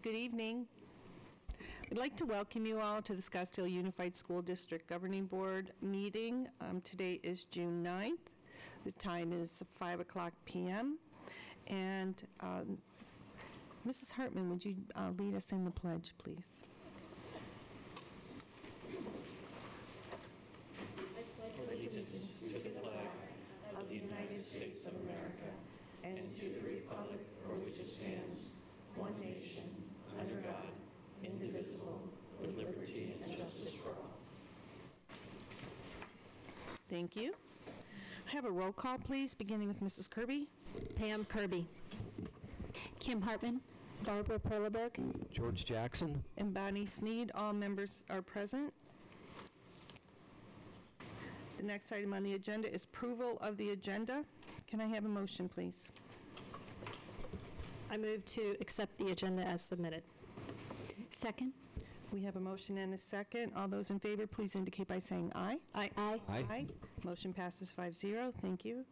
Good evening. We'd like to welcome you all to the Scottsdale Unified School District Governing Board meeting. Today is June 9th. The time is 5 o'clock p.m. And Mrs. Hartman, would you lead us in the pledge, please? I pledge allegiance to the flag of the United States of America and to the republic for which it stands, one nation, under God, indivisible, with liberty and justice for all. Thank you. Have a roll call, please, beginning with Mrs. Kirby. Pam Kirby. Kim Hartman. Barbara Perleberg. George Jackson. And Bonnie Sneed. All members are present. The next item on the agenda is approval of the agenda. Can I have a motion, please? I move to accept the agenda as submitted. Second. We have a motion and a second. All those in favor, please indicate by saying aye. Aye. Aye. Aye. Motion passes 5-0. Thank you.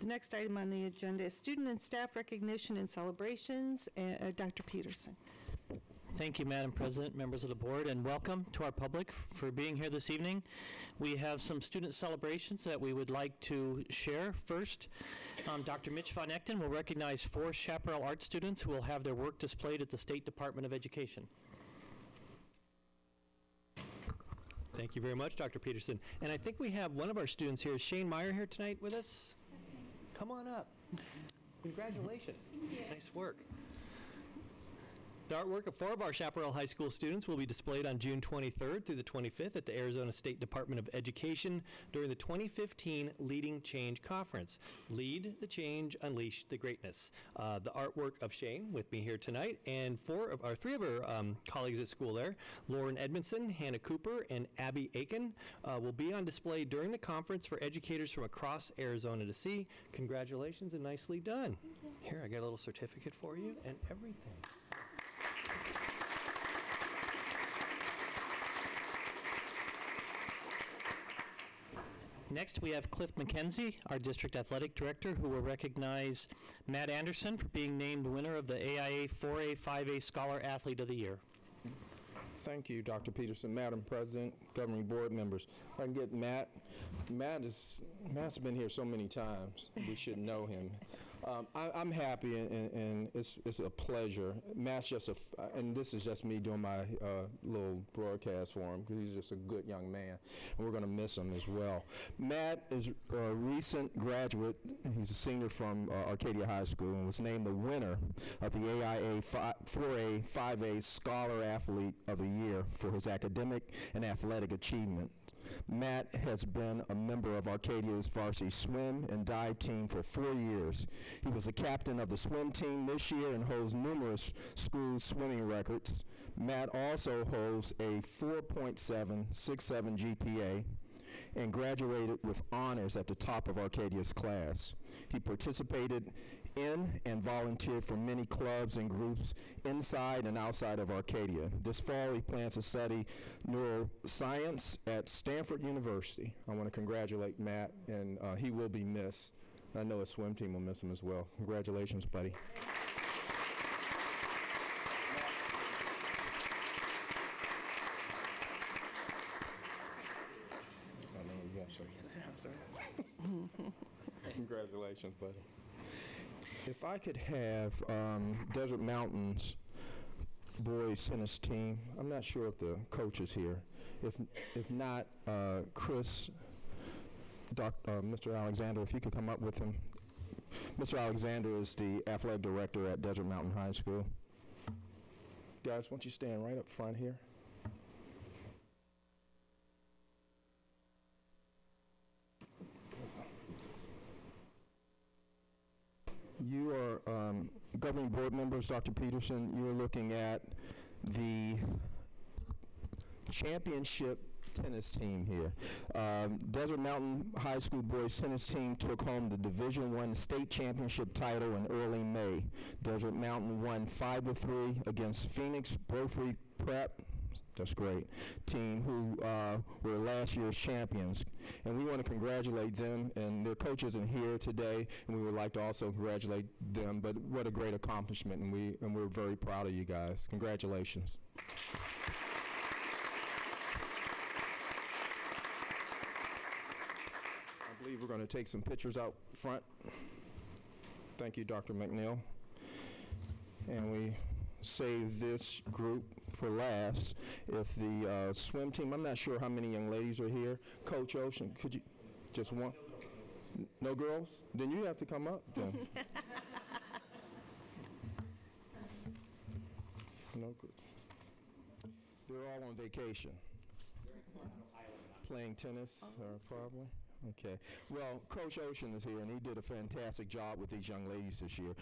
The next item on the agenda is student and staff recognition and celebrations. Dr. Peterson. Thank you, Madam President, members of the board, and welcome to our public for being here this evening. We have some student celebrations that we would like to share. First, Dr. Mitch Von Echten will recognize 4 Chaparral art students who will have their work displayed at the State Department of Education. Thank you very much, Dr. Peterson. And I think we have one of our students here. Is Shane Meyer here tonight with us? That's me. Come on up. Congratulations. Nice work. The artwork of 4 of our Chaparral High School students will be displayed on June 23rd through the 25th at the Arizona State Department of Education during the 2015 Leading Change Conference. Lead the change, unleash the greatness. The artwork of Shane with me here tonight, and 3 of our colleagues at school there, Lauren Edmondson, Hannah Cooper, and Abby Aiken, will be on display during the conference for educators from across Arizona to see. Congratulations and nicely done. Here, I got a little certificate for you and everything. Next, we have Cliff McKenzie, our District Athletic Director, who will recognize Matt Anderson for being named winner of the AIA 4A 5A Scholar Athlete of the Year. Thank you, Dr. Peterson, Madam President, governing board members. If I can get Matt. Matt's been here so many times. We should know him. I'm happy, and it's a pleasure. Matt's just and this is just me doing my little broadcast for him, because he's just a good young man, and we're going to miss him as well. Matt is a recent graduate. He's a senior from Arcadia High School and was named the winner of the AIA 4A 5A Scholar Athlete of the Year for his academic and athletic achievement. Matt has been a member of Arcadia's varsity swim and dive team for 4 years. He was the captain of the swim team this year and holds numerous school swimming records. Matt also holds a 4.767 GPA and graduated with honors at the top of Arcadia's class. He participated in and volunteered for many clubs and groups inside and outside of Arcadia. This fall, he plans to study neuroscience at Stanford University. I want to congratulate Matt, and he will be missed. I know his swim team will miss him as well. Congratulations, buddy. Congratulations, buddy. If I could have Desert Mountains boys tennis team, I'm not sure if the coach is here. If not, Chris, Mr. Alexander, if you could come up with him. Mr. Alexander is the athletic director at Desert Mountain High School. Guys, why don't you stand right up front here? You are governing board members, Dr. Peterson. You're looking at the championship tennis team here. Desert Mountain High School boys tennis team took home the Division I state championship title in early May. Desert Mountain won 5-3 against Phoenix Brophy Prep That's great. Team who were last year's champions. And we want to congratulate them, and their coach isn't here today, and we would like to also congratulate them, but what a great accomplishment, and we're very proud of you guys. Congratulations. I believe we're going to take some pictures out front. Thank you, Dr. McNeil. And we save this group for last. If the swim team, I'm not sure how many young ladies are here. Coach Ocean, could you, just one? No girls? Then you have to come up then. No good. They're all on vacation. Playing tennis, probably. Okay. Well, Coach Ocean is here, and he did a fantastic job with these young ladies this year.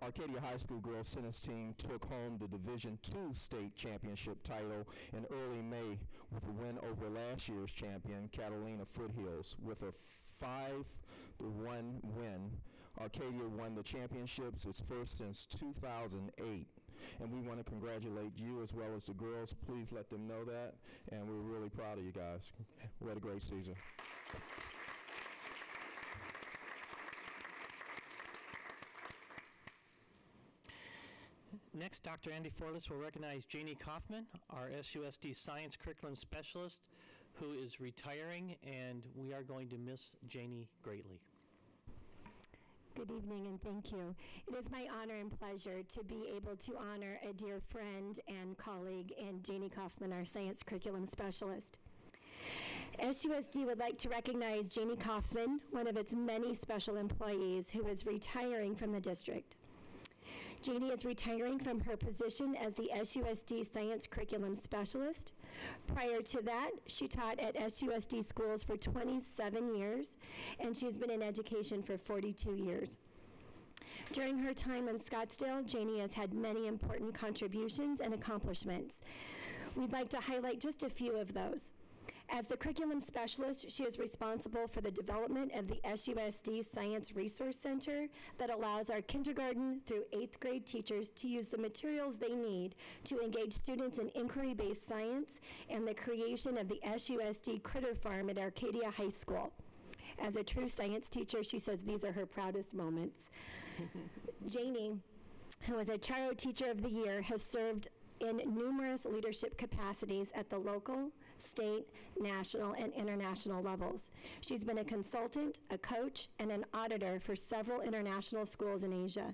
Arcadia High School girls tennis team took home the Division II state championship title in early May with a win over last year's champion, Catalina Foothills. With a 5-1 win, Arcadia won the championships, its first since 2008. And we want to congratulate you as well as the girls. Please let them know that, and we're really proud of you guys. We had a great season. Next, Dr. Andy Forlis will recognize Janie Kaufman, our SUSD Science Curriculum Specialist, who is retiring, and we are going to miss Janie greatly. Good evening, and thank you. It is my honor and pleasure to be able to honor a dear friend and colleague in Janie Kaufman, our Science Curriculum Specialist. SUSD would like to recognize Janie Kaufman, one of its many special employees who is retiring from the district. Janie is retiring from her position as the SUSD Science Curriculum Specialist. Prior to that, she taught at SUSD schools for 27 years, and she's been in education for 42 years. During her time in Scottsdale, Janie has had many important contributions and accomplishments. We'd like to highlight just a few of those. As the curriculum specialist, she is responsible for the development of the SUSD Science Resource Center that allows our kindergarten through 8th grade teachers to use the materials they need to engage students in inquiry-based science and the creation of the SUSD Critter Farm at Arcadia High School. As a true science teacher, she says these are her proudest moments. Janie, who is a Chiro Teacher of the Year, has served in numerous leadership capacities at the local, state, national, and international levels. She's been a consultant, a coach, and an auditor for several international schools in Asia.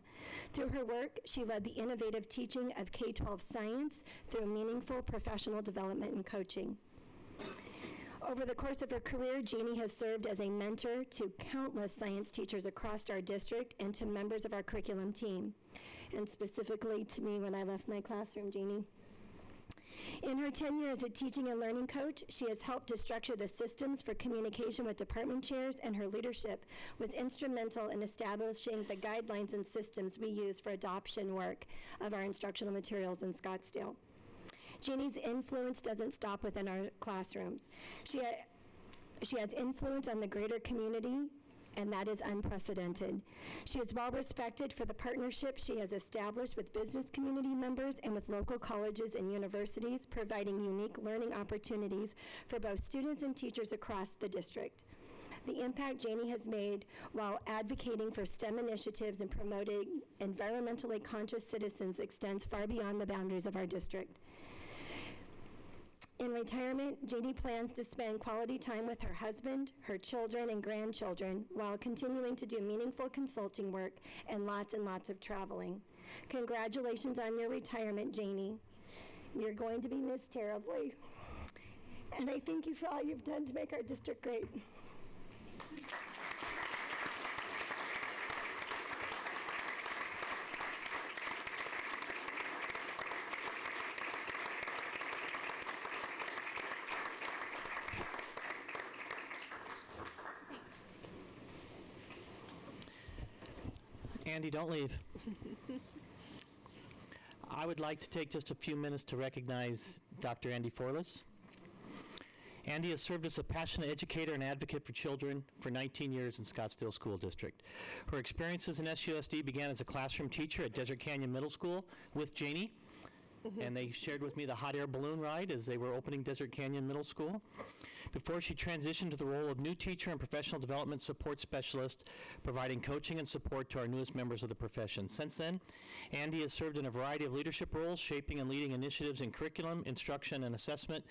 Through her work, she led the innovative teaching of K-12 science through meaningful professional development and coaching. Over the course of her career, Janie has served as a mentor to countless science teachers across our district and to members of our curriculum team, and specifically to me when I left my classroom, Janie. In her tenure as a teaching and learning coach, she has helped to structure the systems for communication with department chairs, and her leadership was instrumental in establishing the guidelines and systems we use for adoption work of our instructional materials in Scottsdale. Janie's influence doesn't stop within our classrooms. She has influence on the greater community, and that is unprecedented. She is well respected for the partnership she has established with business community members and with local colleges and universities, providing unique learning opportunities for both students and teachers across the district. The impact Janie has made while advocating for STEM initiatives and promoting environmentally conscious citizens extends far beyond the boundaries of our district. In retirement, Janie plans to spend quality time with her husband, her children, and grandchildren while continuing to do meaningful consulting work and lots of traveling. Congratulations on your retirement, Janie. You're going to be missed terribly. And I thank you for all you've done to make our district great. Andy, don't leave. I would like to take just a few minutes to recognize Dr. Andy Forlis. Andy has served as a passionate educator and advocate for children for 19 years in Scottsdale School District. Her experiences in SUSD began as a classroom teacher at Desert Canyon Middle School with Janie. and they shared with me the hot air balloon ride as they were opening Desert Canyon Middle School, before she transitioned to the role of new teacher and professional development support specialist, providing coaching and support to our newest members of the profession. Since then, Andy has served in a variety of leadership roles, shaping and leading initiatives in curriculum, instruction, and assessment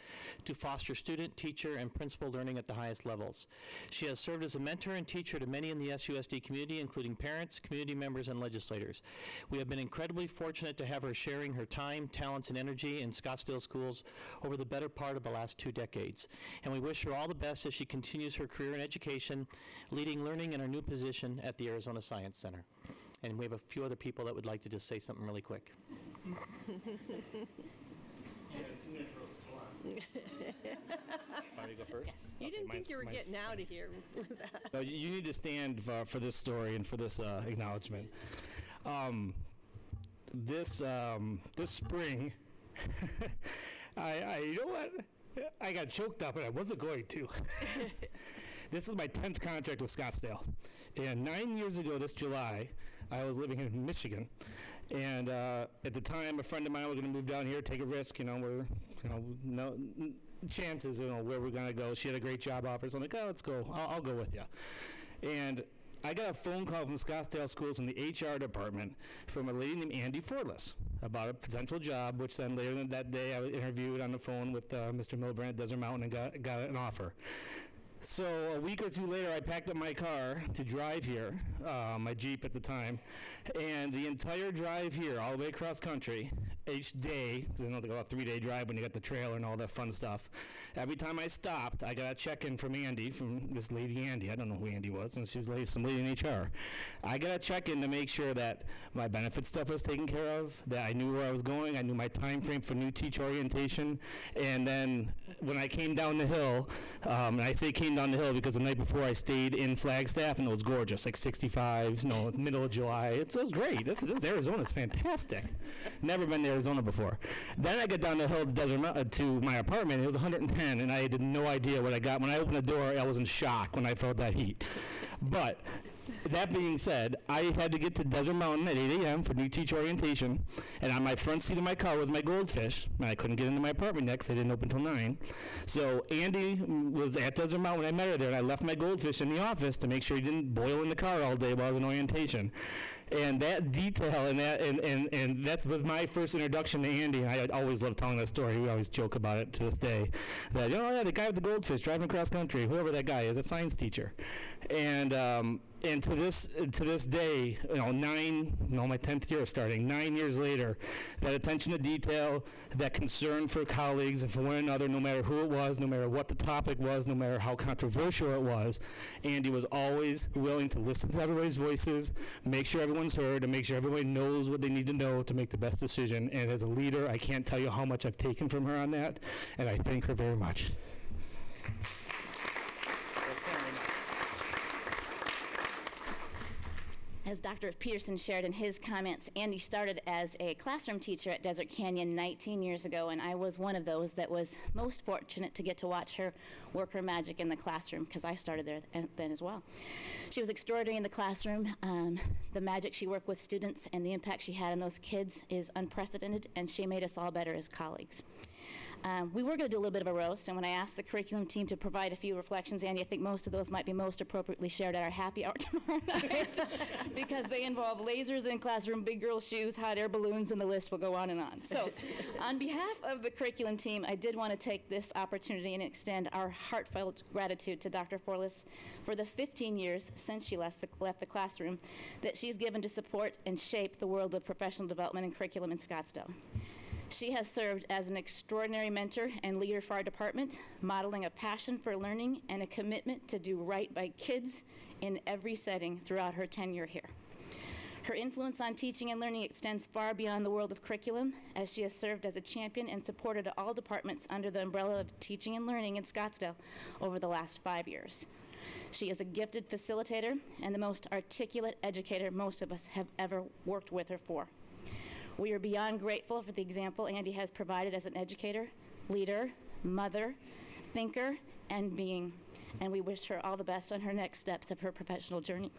to foster student, teacher, and principal learning at the highest levels. She has served as a mentor and teacher to many in the SUSD community, including parents, community members, and legislators. We have been incredibly fortunate to have her sharing her time, talents, and energy in Scottsdale schools over the better part of the last 2 decades. And we wish her all the best as she continues her career in education, leading learning in her new position at the Arizona Science Center. And we have a few other people that would like to just say something really quick. Go first? You didn't think you were getting out of here with that. No, you need to stand for this story and for this acknowledgement. This spring, you know what? I got choked up, and I wasn't going to. This is my 10th contract with Scottsdale. And 9 years ago this July, I was living in Michigan. And at the time, a friend of mine was going to move down here, take a risk. No chances, where we're going to go. She had a great job offer. So I'm like, oh, let's go. I'll go with you. And I got a phone call from Scottsdale Schools in the HR department from a lady named Andy Forlis about a potential job, which then later that day I was interviewed on the phone with Mr. Milbrand at Desert Mountain and got an offer. So a week or two later, I packed up my car to drive here, my Jeep at the time, and the entire drive here, all the way across country, each day, because it's like a 3-day drive when you got the trailer and all that fun stuff. Every time I stopped, I got a check-in from Andy, from this lady Andy. I don't know who Andy was, and she's some lady in HR. I got a check-in to make sure that my benefit stuff was taken care of, that I knew where I was going, I knew my time frame for new teacher orientation, and then when I came down the hill, and I say came down the hill because the night before I stayed in Flagstaff, and it was gorgeous, like 65, it's middle of July. It was great. This Arizona is fantastic. Never been to Arizona before. Then I got down the hill to Desert Mountain, to my apartment. It was 110, and I had no idea what I got. When I opened the door, I was in shock when I felt that heat. But that being said, I had to get to Desert Mountain at 8 a.m. for new teacher orientation, and on my front seat of my car was my goldfish, and I couldn't get into my apartment next. They didn't open until 9. So Andy was at Desert Mountain when I met her there, and I left my goldfish in the office to make sure he didn't boil in the car all day while I was in orientation. And that detail and that was my first introduction to Andy. And I always love telling that story. We always joke about it to this day. That the guy with the goldfish driving across country, whoever that guy is, a science teacher. And to this day, my 10th year starting, 9 years later, that attention to detail, that concern for colleagues and for one another, no matter who it was, no matter what the topic was, no matter how controversial it was, Andy was always willing to listen to everybody's voices, make sure everyone's heard, and make sure everybody knows what they need to know to make the best decision. And as a leader, I can't tell you how much I've taken from her on that, and I thank her very much. As Dr. Peterson shared in his comments, Andy started as a classroom teacher at Desert Canyon 19 years ago, and I was one of those that was most fortunate to get to watch her work her magic in the classroom, because I started there then as well. She was extraordinary in the classroom. The magic she worked with students and the impact she had on those kids is unprecedented, and she made us all better as colleagues. We were going to do a little bit of a roast, and when I asked the curriculum team to provide a few reflections, Andy, I think most of those might be most appropriately shared at our happy hour tomorrow night, because they involve lasers in classroom, big girl shoes, hot air balloons, and the list will go on and on. So on behalf of the curriculum team, I did want to take this opportunity and extend our heartfelt gratitude to Dr. Forlis for the 15 years since she left the classroom that she's given to support and shape the world of professional development and curriculum in Scottsdale. She has served as an extraordinary mentor and leader for our department, modeling a passion for learning and a commitment to do right by kids in every setting throughout her tenure here. Her influence on teaching and learning extends far beyond the world of curriculum, as she has served as a champion and supporter to all departments under the umbrella of teaching and learning in Scottsdale over the last 5 years. She is a gifted facilitator and the most articulate educator most of us have ever worked with her for. We are beyond grateful for the example Andy has provided as an educator, leader, mother, thinker, and being, and we wish her all the best on her next steps of her professional journey.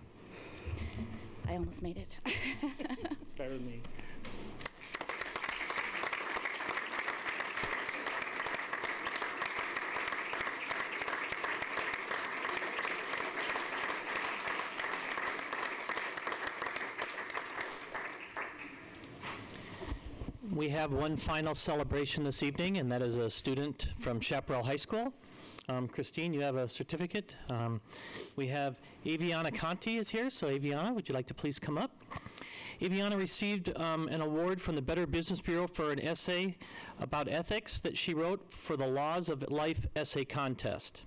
I almost made it. Better than me. We have one final celebration this evening, and that is a student from Chaparral High School. Christine, you have a certificate. We have Aviana Conti is here, so Aviana, would you like to please come up? Aviana received an award from the Better Business Bureau for an essay about ethics that she wrote for the Laws of Life essay contest.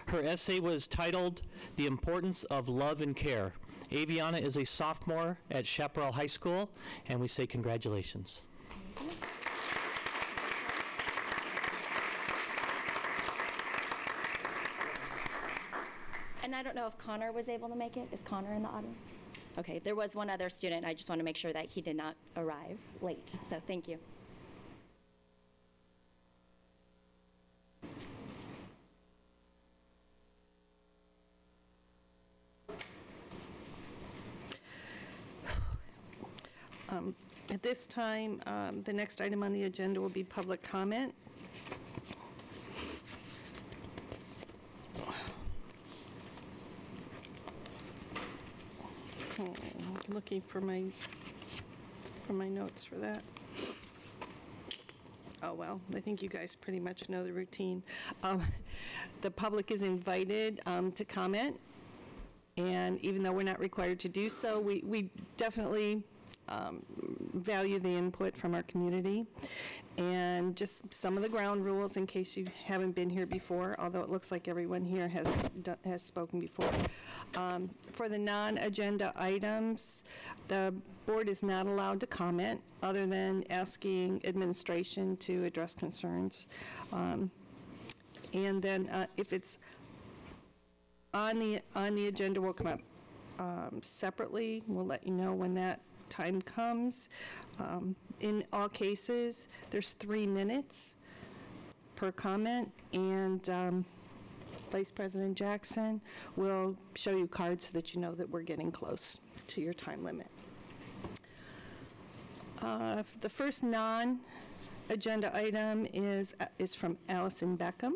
Her essay was titled, "The Importance of Love and Care." Aviana is a sophomore at Chaparral High School, and we say congratulations. And I don't know if Connor was able to make it. Is Connor in the audience? Okay, there was one other student. I just want to make sure that he did not arrive late. So thank you. At this time, the next item on the agenda will be public comment. Looking for my notes for that. Oh, well, I think you guys pretty much know the routine. The public is invited to comment, and even though we're not required to do so, we definitely value the input from our community. And just some of the ground rules in case you haven't been here before, although it looks like everyone here has spoken before. For the non-agenda items, the board is not allowed to comment other than asking administration to address concerns. And then if it's on the agenda, will come up separately. We'll let you know when that time comes. In all cases, there's 3 minutes per comment, and Vice President Jackson will show you cards so that you know that we're getting close to your time limit. The first non-agenda item is from Allison Beckham.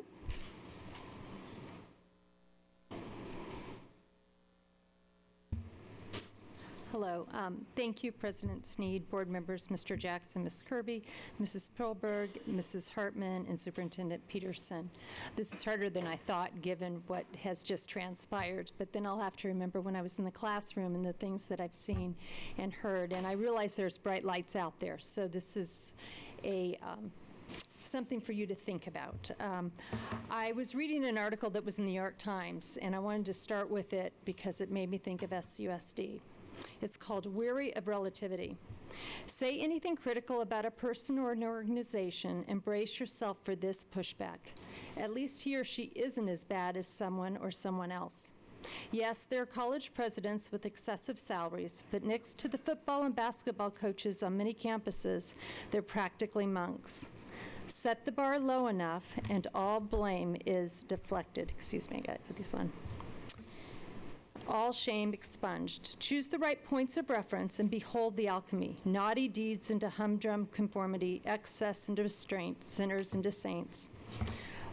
Hello. Thank you, President Sneed, board members, Mr. Jackson, Ms. Kirby, Mrs. Perlberg, Mrs. Hartman, and Superintendent Peterson. This is harder than I thought, given what has just transpired, but then I'll have to remember when I was in the classroom and the things that I've seen and heard, and I realize there's bright lights out there, so this is a something for you to think about. I was reading an article that was in the New York Times, and I wanted to start with it because it made me think of SUSD. It's called Weary of Relativity. Say anything critical about a person or an organization, and brace yourself for this pushback. At least he or she isn't as bad as someone or someone else. Yes, there are college presidents with excessive salaries, but next to the football and basketball coaches on many campuses, they're practically monks. Set the bar low enough, and all blame is deflected. Excuse me, I got to put this on. All shame expunged. Choose the right points of reference and behold the alchemy. Naughty deeds into humdrum conformity, excess into restraint, sinners into saints.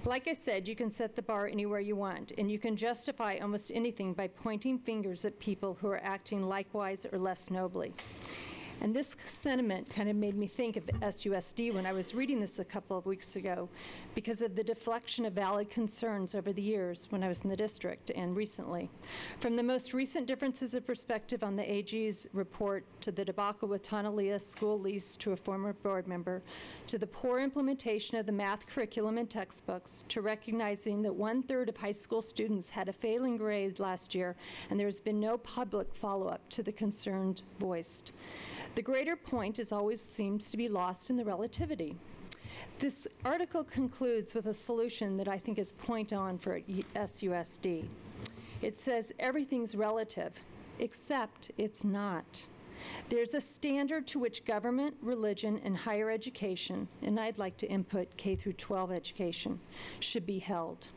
Like I said, you can set the bar anywhere you want, and you can justify almost anything by pointing fingers at people who are acting likewise or less nobly. And this sentiment kind of made me think of SUSD when I was reading this a couple of weeks ago, because of the deflection of valid concerns over the years when I was in the district and recently. From the most recent differences of perspective on the AG's report, to the debacle with Tonalea school lease to a former board member, to the poor implementation of the math curriculum and textbooks, to recognizing that 1/3 of high school students had a failing grade last year, and there has been no public follow-up to the concern voiced. The greater point always seems to be lost in the relativity. This article concludes with a solution that I think is point on for SUSD. It says everything's relative, except it's not. There's a standard to which government, religion, and higher education, and I'd like to input K through 12 education, should be held.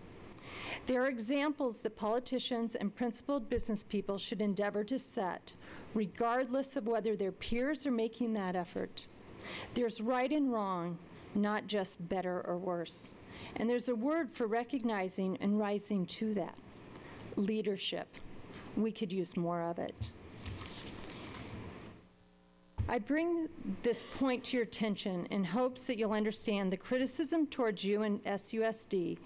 There are examples that politicians and principled business people should endeavor to set, regardless of whether their peers are making that effort. There's right and wrong, not just better or worse. And there's a word for recognizing and rising to that: leadership. We could use more of it. I bring this point to your attention in hopes that you'll understand the criticism towards you and SUSD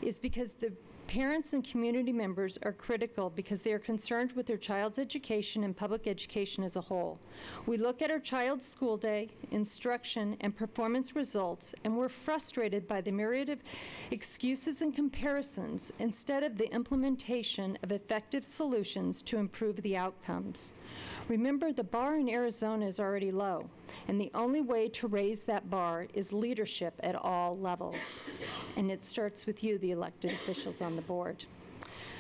is because the parents and community members are critical because they are concerned with their child's education and public education as a whole. We look at our child's school day, instruction, and performance results, and we're frustrated by the myriad of excuses and comparisons instead of the implementation of effective solutions to improve the outcomes. Remember, the bar in Arizona is already low, and the only way to raise that bar is leadership at all levels. And it starts with you, the elected officials on the board.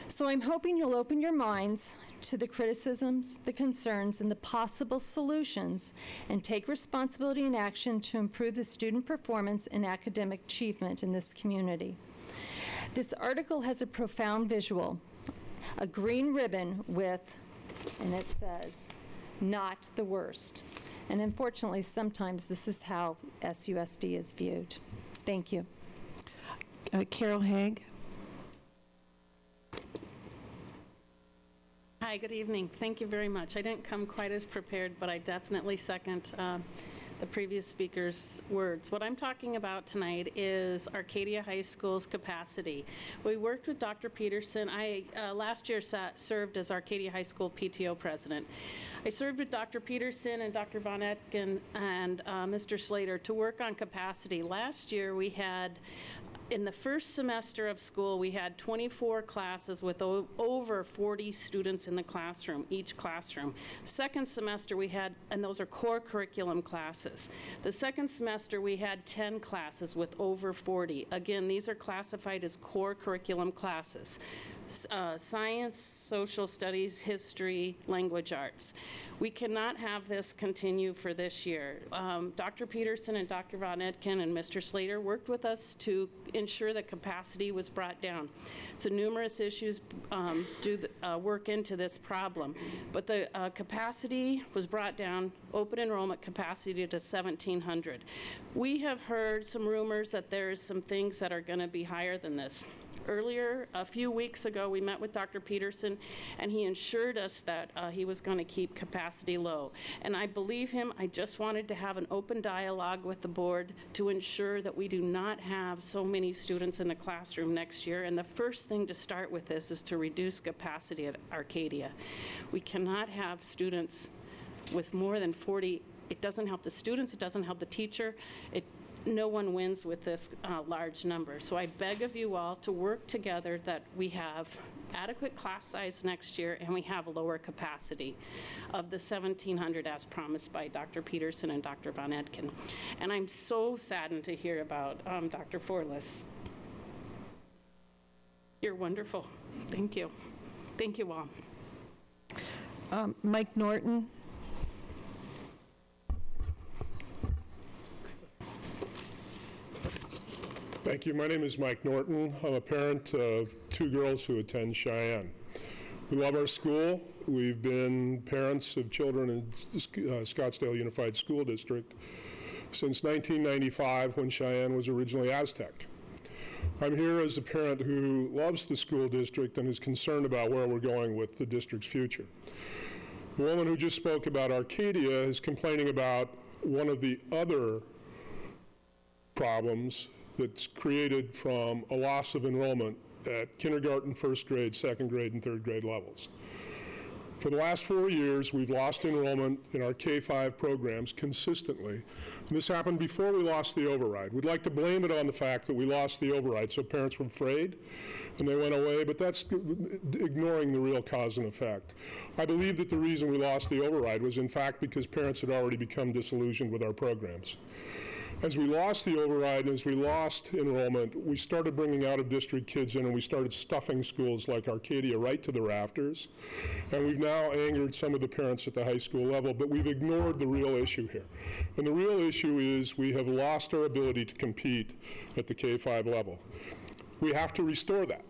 So I'm hoping you'll open your minds to the criticisms, the concerns, and the possible solutions, and take responsibility and action to improve the student performance and academic achievement in this community. This article has a profound visual, a green ribbon with, and it says, "Not the worst." And unfortunately, sometimes this is how SUSD is viewed. Thank you. Carol Haig. Hi, good evening. Thank you very much. I didn't come quite as prepared, but I definitely second the previous speaker's words. What I'm talking about tonight is Arcadia High School's capacity. We worked with Dr. Peterson. I last year served as Arcadia High School PTO president. I served with Dr. Peterson and Dr. Von Etken and Mr. Slater to work on capacity. Last year we had, in the first semester of school, we had 24 classes with over 40 students in the classroom, each classroom. Second semester we had, and those are core curriculum classes. The second semester we had 10 classes with over 40. Again, these are classified as core curriculum classes. Science, social studies, history, language arts. We cannot have this continue for this year. Dr. Peterson and Dr. Von Etken and Mr. Slater worked with us to ensure that capacity was brought down. So numerous issues work into this problem, but the capacity was brought down, open enrollment capacity to 1,700. We have heard some rumors that there's some things that are going to be higher than this. Earlier, a few weeks ago, we met with Dr. Peterson, and he assured us that he was going to keep capacity low. And I believe him. I just wanted to have an open dialogue with the board to ensure that we do not have so many students in the classroom next year. And the first thing to start with this is to reduce capacity at Arcadia. We cannot have students with more than 40. It doesn't help the students. It doesn't help the teacher. No one wins with this large number. So I beg of you all to work together that we have adequate class size next year and we have a lower capacity of the 1,700 as promised by Dr. Peterson and Dr. Von Etken. And I'm so saddened to hear about Dr. Flores. You're wonderful. Thank you. Thank you all. Mike Norton. Thank you. My name is Mike Norton. I'm a parent of 2 girls who attend Cheyenne. We love our school. We've been parents of children in Scottsdale Unified School District since 1995 when Cheyenne was originally Aztec. I'm here as a parent who loves the school district and is concerned about where we're going with the district's future. The woman who just spoke about Arcadia is complaining about one of the other problems that's created from a loss of enrollment at kindergarten, first grade, second grade, and third grade levels. For the last 4 years, we've lost enrollment in our K-5 programs consistently. And this happened before we lost the override. We'd like to blame it on the fact that we lost the override, so parents were afraid and they went away, but that's ignoring the real cause and effect. I believe that the reason we lost the override was in fact because parents had already become disillusioned with our programs. As we lost the override and as we lost enrollment, we started bringing out-of-district kids in and we started stuffing schools like Arcadia right to the rafters. And we've now angered some of the parents at the high school level, but we've ignored the real issue here. And the real issue is we have lost our ability to compete at the K-5 level. We have to restore that.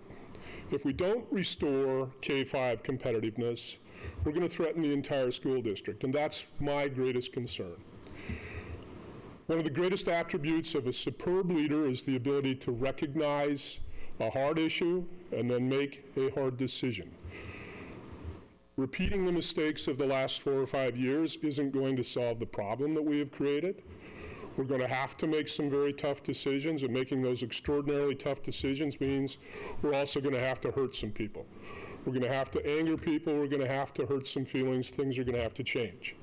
If we don't restore K-5 competitiveness, we're going to threaten the entire school district, and that's my greatest concern. One of the greatest attributes of a superb leader is the ability to recognize a hard issue and then make a hard decision. Repeating the mistakes of the last 4 or 5 years isn't going to solve the problem that we have created. We're going to have to make some very tough decisions, and making those extraordinarily tough decisions means we're also going to have to hurt some people. We're going to have to anger people. We're going to have to hurt some feelings. Things are going to have to change.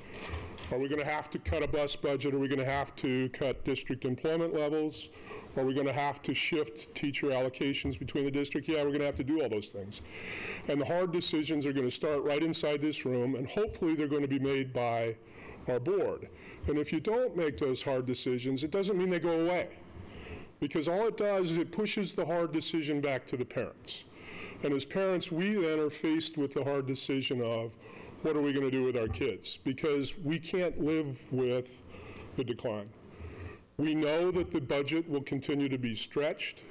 Are we going to have to cut a bus budget? Are we going to have to cut district employment levels? Are we going to have to shift teacher allocations between the district? Yeah, we're going to have to do all those things. And the hard decisions are going to start right inside this room, and hopefully they're going to be made by our board. And if you don't make those hard decisions, it doesn't mean they go away. Because all it does is it pushes the hard decision back to the parents. And as parents, we then are faced with the hard decision of, what are we going to do with our kids? Because we can't live with the decline. We know that the budget will continue to be stretched.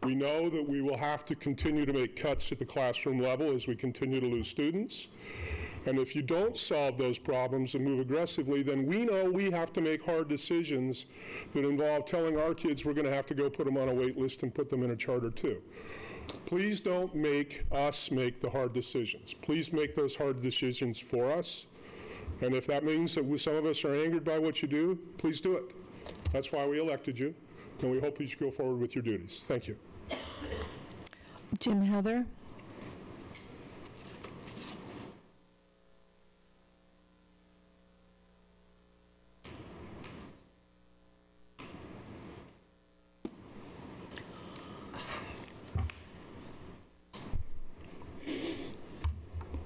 We know that we will have to continue to make cuts at the classroom level as we continue to lose students. And if you don't solve those problems and move aggressively, then we know we have to make hard decisions that involve telling our kids we're going to have to go put them on a wait list and put them in a charter too. Please don't make us make the hard decisions. Please make those hard decisions for us. And if that means that some of us are angered by what you do, please do it. That's why we elected you, and we hope you should go forward with your duties. Thank you. Jim Heather.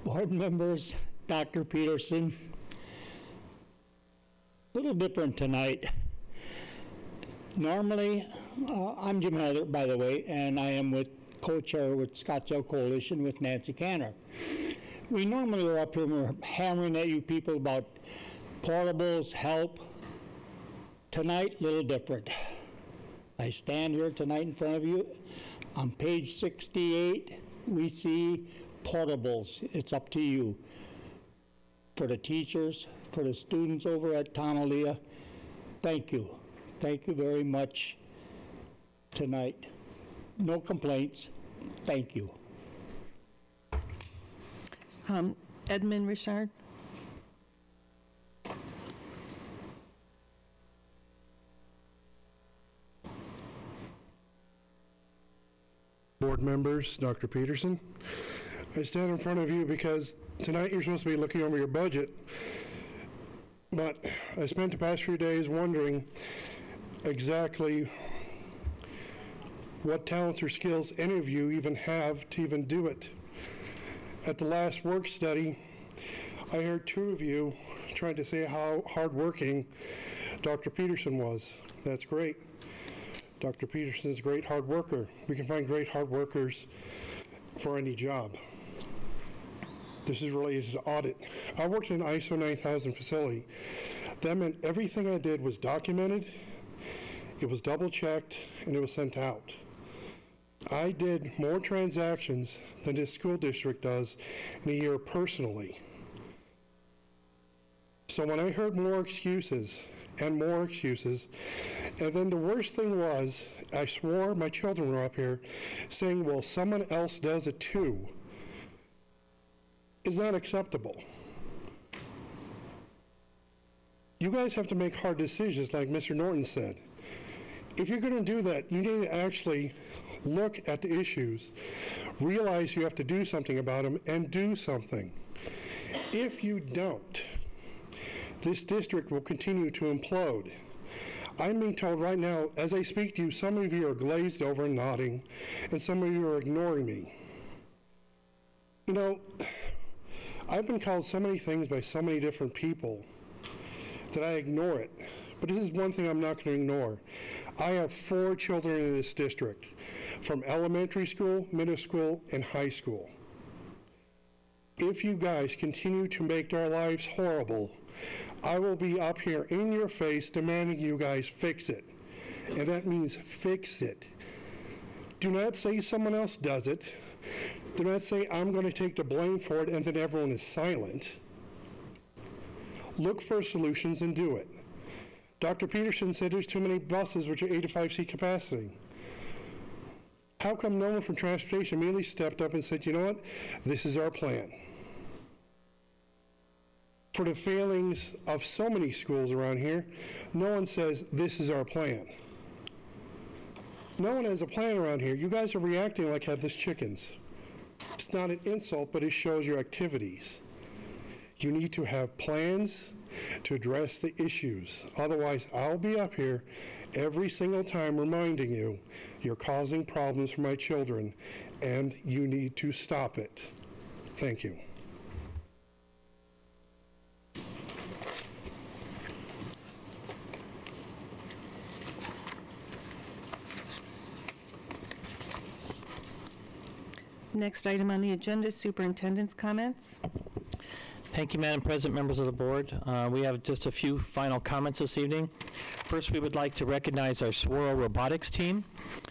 Board members, Dr. Peterson, a little different tonight. Normally, I'm Jim Heather, by the way, and I am with co-chair with Scottsdale Coalition with Nancy Kanner. We normally are up here and we're hammering at you people about portables, help. Tonight, a little different. I stand here tonight in front of you. On page 68, we see portables. It's up to you. For the teachers, for the students over at Tonalia, thank you. Thank you very much tonight. No complaints. Thank you. Edmund Richard. Board members, Dr. Peterson, I stand in front of you because tonight you're supposed to be looking over your budget, but I spent the past few days wondering exactly what talents or skills any of you even have to even do it. At the last work study, I heard two of you trying to say how hardworking Dr. Peterson was. That's great. Dr. Peterson is a great hard worker. We can find great hard workers for any job. This is related to audit. I worked in an ISO 9000 facility. That meant everything I did was documented, it was double-checked, and it was sent out. I did more transactions than this school district does in a year personally. So when I heard more excuses, and then the worst thing was, I swore my children were up here saying, well, someone else does it too. Is not acceptable. You guys have to make hard decisions, like Mr. Norton said. If you're going to do that, you need to actually look at the issues, realize you have to do something about them, and do something. If you don't, this district will continue to implode. I'm being told right now, as I speak to you, some of you are glazed over and nodding, and some of you are ignoring me. You know, I've been called so many things by so many different people that I ignore it. But this is one thing I'm not going to ignore. I have 4 children in this district, from elementary school, middle school, and high school. If you guys continue to make our lives horrible, I will be up here in your face demanding you guys fix it. And that means fix it. Do not say someone else does it. Do not say I'm going to take the blame for it and then everyone is silent. Look for solutions and do it. Dr. Peterson said there's too many buses which are 85-seat capacity. How come no one from transportation immediately stepped up and said, you know what, this is our plan. for the failings of so many schools around here, no one says, this is our plan. No one has a plan around here. You guys are reacting like headless chickens. It's not an insult, but it shows your activities. You need to have plans to address the issues. Otherwise, I'll be up here every single time reminding you, you're causing problems for my children, and you need to stop it. Thank you. Next item on the agenda is Superintendent's Comments. Thank you, Madam President, members of the board. We have just a few final comments this evening. First, we would like to recognize our Swirl Robotics team.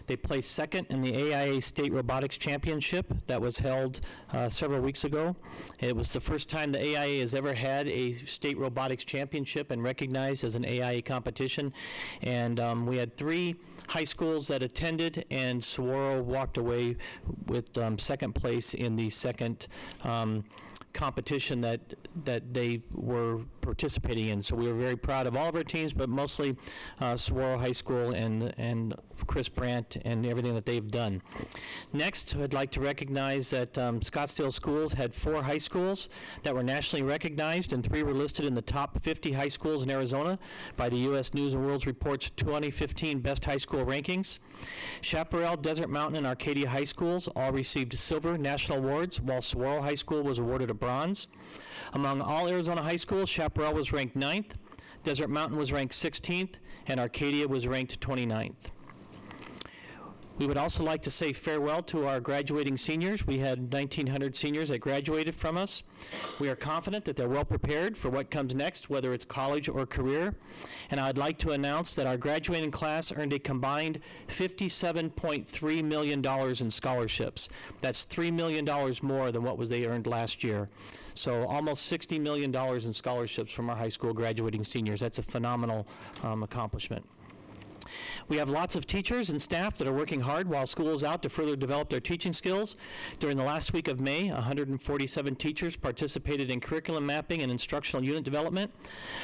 They placed second in the AIA State Robotics Championship that was held several weeks ago. It was the first time the AIA has ever had a State Robotics Championship and recognized as an AIA competition. And we had 3 high schools that attended, and Swirl walked away with second place in the second competition that they were participating in. So we were very proud of all of our teams, but mostly Saguaro High School and Chris Brandt and everything that they've done. Next, I'd like to recognize that Scottsdale Schools had 4 high schools that were nationally recognized, and 3 were listed in the top 50 high schools in Arizona by the U.S. News & World Report's 2015 Best High School Rankings. Chaparral, Desert Mountain, and Arcadia High Schools all received silver national awards, while Saguaro High School was awarded a bronze. Among all Arizona high schools, Chaparral was ranked 9th, Desert Mountain was ranked 16th, and Arcadia was ranked 29th. We would also like to say farewell to our graduating seniors. We had 1,900 seniors that graduated from us. We are confident that they're well prepared for what comes next, whether it's college or career. And I'd like to announce that our graduating class earned a combined $57.3 million in scholarships. That's $3 million more than what they earned last year. So almost $60 million in scholarships from our high school graduating seniors. That's a phenomenal accomplishment. We have lots of teachers and staff that are working hard while school is out to further develop their teaching skills. During the last week of May, 147 teachers participated in curriculum mapping and instructional unit development.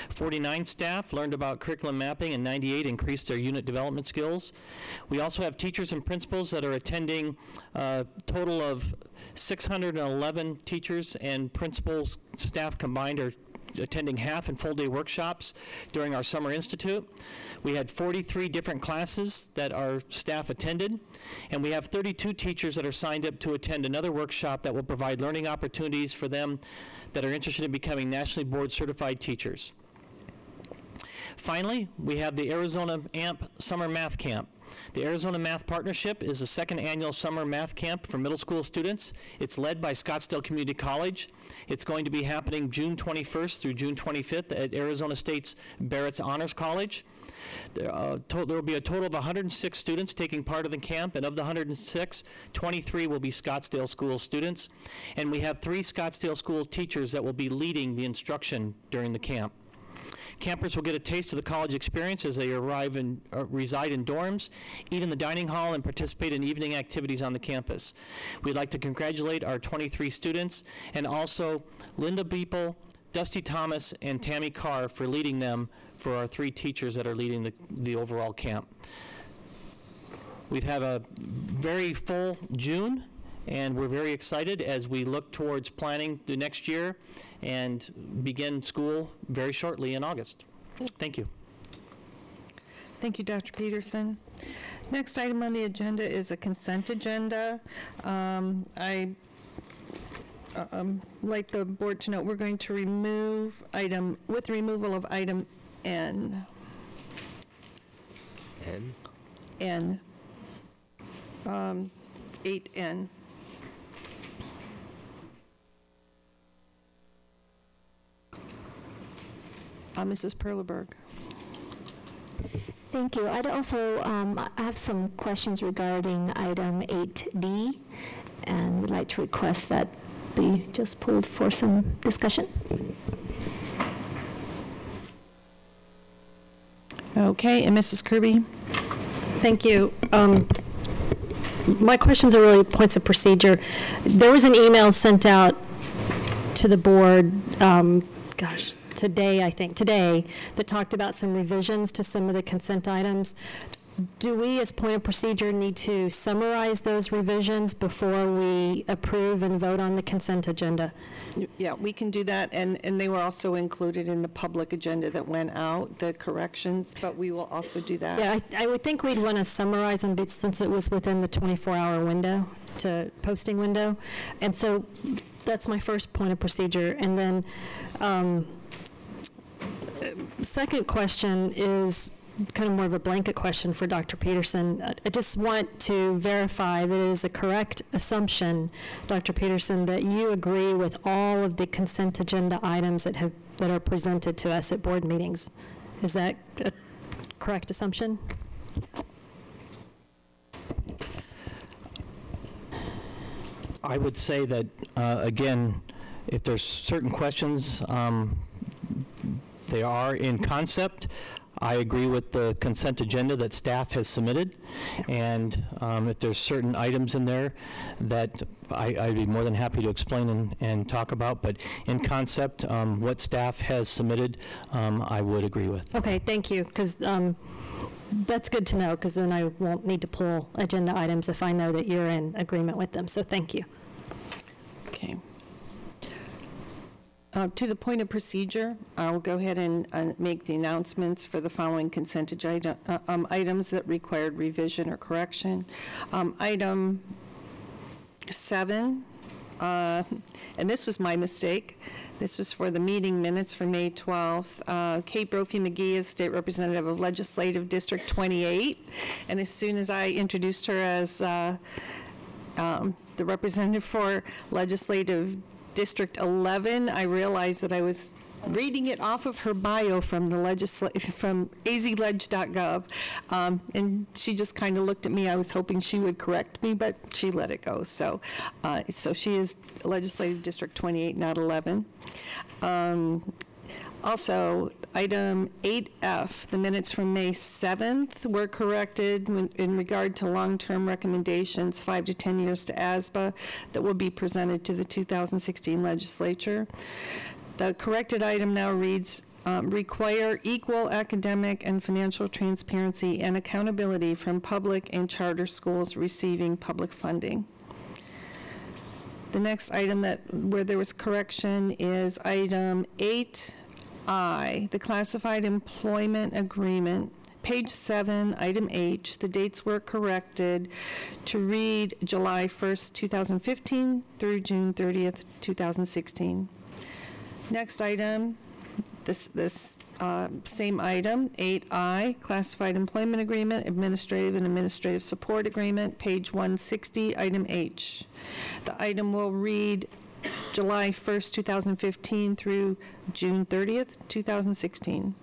49 staff learned about curriculum mapping, and 98 increased their unit development skills. We also have teachers and principals that are attending a total of 611 teachers and principals, staff combined are attending half and full day workshops during our Summer Institute. We had 43 different classes that our staff attended, and we have 32 teachers that are signed up to attend another workshop that will provide learning opportunities for them that are interested in becoming nationally board certified teachers. Finally, we have the Arizona AMP Summer Math Camp. The Arizona Math Partnership is the 2nd annual summer math camp for middle school students. It's led by Scottsdale Community College. It's going to be happening June 21st through June 25th at Arizona State's Barrett's Honors College. There will be a total of 106 students taking part in the camp, and of the 106, 23 will be Scottsdale School students. And we have 3 Scottsdale School teachers that will be leading the instruction during the camp. Campers will get a taste of the college experience as they arrive and reside in dorms, eat in the dining hall, and participate in evening activities on the campus. We'd like to congratulate our 23 students, and also Linda Beeple, Dusty Thomas, and Tammy Carr for leading them, for our 3 teachers that are leading the overall camp. We've had a very full June, and we're very excited as we look towards planning the next year and begin school very shortly in August. Thank you. Thank you, Dr. Peterson. Next item on the agenda is a consent agenda. I'd like the board to note we're going to remove with removal of item N. N? N. 8N. Mrs. Perleberg. Thank you. I'd also I have some questions regarding item 8D, and would like to request that be just pulled for some discussion. Okay, and Mrs. Kirby. Thank you. My questions are really points of procedure. There was an email sent out to the board today, that talked about some revisions to some of the consent items. Do we, as point of procedure, need to summarize those revisions before we approve and vote on the consent agenda? Yeah, we can do that, and they were also included in the public agenda that went out, the corrections, but we will also do that. Yeah, I would think we'd want to summarize them since it was within the 24-hour window, posting window. And so that's my first point of procedure. And then second question is kind of more of a blanket question for Dr. Peterson. I just want to verify that it is a correct assumption, Dr. Peterson, that you agree with all of the consent agenda items that are presented to us at board meetings. Is that a correct assumption? I would say that, again, if there's certain questions, they are in concept. I agree with the consent agenda that staff has submitted, and if there's certain items in there that I'd be more than happy to explain and talk about, but in concept, what staff has submitted, I would agree with. Okay, thank you, because that's good to know, because then I won't need to pull agenda items if I know that you're in agreement with them, so thank you. Okay. To the point of procedure, I'll go ahead and make the announcements for the following consent agenda items that required revision or correction. Item 7, and this was my mistake. This was for the meeting minutes for May 12th. Kate Brophy-McGee is State Representative of Legislative District 28, and as soon as I introduced her as the representative for Legislative District 11, I realized that I was reading it off of her bio from the from azleg.gov, and she just kind of looked at me. I was hoping she would correct me, but she let it go. So, so she is Legislative District 28, not 11. Also, item 8F, the minutes from May 7th were corrected in regard to long-term recommendations, 5 to 10 years to ASBA, that will be presented to the 2016 legislature. The corrected item now reads, require equal academic and financial transparency and accountability from public and charter schools receiving public funding. The next item where there was correction is item 8I, the classified employment agreement, page 7, item H. The dates were corrected to read July 1st, 2015 through June 30th, 2016. Next item, this same item, 8I, classified employment agreement, administrative and administrative support agreement, page 160, item H. The item will read July 1st, 2015 through June 30th, 2016.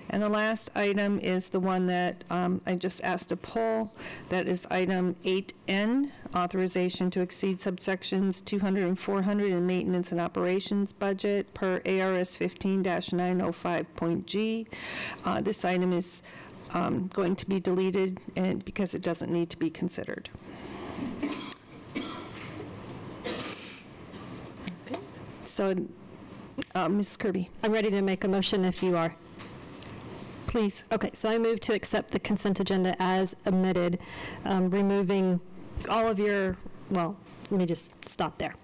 And the last item is the one that I just asked to pull. That is item 8N, authorization to exceed subsections 200 and 400 in maintenance and operations budget per ARS 15-905.G. This item is going to be deleted because it doesn't need to be considered. So, Ms. Kirby. I'm ready to make a motion if you are. Please. Okay, so I move to accept the consent agenda as omitted, removing all of your, well, let me just stop there.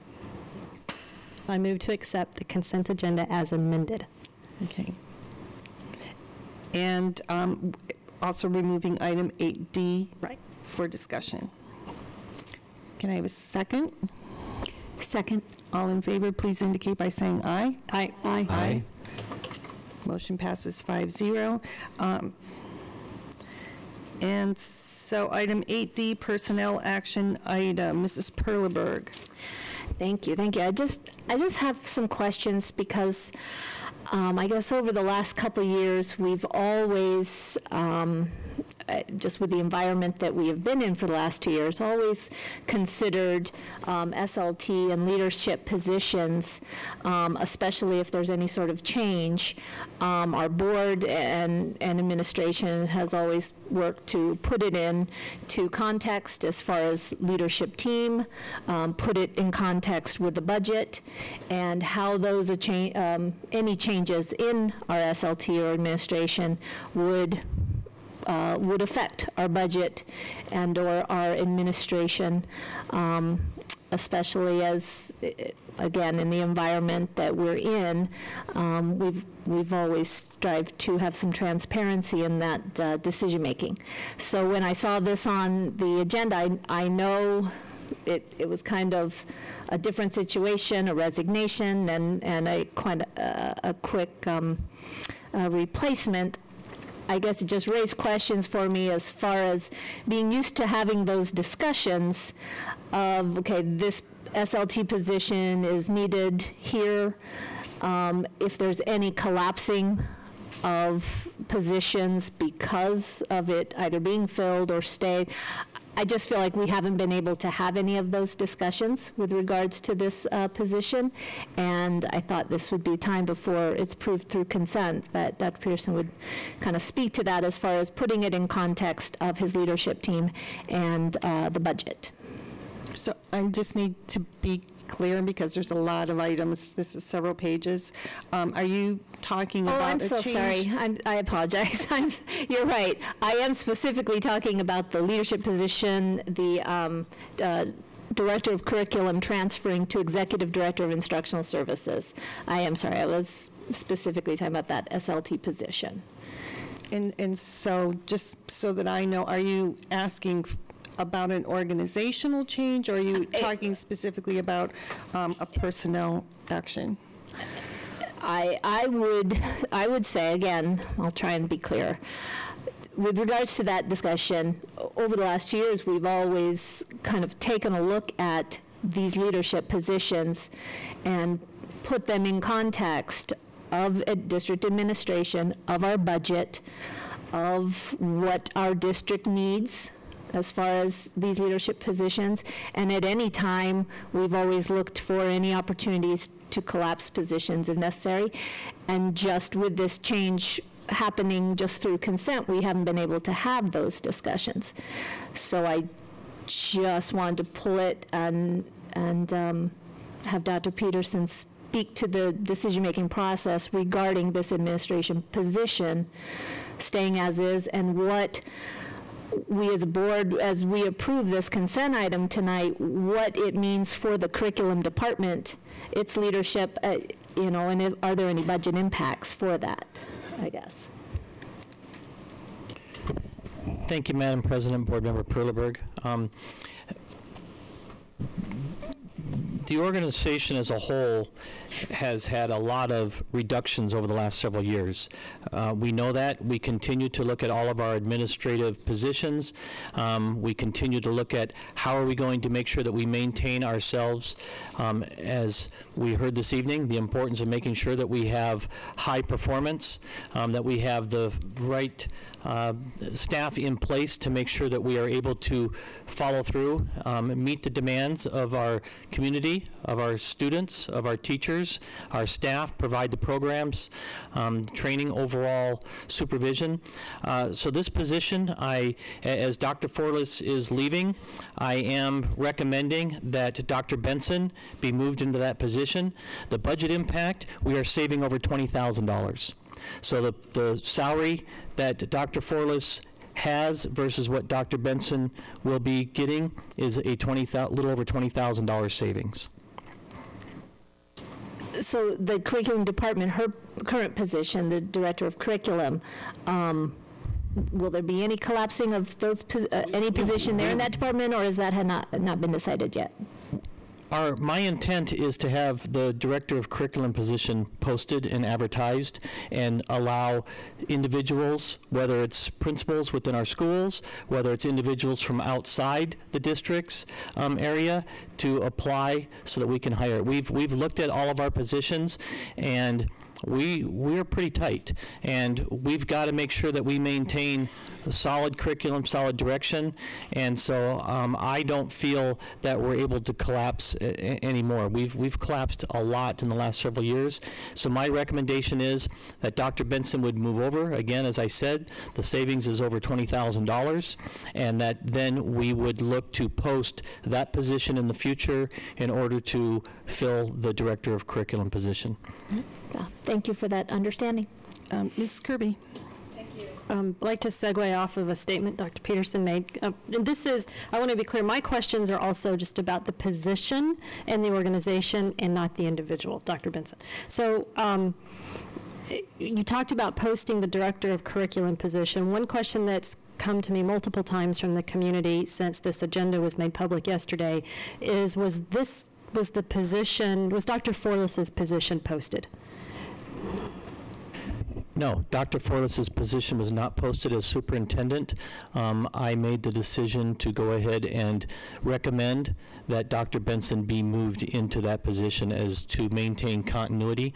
I move to accept the consent agenda as amended. Okay. And also removing item 8D for discussion. Can I have a second? Second. All in favor, please indicate by saying aye. Aye. Aye. Aye. Motion passes 5-0. And so item 8D, personnel action item, Mrs. Perleberg. Thank you, thank you. I just have some questions because I guess over the last couple years, we've always just with the environment that we have been in for the last 2 years, always considered SLT and leadership positions, especially if there's any sort of change. Our board and administration has always worked to put it in to context as far as leadership team, put it in context with the budget, and how those any changes in our SLT or administration would affect our budget and or our administration, especially as, again, in the environment that we're in, we've always strived to have some transparency in that decision making. So when I saw this on the agenda, I know it was kind of a different situation, a resignation, and a quick replacement. I guess it just raised questions for me as far as being used to having those discussions of, okay, this SLT position is needed here. If there's any collapsing of positions because of it either being filled or stayed, I just feel like we haven't been able to have any of those discussions with regards to this position, and I thought this would be time before it's approved through consent that Dr. Peterson would kind of speak to that as far as putting it in context of his leadership team and the budget. So I just need to be clear because there's a lot of items. This is several pages. Are you talking about I'm so sorry. I apologize. You're right. I am specifically talking about the leadership position, the Director of Curriculum transferring to Executive Director of Instructional Services. I am sorry. I was specifically talking about that SLT position. And so just so that I know, are you asking about an organizational change, or are you talking specifically about a personnel action? I would say, again, I'll try and be clear. With regards to that discussion, over the last 2 years, we've always kind of taken a look at these leadership positions and put them in context of a district administration, of our budget, of what our district needs as far as these leadership positions, and at any time, we've always looked for any opportunities to collapse positions if necessary, and just with this change happening just through consent, we haven't been able to have those discussions. So I just wanted to pull it and have Dr. Peterson speak to the decision-making process regarding this administration position, staying as is, and what we as a board, as we approve this consent item tonight, what it means for the curriculum department, its leadership, and are there any budget impacts for that, I guess. Thank you, Madam President, Board Member Perleberg. The organization as a whole has had a lot of reductions over the last several years. We know that. We continue to look at all of our administrative positions. We continue to look at how are we going to make sure that we maintain ourselves, as we heard this evening, the importance of making sure that we have high performance, that we have the right staff in place to make sure that we are able to follow through, meet the demands of our community, of our students, of our teachers, our staff, provide the programs, training, overall supervision. So this position, as Dr. Flores is leaving, I am recommending that Dr. Benson be moved into that position. The budget impact, we are saving over $20,000. So the salary that Dr. Flores has versus what Dr. Benson will be getting is a little over $20,000 savings. So the curriculum department, her current position, the Director of Curriculum, will there be any collapsing of those any position there in that department, or is that not been decided yet? My intent is to have the Director of Curriculum position posted and advertised and allow individuals, whether it's principals within our schools, whether it's individuals from outside the district's area, to apply so that we can hire. We've looked at all of our positions, and we're pretty tight, and we've got to make sure that we maintain solid curriculum, solid direction, and so I don't feel that we're able to collapse anymore. We've collapsed a lot in the last several years, so my recommendation is that Dr. Benson would move over. Again, as I said, the savings is over $20,000, and that then we would look to post that position in the future in order to fill the Director of Curriculum position. Thank you for that understanding. Ms. Kirby. I'd like to segue off of a statement Dr. Peterson made. And this is, I want to be clear, my questions are also just about the position and the organization and not the individual, Dr. Benson. So you talked about posting the Director of Curriculum position. One question that's come to me multiple times from the community since this agenda was made public yesterday is, was Dr. Forless's position posted? No, Dr. Forless's position was not posted as superintendent. I made the decision to go ahead and recommend that Dr. Benson be moved into that position as to maintain continuity.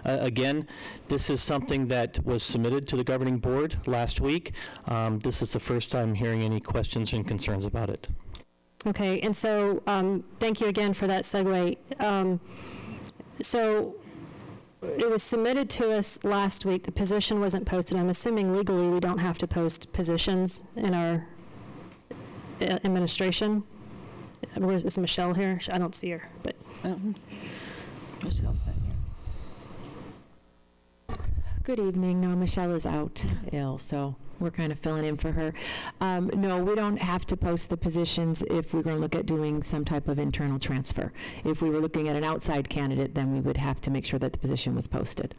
Again, this is something that was submitted to the governing board last week. This is the first time hearing any questions and concerns about it. Okay, and so thank you again for that segue. So it was submitted to us last week. The position wasn't posted. I'm assuming legally we don't have to post positions in our administration. Is Michelle here? I don't see her, but. Michelle's not here. Good evening. No, Michelle is out ill, so we're kind of filling in for her. No, we don't have to post the positions if we're going to look at doing some type of internal transfer. If we were looking at an outside candidate, then we would have to make sure that the position was posted.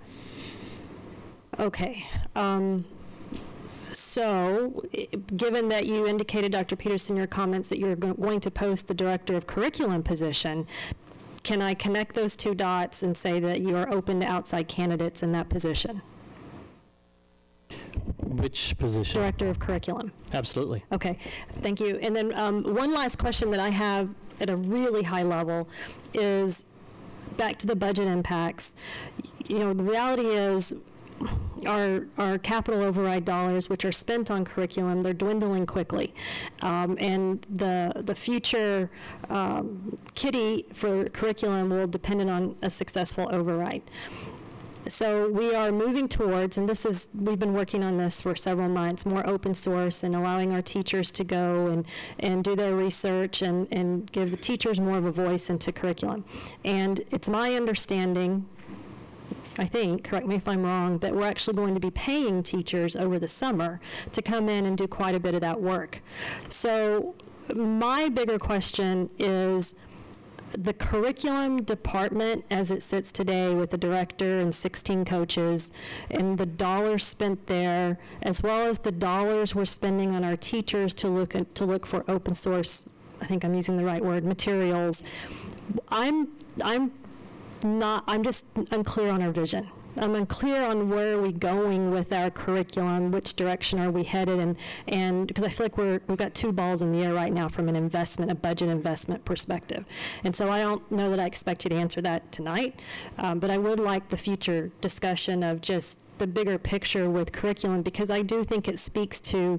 Okay. So, given that you indicated, Dr. Peterson, in your comments that you're going to post the Director of Curriculum position, can I connect those two dots and say that you are open to outside candidates in that position? Which position? Director of Curriculum. Absolutely. Okay, thank you. And then one last question that I have at a really high level is back to the budget impacts. You know, the reality is our capital override dollars, which are spent on curriculum, they're dwindling quickly. And the future kitty for curriculum will depend on a successful override. So we are moving towards, and we've been working on this for several months, more open source and allowing our teachers to go and do their research and give the teachers more of a voice into curriculum. And it's my understanding, I think, correct me if I'm wrong, that we're actually going to be paying teachers over the summer to come in and do quite a bit of that work. So my bigger question is, the curriculum department as it sits today with the director and 16 coaches and the dollars spent there, as well as the dollars we're spending on our teachers to look for open source, I think I'm using the right word, materials. I'm just unclear on our vision. I'm unclear on where are we going with our curriculum, which direction are we headed, and because I feel like we've got two balls in the air right now from a budget investment perspective. And so I don't know that I expect you to answer that tonight, but I would like the future discussion of just the bigger picture with curriculum, because I do think it speaks to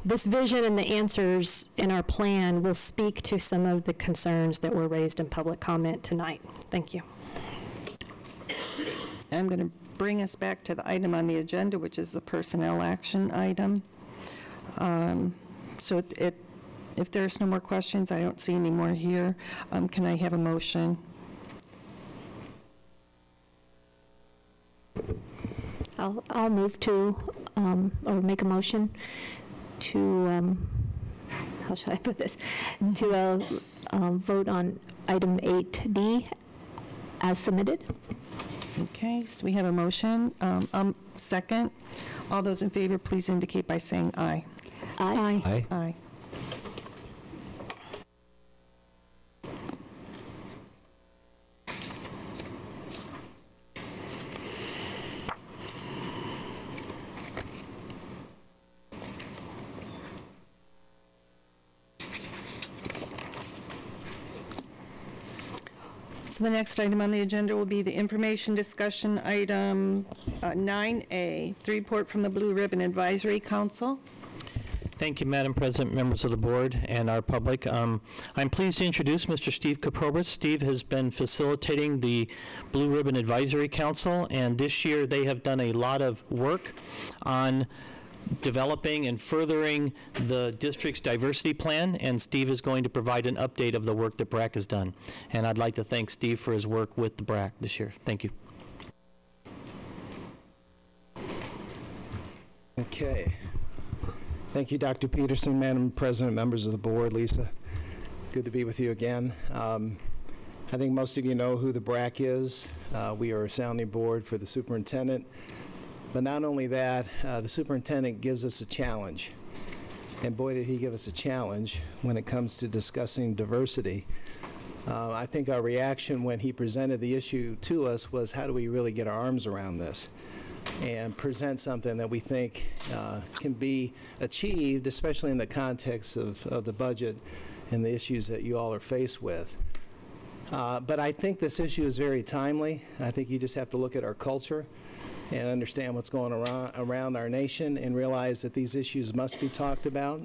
this vision, and the answers in our plan will speak to some of the concerns that were raised in public comment tonight. Thank you. I'm going to bring us back to the item on the agenda, which is the personnel action item. So if there's no more questions, I don't see any more here. Can I have a motion? I'll move to, or make a motion to, how should I put this? To vote on item 8D as submitted. Okay, so we have a motion. Second. All those in favor, please indicate by saying aye. Aye. Aye. Aye. So the next item on the agenda will be the information discussion item 9A, the report from the Blue Ribbon Advisory Council. Thank you, Madam President, members of the board, and our public. I'm pleased to introduce Mr. Steve Kaprobis. Steve has been facilitating the Blue Ribbon Advisory Council, and this year they have done a lot of work on developing and furthering the district's diversity plan, and Steve is going to provide an update of the work that BRAC has done. And I'd like to thank Steve for his work with the BRAC this year. Thank you. Okay. Thank you, Dr. Peterson, Madam President, members of the board, Lisa. Good to be with you again. I think most of you know who the BRAC is. We are a sounding board for the superintendent. But not only that, the superintendent gives us a challenge. And boy, did he give us a challenge when it comes to discussing diversity. I think our reaction when he presented the issue to us was, how do we really get our arms around this and present something that we think can be achieved, especially in the context of the budget and the issues that you all are faced with. But I think this issue is very timely. I think you just have to look at our culture and understand what's going around our nation and realize that these issues must be talked about.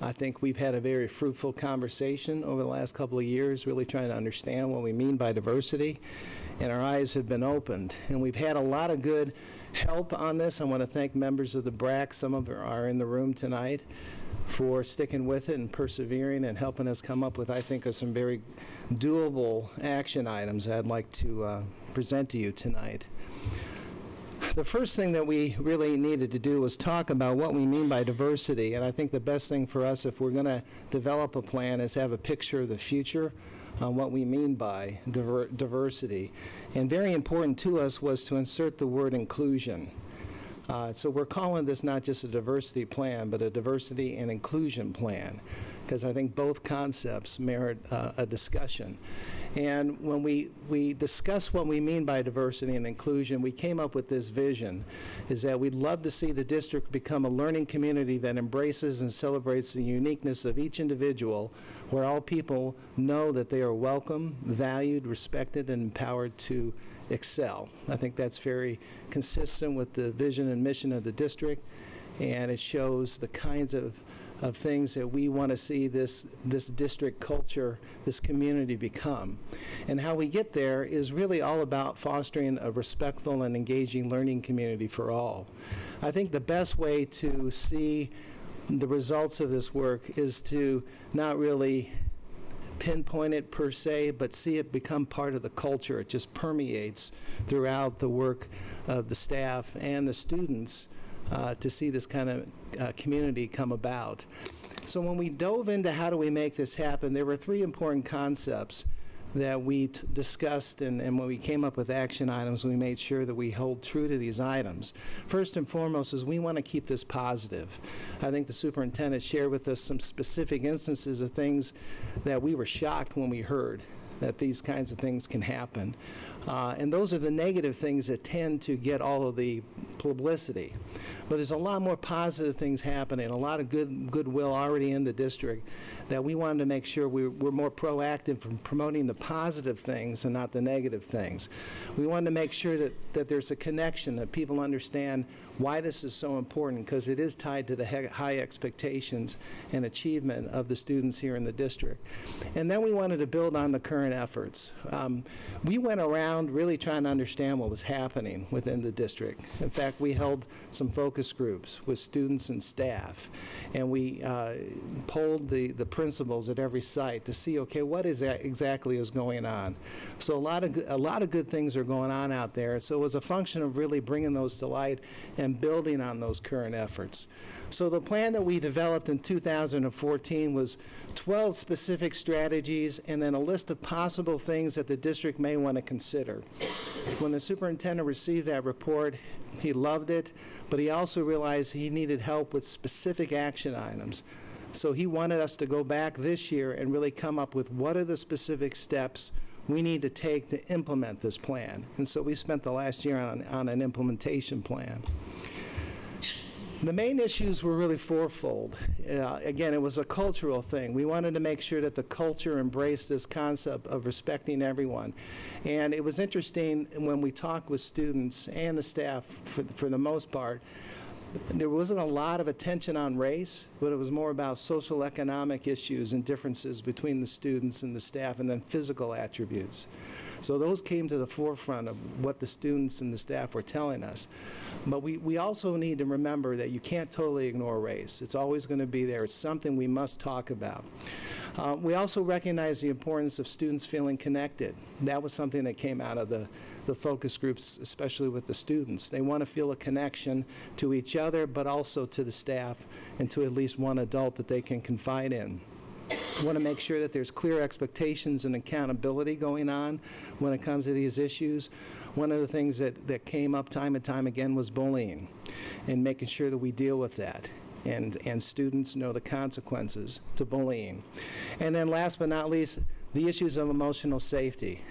I think we've had a very fruitful conversation over the last couple of years, really trying to understand what we mean by diversity, and our eyes have been opened. And we've had a lot of good help on this. I want to thank members of the BRAC, some of them are in the room tonight, for sticking with it and persevering and helping us come up with, I think, some very doable action items I'd like to present to you tonight. The first thing that we really needed to do was talk about what we mean by diversity, and I think the best thing for us, if we're going to develop a plan, is have a picture of the future on what we mean by diversity. And very important to us was to insert the word inclusion. So we're calling this not just a diversity plan, but a diversity and inclusion plan, because I think both concepts merit a discussion. And when we discuss what we mean by diversity and inclusion, we came up with this vision, is that we'd love to see the district become a learning community that embraces and celebrates the uniqueness of each individual, where all people know that they are welcome, valued, respected, and empowered to excel. I think that's very consistent with the vision and mission of the district, and it shows the kinds of things that we want to see this district culture, this community become. And how we get there is really all about fostering a respectful and engaging learning community for all. I think the best way to see the results of this work is to not really pinpoint it per se, but see it become part of the culture. It just permeates throughout the work of the staff and the students to see this kind of community come about. So when we dove into how do we make this happen, there were three important concepts that we discussed, and when we came up with action items, we made sure that we hold true to these items. First and foremost is we want to keep this positive. I think the superintendent shared with us some specific instances of things that we were shocked when we heard that these kinds of things can happen. And those are the negative things that tend to get all of the publicity. But there's a lot more positive things happening, a lot of goodwill already in the district, that we wanted to make sure we're more proactive in promoting the positive things and not the negative things. We wanted to make sure that there's a connection, that people understand why this is so important, because it is tied to the high expectations and achievement of the students here in the district. And then we wanted to build on the current efforts. We went around really trying to understand what was happening within the district. In fact, we held some focus groups with students and staff, and we polled the principals at every site to see, okay, what is that exactly is going on? So a lot of good things are going on out there. So it was a function of really bringing those to light and building on those current efforts. So the plan that we developed in 2014 was 12 specific strategies and then a list of possible things that the district may want to consider. When the superintendent received that report, he loved it, but he also realized he needed help with specific action items. So he wanted us to go back this year and really come up with what are the specific steps we need to take to implement this plan. And so we spent the last year on an implementation plan. The main issues were really fourfold. Again, it was a cultural thing. We wanted to make sure that the culture embraced this concept of respecting everyone. And it was interesting when we talked with students and the staff, for the most part, there wasn't a lot of attention on race, but it was more about social economic issues and differences between the students and the staff, and then physical attributes. So those came to the forefront of what the students and the staff were telling us. But we also need to remember that you can't totally ignore race. It's always going to be there. It's something we must talk about. We also recognize the importance of students feeling connected. That was something that came out of the focus groups, especially with the students. They want to feel a connection to each other, but also to the staff and to at least one adult that they can confide in. We want to make sure that there's clear expectations and accountability going on when it comes to these issues. One of the things that came up time and time again was bullying, and making sure that we deal with that. And students know the consequences to bullying. And then last but not least, the issues of emotional safety.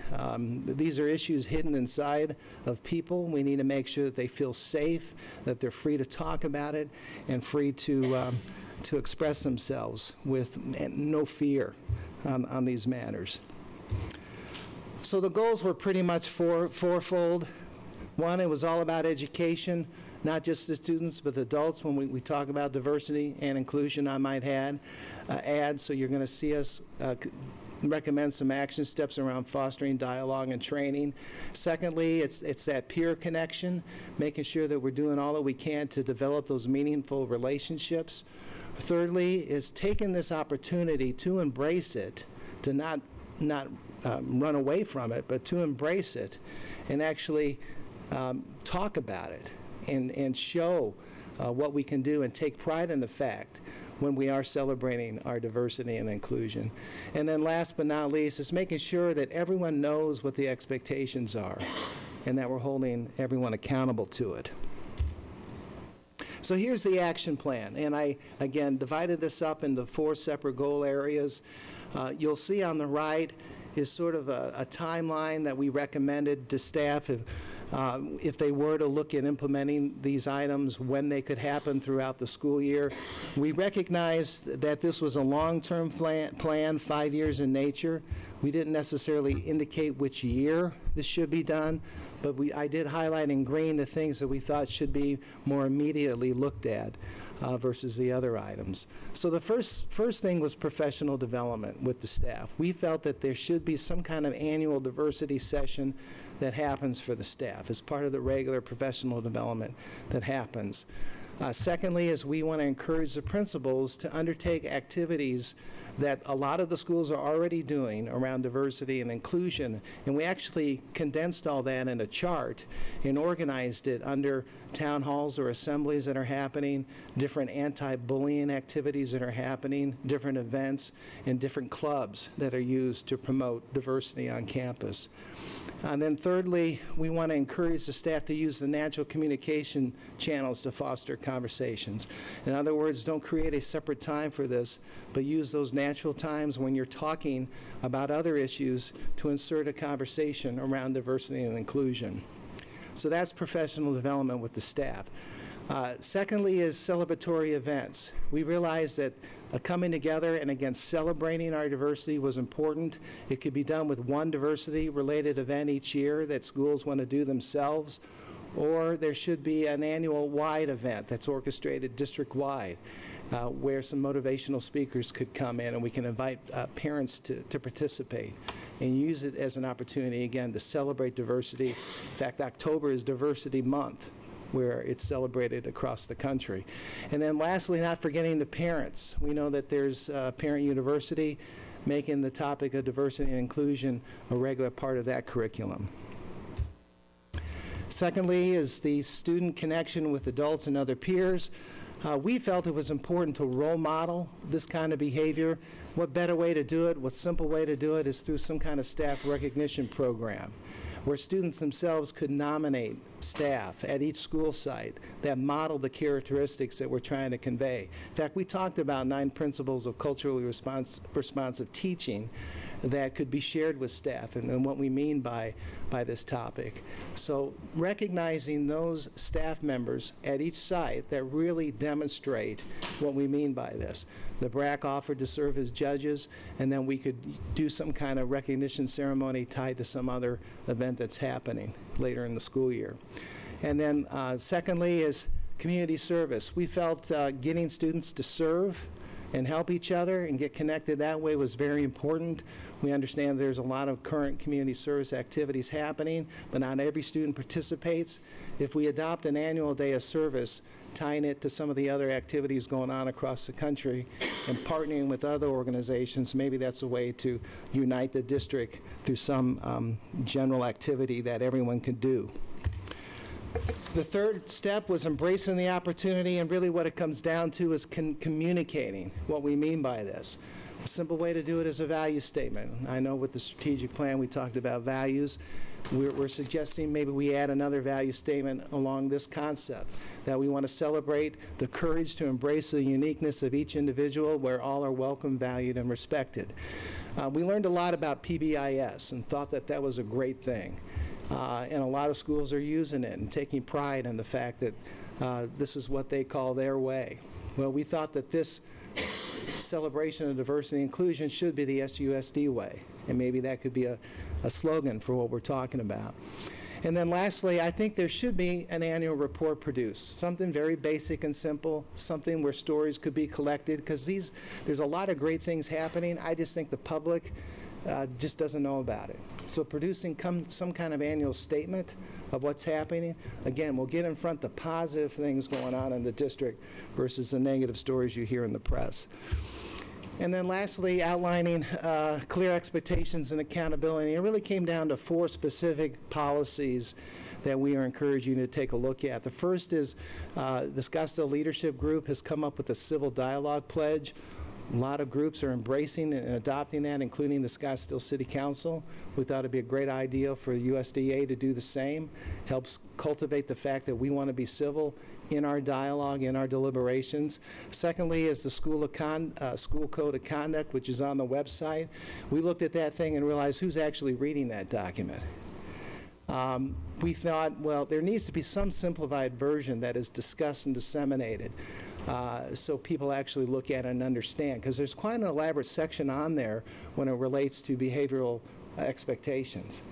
These are issues hidden inside of people. We need to make sure that they feel safe, that they're free to talk about it, and free to express themselves with no fear on these matters. So the goals were pretty much fourfold. One, it was all about education, not just the students, but the adults. When we talk about diversity and inclusion, I might add. So you're going to see us recommend some action steps around fostering dialogue and training. Secondly, it's that peer connection, making sure that we're doing all that we can to develop those meaningful relationships. Thirdly, is taking this opportunity to embrace it, to not run away from it, but to embrace it and actually talk about it and show what we can do and take pride in the fact when we are celebrating our diversity and inclusion. And then last but not least is making sure that everyone knows what the expectations are and that we're holding everyone accountable to it. So here's the action plan, and I, again, divided this up into 4 separate goal areas. You'll see on the right is sort of a timeline that we recommended to staff if they were to look at implementing these items, when they could happen throughout the school year. We recognized that this was a long-term plan, 5 years in nature. We didn't necessarily indicate which year this should be done, but I did highlight in green the things that we thought should be more immediately looked at versus the other items. So the first thing was professional development with the staff. We felt that there should be some kind of annual diversity session that happens for the staff as part of the regular professional development that happens. Secondly, is we want to encourage the principals to undertake activities that a lot of the schools are already doing around diversity and inclusion, and we actually condensed all that in a chart and organized it under town halls or assemblies that are happening, different anti-bullying activities that are happening, different events, and different clubs that are used to promote diversity on campus. And then thirdly, we want to encourage the staff to use the natural communication channels to foster conversations. In other words, don't create a separate time for this, but use those natural times when you're talking about other issues to insert a conversation around diversity and inclusion. So that's professional development with the staff. Secondly is celebratory events. We realized that coming together and again celebrating our diversity was important. It could be done with one diversity-related event each year that schools want to do themselves, or there should be an annual wide event that's orchestrated district-wide where some motivational speakers could come in and we can invite parents to participate and use it as an opportunity, again, to celebrate diversity. In fact, October is Diversity Month, where it's celebrated across the country. And then lastly, not forgetting the parents. We know that there's Parent University, making the topic of diversity and inclusion a regular part of that curriculum. Secondly is the student connection with adults and other peers. We felt it was important to role model this kind of behavior. What better way to do it, what simple way to do it is through some kind of staff recognition program, where students themselves could nominate staff at each school site that model the characteristics that we're trying to convey. In fact, we talked about 9 principles of culturally responsive teaching, that could be shared with staff and what we mean by this topic. So recognizing those staff members at each site that really demonstrate what we mean by this. The BRAC offered to serve as judges, and then we could do some kind of recognition ceremony tied to some other event that's happening later in the school year. And then secondly is community service. We felt getting students to serve and help each other and get connected that way was very important. We understand there's a lot of current community service activities happening, but not every student participates. If we adopt an annual day of service, tying it to some of the other activities going on across the country and partnering with other organizations, maybe that's a way to unite the district through some general activity that everyone can do. The third step was embracing the opportunity, and really what it comes down to is communicating what we mean by this. A simple way to do it is a value statement. I know with the strategic plan we talked about values. We're suggesting maybe we add another value statement along this concept, that we want to celebrate the courage to embrace the uniqueness of each individual where all are welcome, valued, and respected. We learned a lot about PBIS and thought that that was a great thing. And a lot of schools are using it and taking pride in the fact that this is what they call their way. Well, we thought that this celebration of diversity and inclusion should be the SUSD way, and maybe that could be a slogan for what we're talking about. And then lastly, I think there should be an annual report produced, something very basic and simple, something where stories could be collected, because there's a lot of great things happening. I just think the public just doesn't know about it. So producing some kind of annual statement of what's happening, again, we'll get in front the positive things going on in the district versus the negative stories you hear in the press. And then lastly, outlining clear expectations and accountability. It really came down to 4 specific policies that we are encouraging you to take a look at. The first is the Scottsdale Leadership Group has come up with a civil dialogue pledge. A lot of groups are embracing and adopting that, including the Scottsdale City Council. We thought it'd be a great idea for USDA to do the same. Helps cultivate the fact that we want to be civil in our dialogue, in our deliberations. Secondly is the School Code of Conduct, which is on the website. We looked at that thing and realized who's actually reading that document. We thought, well, there needs to be some simplified version that is discussed and disseminated. So people actually look at it and understand, because there's quite an elaborate section on there when it relates to behavioral expectations,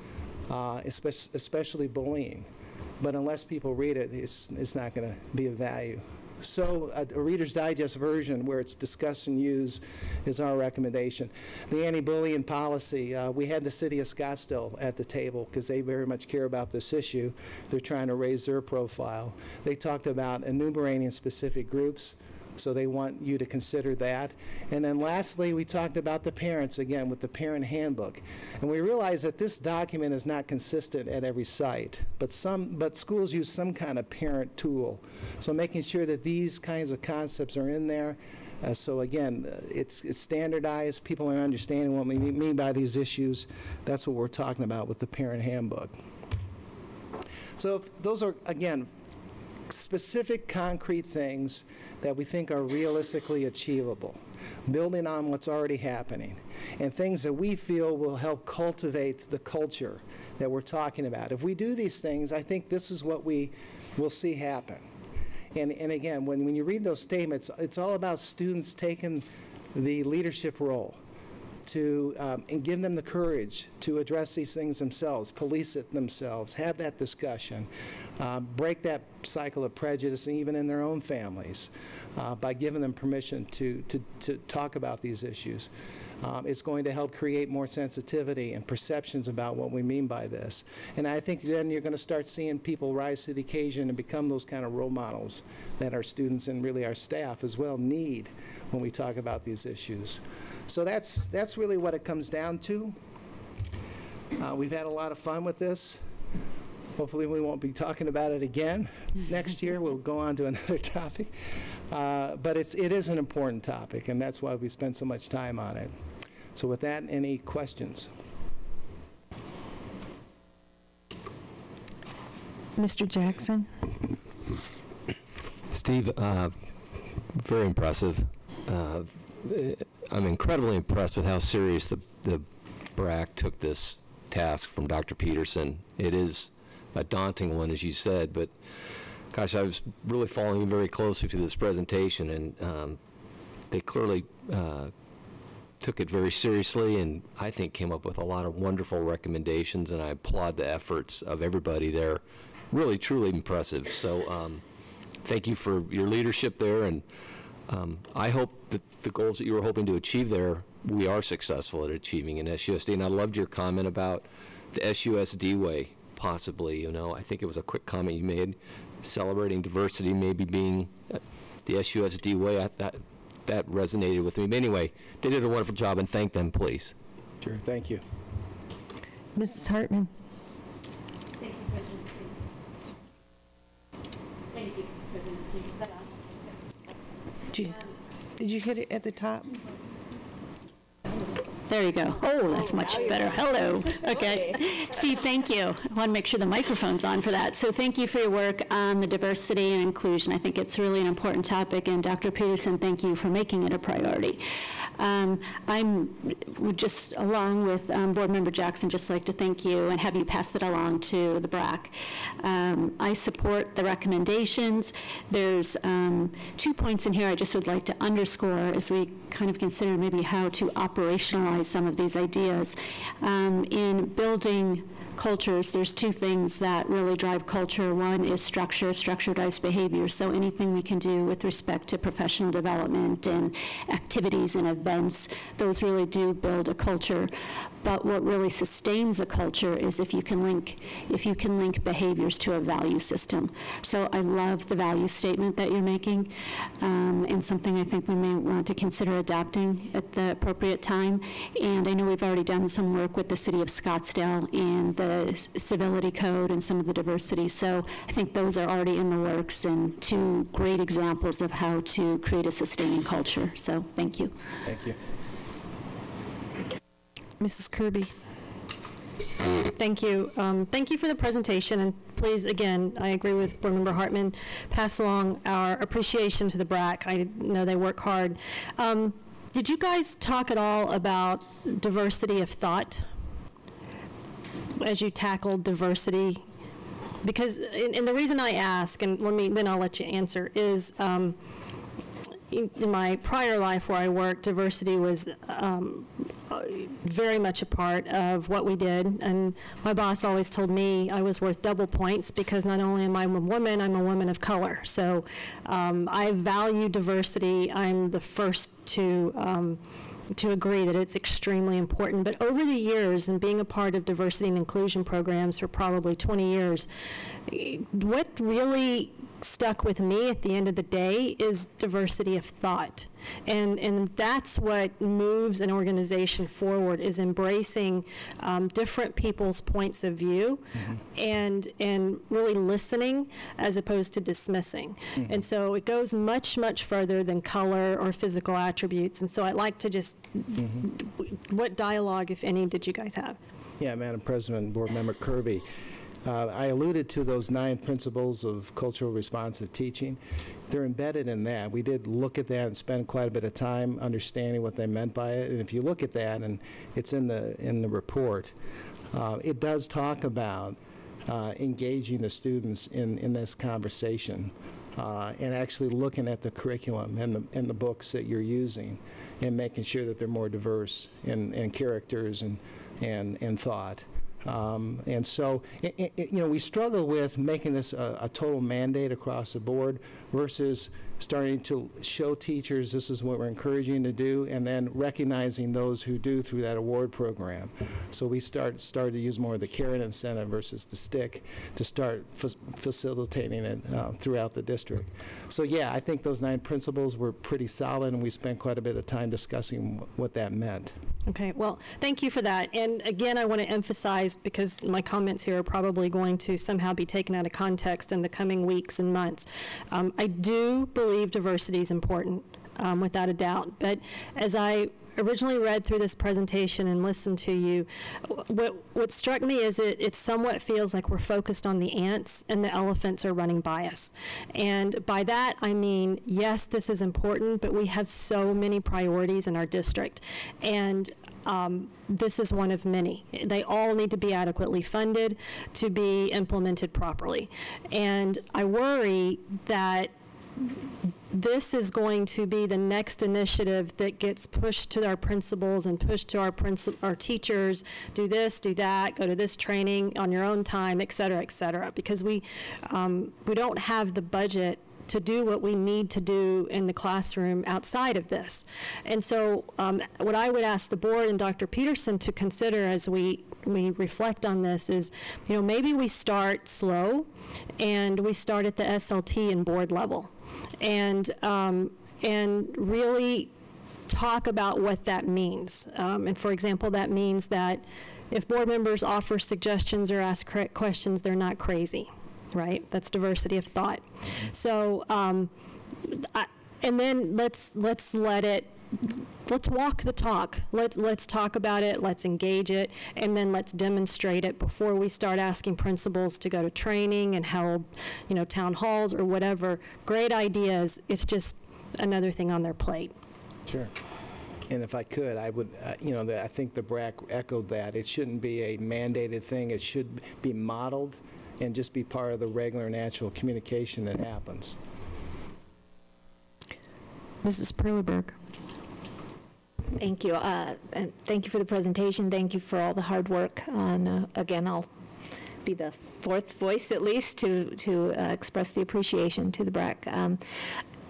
especially bullying. But unless people read it, it's not going to be of value. So a Reader's Digest version where it's discussed and used is our recommendation. The anti-bullying policy, we had the city of Scottsdale at the table because they very much care about this issue. They're trying to raise their profile. They talked about enumerating specific groups, so they want you to consider that. And then lastly, we talked about the parents, again, with the parent handbook. And we realized that this document is not consistent at every site, but schools use some kind of parent tool. So making sure that these kinds of concepts are in there. So again, it's standardized. People are understanding what we mean by these issues. That's what we're talking about with the parent handbook. So if those are, again, specific concrete things that we think are realistically achievable, building on what's already happening, and things that we feel will help cultivate the culture that we're talking about. If we do these things, I think this is what we will see happen. And again, when you read those statements, it's all about students taking the leadership role to and give them the courage to address these things themselves, police it themselves, have that discussion, break that cycle of prejudice even in their own families by giving them permission to talk about these issues. It's going to help create more sensitivity and perceptions about what we mean by this. And I think then you're going to start seeing people rise to the occasion and become those kind of role models that our students and really our staff as well need when we talk about these issues. So that's really what it comes down to. We've had a lot of fun with this. Hopefully we won't be talking about it again. Next year we'll go on to another topic. But it is an important topic, and that's why we spend so much time on it. So with that, any questions? Mr. Jackson? Steve, very impressive. I'm incredibly impressed with how serious the BRAC took this task from Dr. Peterson. It is a daunting one, as you said, but gosh, I was really following very closely through this presentation, and they clearly took it very seriously, and I think came up with a lot of wonderful recommendations, and I applaud the efforts of everybody there. Really, truly impressive. So thank you for your leadership there, and I hope that the goals that you were hoping to achieve there, we are successful at achieving in SUSD. And I loved your comment about the SUSD way, possibly. You know, I think it was a quick comment you made, celebrating diversity maybe being the SUSD way. That resonated with me. But anyway, they did a wonderful job, and thank them, please. Sure, thank you. Mrs. Hartman. Thank you, President Steve. Thank you, President Steve. Is that on? Did you hit it at the top? There you go. Oh, that's much better. Hello. Okay. Steve, thank you. I want to make sure the microphone's on for that. So thank you for your work on the diversity and inclusion. I think it's really an important topic, and Dr. Peterson, thank you for making it a priority. I'm just, along with Board Member Jackson, just like to thank you and have you pass that along to the BRAC. I support the recommendations. There's 2 points in here I just would like to underscore as we kind of consider maybe how to operationalize some of these ideas. In building cultures, there's 2 things that really drive culture. One is structure. Structure drives behavior. So anything we can do with respect to professional development and activities and events, those really do build a culture. But what really sustains a culture is if you can link behaviors to a value system. So I love the value statement that you're making, and something I think we may want to consider adopting at the appropriate time. And I know we've already done some work with the City of Scottsdale and the Civility Code and some of the diversity. So I think those are already in the works, and 2 great examples of how to create a sustaining culture. So thank you. Thank you. Mrs. Kirby. Thank you. Thank you for the presentation, and please, again, I agree with Board Member Hartman, pass along our appreciation to the BRAC. I know they work hard. Did you guys talk at all about diversity of thought as you tackled diversity? Because, and the reason I ask, and then I'll let you answer, is in my prior life where I worked, diversity was very much a part of what we did. And my boss always told me I was worth double points because not only am I a woman, I'm a woman of color. So I value diversity. I'm the first to agree that it's extremely important. But over the years, and being a part of diversity and inclusion programs for probably 20 years, what really stuck with me at the end of the day is diversity of thought. And that's what moves an organization forward, is embracing different people's points of view, and really listening as opposed to dismissing. And so it goes much, much further than color or physical attributes. And so I'd like to just, what dialogue, if any, did you guys have? Yeah, Madam President and Board Member Kirby. I alluded to those 9 principles of cultural responsive teaching. They're embedded in that. We did look at that and spend quite a bit of time understanding what they meant by it. And if you look at that, and it's in the report, it does talk about engaging the students in this conversation, and actually looking at the curriculum and the books that you're using, and making sure that they're more diverse in characters and thought. And so, you know, we struggle with making this a total mandate across the board versus starting to show teachers this is what we're encouraging to do, and then recognizing those who do through that award program. So we started to use more of the carrot incentive versus the stick to start facilitating it throughout the district. So yeah, I think those 9 principles were pretty solid, and we spent quite a bit of time discussing what that meant. Okay, well, thank you for that. And again, I want to emphasize, because my comments here are probably going to somehow be taken out of context in the coming weeks and months. I do believe diversity is important. without a doubt. But as I originally read through this presentation and listened to you, what struck me is it somewhat feels like we're focused on the ants and the elephants are running by us. And by that, I mean, yes, this is important, but we have so many priorities in our district. And this is one of many. They all need to be adequately funded to be implemented properly. And I worry that this is going to be the next initiative that gets pushed to our principals and pushed to our teachers, do this, do that, go to this training on your own time, et cetera, because we don't have the budget to do what we need to do in the classroom outside of this. And so what I would ask the board and Dr. Peterson to consider as we reflect on this is, maybe we start slow and we start at the SLT and board level and really talk about what that means. And for example, that means that if board members offer suggestions or ask correct questions, they're not crazy, right? That's diversity of thought. So, and then let's walk the talk. Let's talk about it, let's engage it, and then let's demonstrate it before we start asking principals to go to training and hold, town halls or whatever. Great ideas, it's just another thing on their plate. Sure. And if I could, I would, I think the BRAC echoed that. It shouldn't be a mandated thing. It should be modeled and just be part of the regular natural communication that happens. Mrs. Perleberg. Thank you. And thank you for the presentation. Thank you for all the hard work. And again, I'll be the fourth voice at least to express the appreciation to the BRAC.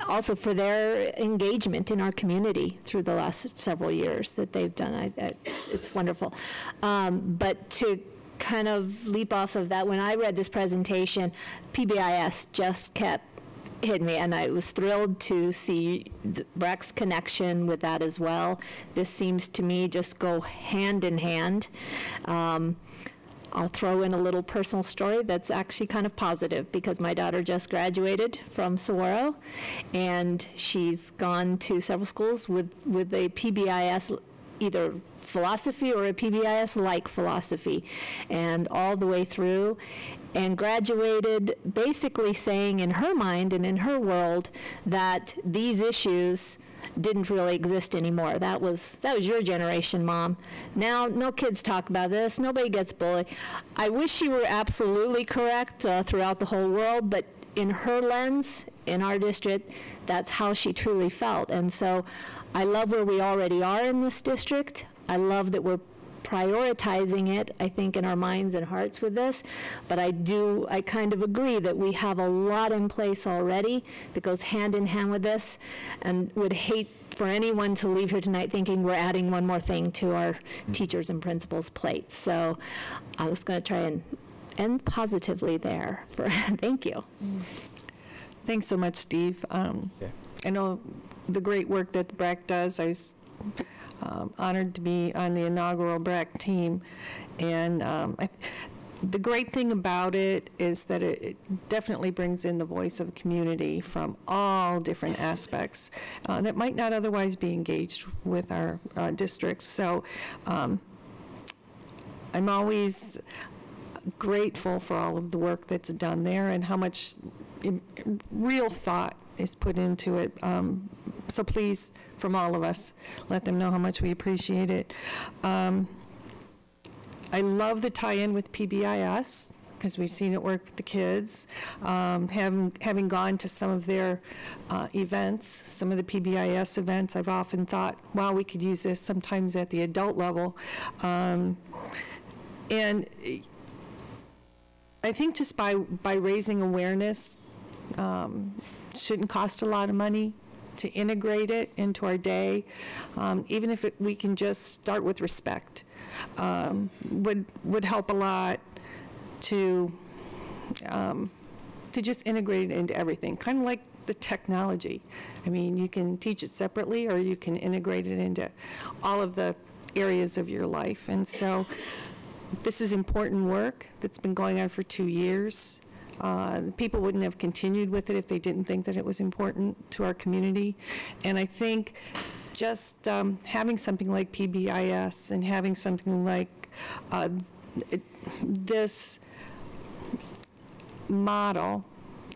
Also for their engagement in our community through the last several years that they've done. It's wonderful. But to kind of leap off of that, when I read this presentation, PBIS just kept hitting me, and I was thrilled to see the BRAC's connection with that as well. This seems to me just go hand in hand. I'll throw in a little personal story that's actually kind of positive because my daughter just graduated from Saguaro, and she's gone to several schools with a PBIS either philosophy or a PBIS-like philosophy, and all the way through, and graduated basically saying in her mind and in her world that these issues didn't really exist anymore. That was your generation, Mom. Now, no kids talk about this. Nobody gets bullied. I wish she were absolutely correct throughout the whole world, but in her lens, in our district, that's how she truly felt. And so I love where we already are in this district. I love that we're prioritizing it, I think, in our minds and hearts with this, but I kind of agree that we have a lot in place already that goes hand in hand with this, and would hate for anyone to leave here tonight thinking we're adding one more thing to our teachers and principals' plates. So I was going to try and end positively there. Thank you. Thanks so much, Steve. I know the great work that the BRAC does. I was honored to be on the inaugural BRAC team, and the great thing about it is that it definitely brings in the voice of the community from all different aspects that might not otherwise be engaged with our districts. So I'm always grateful for all of the work that's done there and how much real thought is put into it. So please, from all of us, let them know how much we appreciate it. I love the tie-in with PBIS because we've seen it work with the kids. Having gone to some of their events, some of the PBIS events, I've often thought, wow, we could use this sometimes at the adult level. And I think just by raising awareness, shouldn't cost a lot of money to integrate it into our day, even if we can just start with respect, would help a lot to just integrate it into everything, kind of like the technology. I mean, you can teach it separately or you can integrate it into all of the areas of your life. And so this is important work that's been going on for 2 years. People wouldn't have continued with it if they didn't think that it was important to our community. And I think just having something like PBIS and having something like this model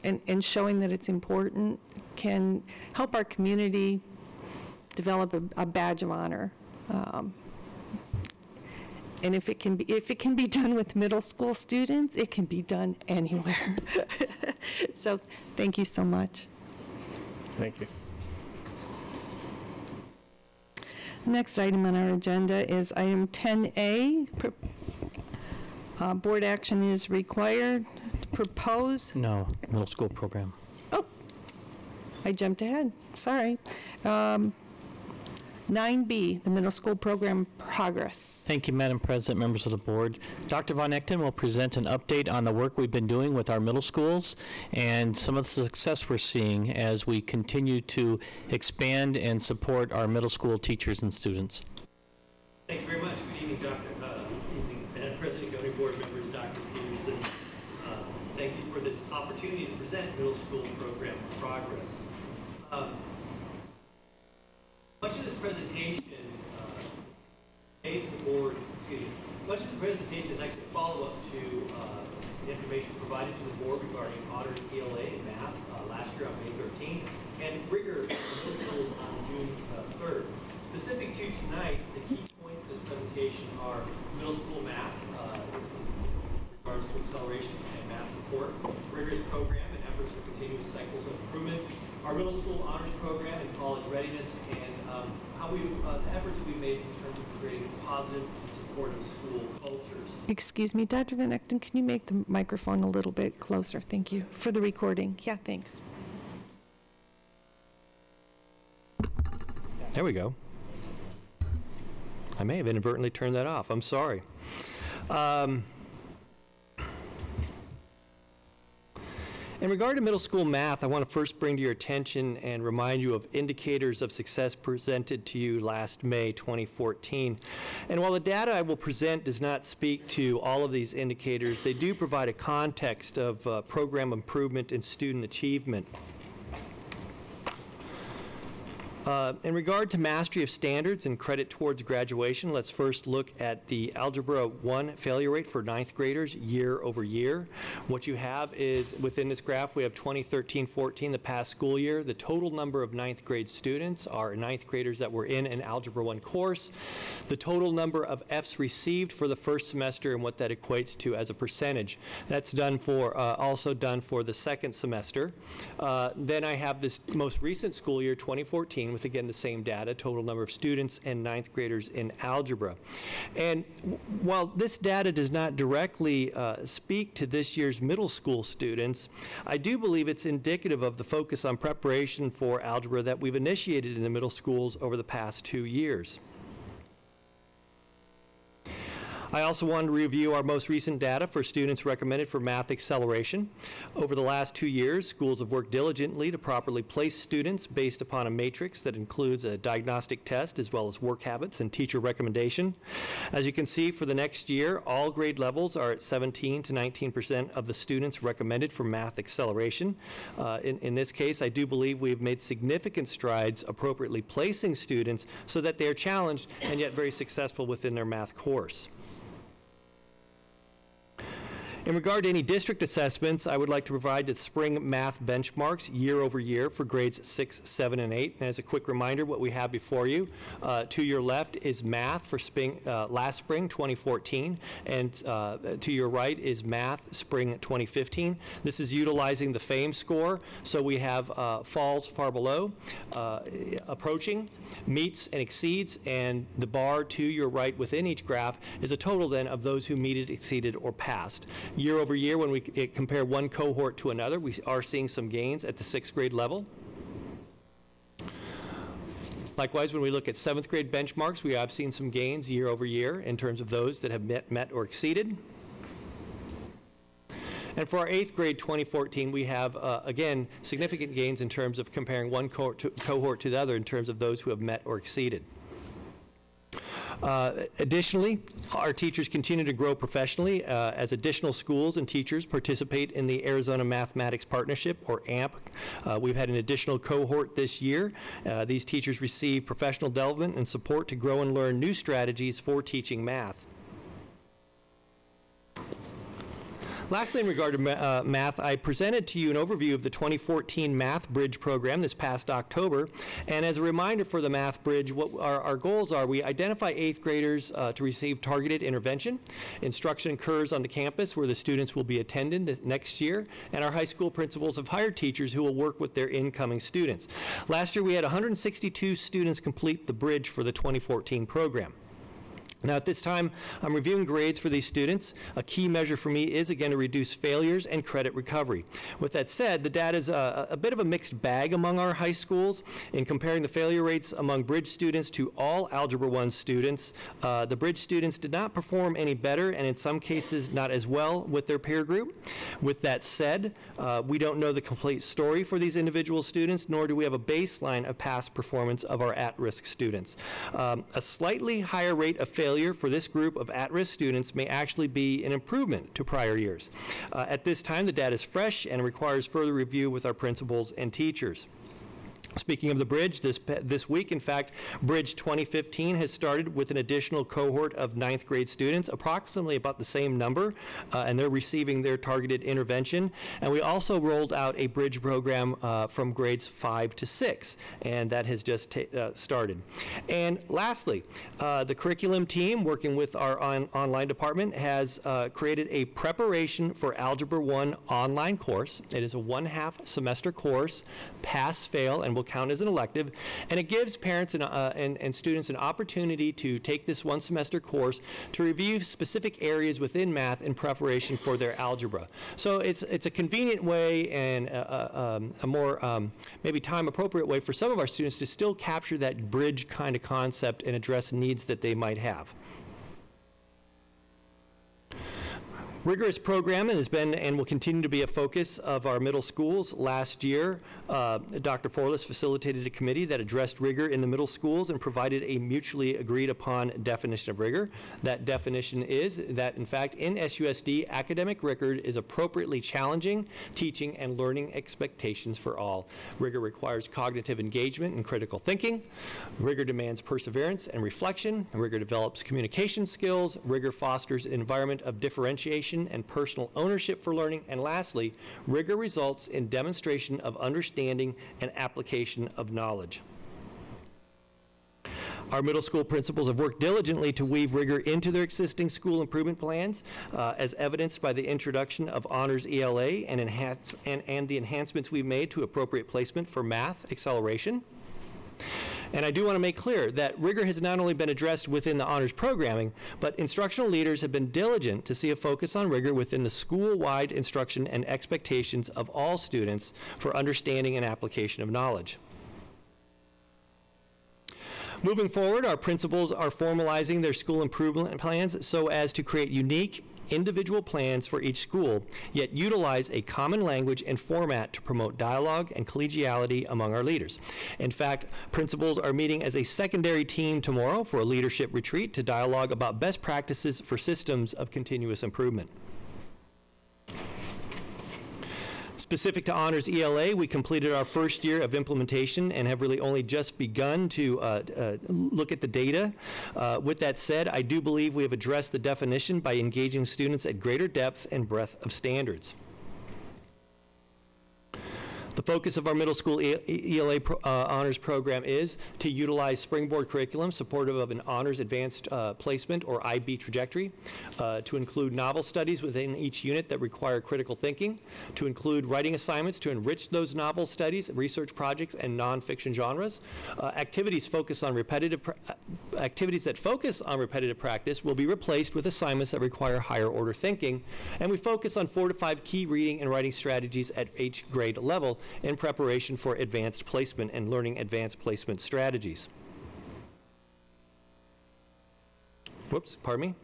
and showing that it's important can help our community develop a badge of honor. And if it can be done with middle school students, it can be done anywhere. So thank you so much. Thank you. Next item on our agenda is item 10A. Board action is required. Propose. No, middle school program. Oh, I jumped ahead. Sorry. 9B, the middle school program progress. Thank you, Madam President, members of the board. Dr. Von Echten will present an update on the work we've been doing with our middle schools and some of the success we're seeing as we continue to expand and support our middle school teachers and students. Thank you very much. Good evening, Madam President, governing board members, Dr. Peterson. Thank you for this opportunity to present middle school program progress. Much of this presentation, much of the presentation is actually a follow-up to the information provided to the board regarding honors ELA and math last year on May 13th, and rigor in middle schools on June 3rd. Specific to tonight, the key points of this presentation are middle school math in regards to acceleration and math support, rigorous program and efforts for continuous cycles of improvement, our middle school honors program and college readiness, and how the efforts we've made in terms of creating positive and supportive school cultures. Excuse me, Dr. Van Echten, can you make the microphone a little bit closer? Thank you. For the recording. Yeah, thanks. There we go. I may have inadvertently turned that off. I'm sorry. In regard to middle school math, I want to first bring to your attention and remind you of indicators of success presented to you last May 2014. And while the data I will present does not speak to all of these indicators, they do provide a context of program improvement and student achievement. In regard to mastery of standards and credit towards graduation, let's first look at the Algebra 1 failure rate for 9th graders year over year. What you have is, within this graph, we have 2013-14, the past school year. The total number of 9th grade students are 9th graders that were in an Algebra 1 course. The total number of Fs received for the first semester and what that equates to as a percentage. That's done for, also done for the second semester. Then I have this most recent school year, 2014, with again the same data, total number of students and 9th graders in algebra. And while this data does not directly speak to this year's middle school students, I do believe it's indicative of the focus on preparation for algebra that we've initiated in the middle schools over the past 2 years. I also wanted to review our most recent data for students recommended for math acceleration. Over the last 2 years, schools have worked diligently to properly place students based upon a matrix that includes a diagnostic test as well as work habits and teacher recommendation. As you can see, for the next year, all grade levels are at 17 to 19% of the students recommended for math acceleration. In this case, I do believe we've made significant strides appropriately placing students so that they are challenged and yet very successful within their math course. In regard to any district assessments, I would like to provide the spring math benchmarks year over year for grades 6, 7, and 8. And as a quick reminder, what we have before you, to your left is math for last spring, 2014, and to your right is math spring 2015. This is utilizing the FAME score, so we have falls far below, approaching, meets and exceeds, and the bar to your right within each graph is a total then of those who meted, exceeded, or passed. Year over year, when we compare one cohort to another, we are seeing some gains at the 6th grade level. Likewise, when we look at 7th grade benchmarks, we have seen some gains year over year in terms of those that have met or exceeded. And for our 8th grade 2014, we have, again, significant gains in terms of comparing one cohort to the other in terms of those who have met or exceeded. Additionally, our teachers continue to grow professionally as additional schools and teachers participate in the Arizona Mathematics Partnership, or AMP. We've had an additional cohort this year. These teachers receive professional development and support to grow and learn new strategies for teaching math. Lastly, in regard to math, I presented to you an overview of the 2014 Math Bridge program this past October. And as a reminder for the Math Bridge, what our goals are, we identify 8th graders to receive targeted intervention. Instruction occurs on the campus where the students will be attending next year, and our high school principals have hired teachers who will work with their incoming students. Last year, we had 162 students complete the bridge for the 2014 program. Now, at this time, I'm reviewing grades for these students. A key measure for me is, again, to reduce failures and credit recovery. With that said, the data is a bit of a mixed bag among our high schools. In comparing the failure rates among Bridge students to all Algebra 1 students, the Bridge students did not perform any better, and in some cases, not as well with their peer group. With that said, we don't know the complete story for these individual students, nor do we have a baseline of past performance of our at-risk students. A slightly higher rate of failure for this group of at-risk students may actually be an improvement to prior years. At this time, the data is fresh and requires further review with our principals and teachers. Speaking of the Bridge, this week, in fact, Bridge 2015 has started with an additional cohort of 9th grade students, approximately about the same number, and they're receiving their targeted intervention. And we also rolled out a Bridge program from grades 5 to 6, and that has just started. And lastly, the curriculum team, working with our online department, has created a Preparation for Algebra 1 online course. It is a 1/2 semester course, pass-fail, and will count as an elective, and it gives parents and students an opportunity to take this 1 semester course to review specific areas within math in preparation for their algebra. So it's a convenient way and a more maybe time appropriate way for some of our students to still capture that bridge kind of concept and address needs that they might have. Rigorous programming has been and will continue to be a focus of our middle schools. Last year, Dr. Flores facilitated a committee that addressed rigor in the middle schools and provided a mutually agreed upon definition of rigor. That definition is that, in fact, in SUSD, academic rigor is appropriately challenging teaching and learning expectations for all. Rigor requires cognitive engagement and critical thinking. Rigor demands perseverance and reflection. Rigor develops communication skills. Rigor fosters an environment of differentiation and personal ownership for learning. And lastly, rigor results in demonstration of understanding and application of knowledge. Our middle school principals have worked diligently to weave rigor into their existing school improvement plans, as evidenced by the introduction of Honors ELA and the enhancements we've made to appropriate placement for math acceleration. And I do want to make clear that rigor has not only been addressed within the honors programming, but instructional leaders have been diligent to see a focus on rigor within the school-wide instruction and expectations of all students for understanding and application of knowledge. Moving forward, our principals are formalizing their school improvement plans so as to create unique individual plans for each school, yet utilize a common language and format to promote dialogue and collegiality among our leaders. In fact, principals are meeting as a secondary team tomorrow for a leadership retreat to dialogue about best practices for systems of continuous improvement. Specific to Honors ELA, we completed our first year of implementation and have really only just begun to look at the data. With that said, I do believe we have addressed the definition by engaging students at greater depth and breadth of standards. The focus of our middle school ELA honors program is to utilize springboard curriculum supportive of an honors advanced placement or IB trajectory, to include novel studies within each unit that require critical thinking, to include writing assignments to enrich those novel studies, research projects, and nonfiction genres. Activities that focus on repetitive practice will be replaced with assignments that require higher order thinking, and we focus on 4 to 5 key reading and writing strategies at each grade level in preparation for advanced placement and learning advanced placement strategies. Whoops, pardon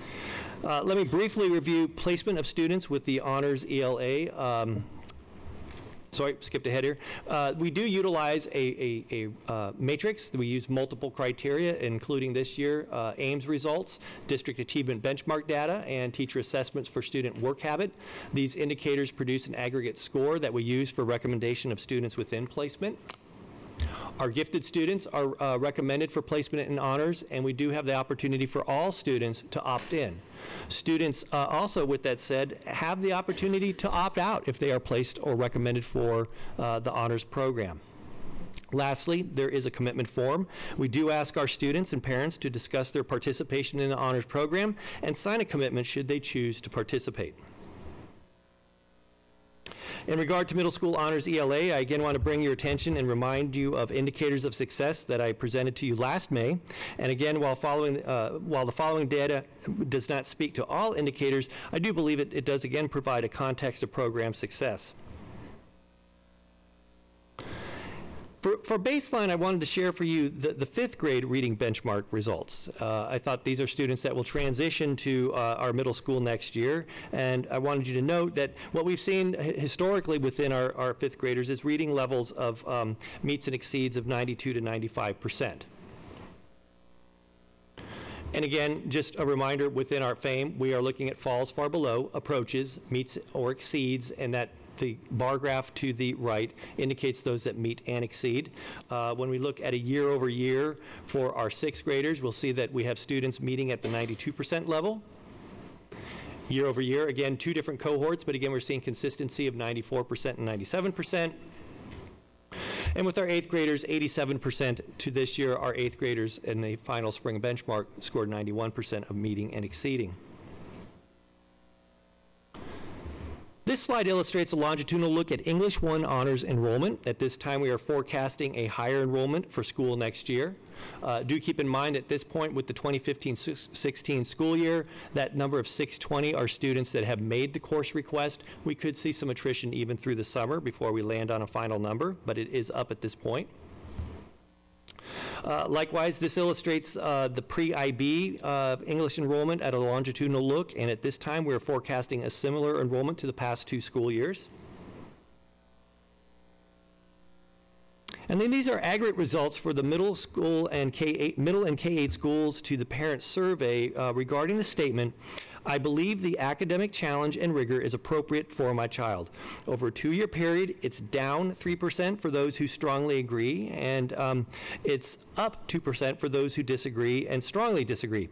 me. Let me briefly review placement of students with the Honors ELA sorry, skipped ahead here. We do utilize a matrix. We use multiple criteria, including this year AIMS results, district achievement benchmark data, and teacher assessments for student work habit. These indicators produce an aggregate score that we use for recommendation of students within placement. Our gifted students are recommended for placement in honors, and we do have the opportunity for all students to opt in. Students also, with that said, have the opportunity to opt out if they are placed or recommended for the honors program. Lastly, there is a commitment form. We do ask our students and parents to discuss their participation in the honors program and sign a commitment should they choose to participate. In regard to middle school honors ELA, I again want to bring your attention and remind you of indicators of success that I presented to you last May. And again, while the following data does not speak to all indicators, I do believe it does again provide a context of program success. For baseline, I wanted to share for you the 5th grade reading benchmark results. I thought these are students that will transition to our middle school next year, and I wanted you to note that what we've seen historically within our 5th graders is reading levels of meets and exceeds of 92 to 95%. And again, just a reminder, within our FAME, we are looking at falls far below, approaches, meets or exceeds, and that the bar graph to the right indicates those that meet and exceed. When we look at a year over year for our 6th graders, we'll see that we have students meeting at the 92% level. Year over year, again, 2 different cohorts, but again, we're seeing consistency of 94% and 97%. And with our 8th graders, 87% to this year, our 8th graders in the final spring benchmark scored 91% of meeting and exceeding. This slide illustrates a longitudinal look at English 1 honors enrollment. At this time, we are forecasting a higher enrollment for school next year. Do keep in mind at this point with the 2015-16 school year, that number of 620 are students that have made the course request. We could see some attrition even through the summer before we land on a final number, but it is up at this point. Likewise, this illustrates the pre-IB English enrollment at a longitudinal look, and at this time we're forecasting a similar enrollment to the past 2 school years. And then these are aggregate results for the middle school and K-8 schools to the parent survey regarding the statement, I believe the academic challenge and rigor is appropriate for my child. Over a 2-year period, it's down 3% for those who strongly agree, and it's up 2% for those who disagree and strongly disagree.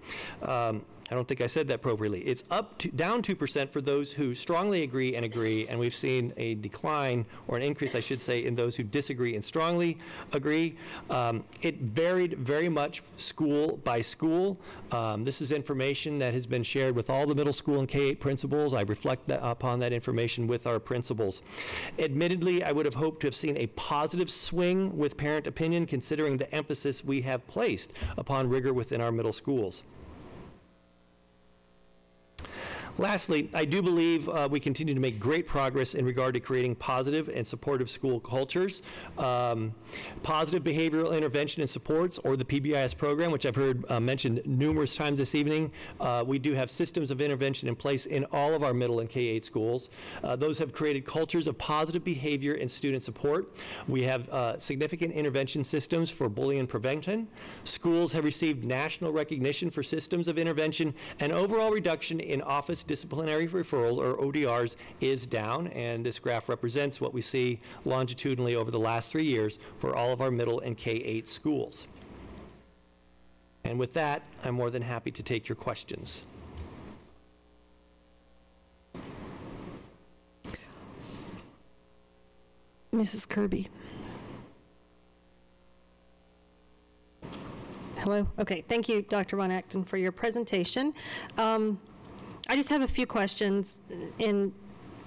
I don't think I said that appropriately. It's down 2% for those who strongly agree, and we've seen a decline, or an increase, I should say, in those who disagree and strongly agree. It varied very much school by school. This is information that has been shared with all the middle school and K-8 principals. I reflect upon that information with our principals. Admittedly, I would have hoped to have seen a positive swing with parent opinion, considering the emphasis we have placed upon rigor within our middle schools. Lastly, I do believe we continue to make great progress in regard to creating positive and supportive school cultures. Positive behavioral intervention and supports, or the PBIS program, which I've heard mentioned numerous times this evening. We do have systems of intervention in place in all of our middle and K-8 schools. Those have created cultures of positive behavior and student support. We have significant intervention systems for bullying prevention. Schools have received national recognition for systems of intervention, and overall reduction in office disciplinary referrals, or ODRs, is down, and this graph represents what we see longitudinally over the last 3 years for all of our middle and K-8 schools. And with that, I'm more than happy to take your questions. Mrs. Kirby. Hello. Okay. Thank you, Dr. Von Acton, for your presentation. I just have a few questions, and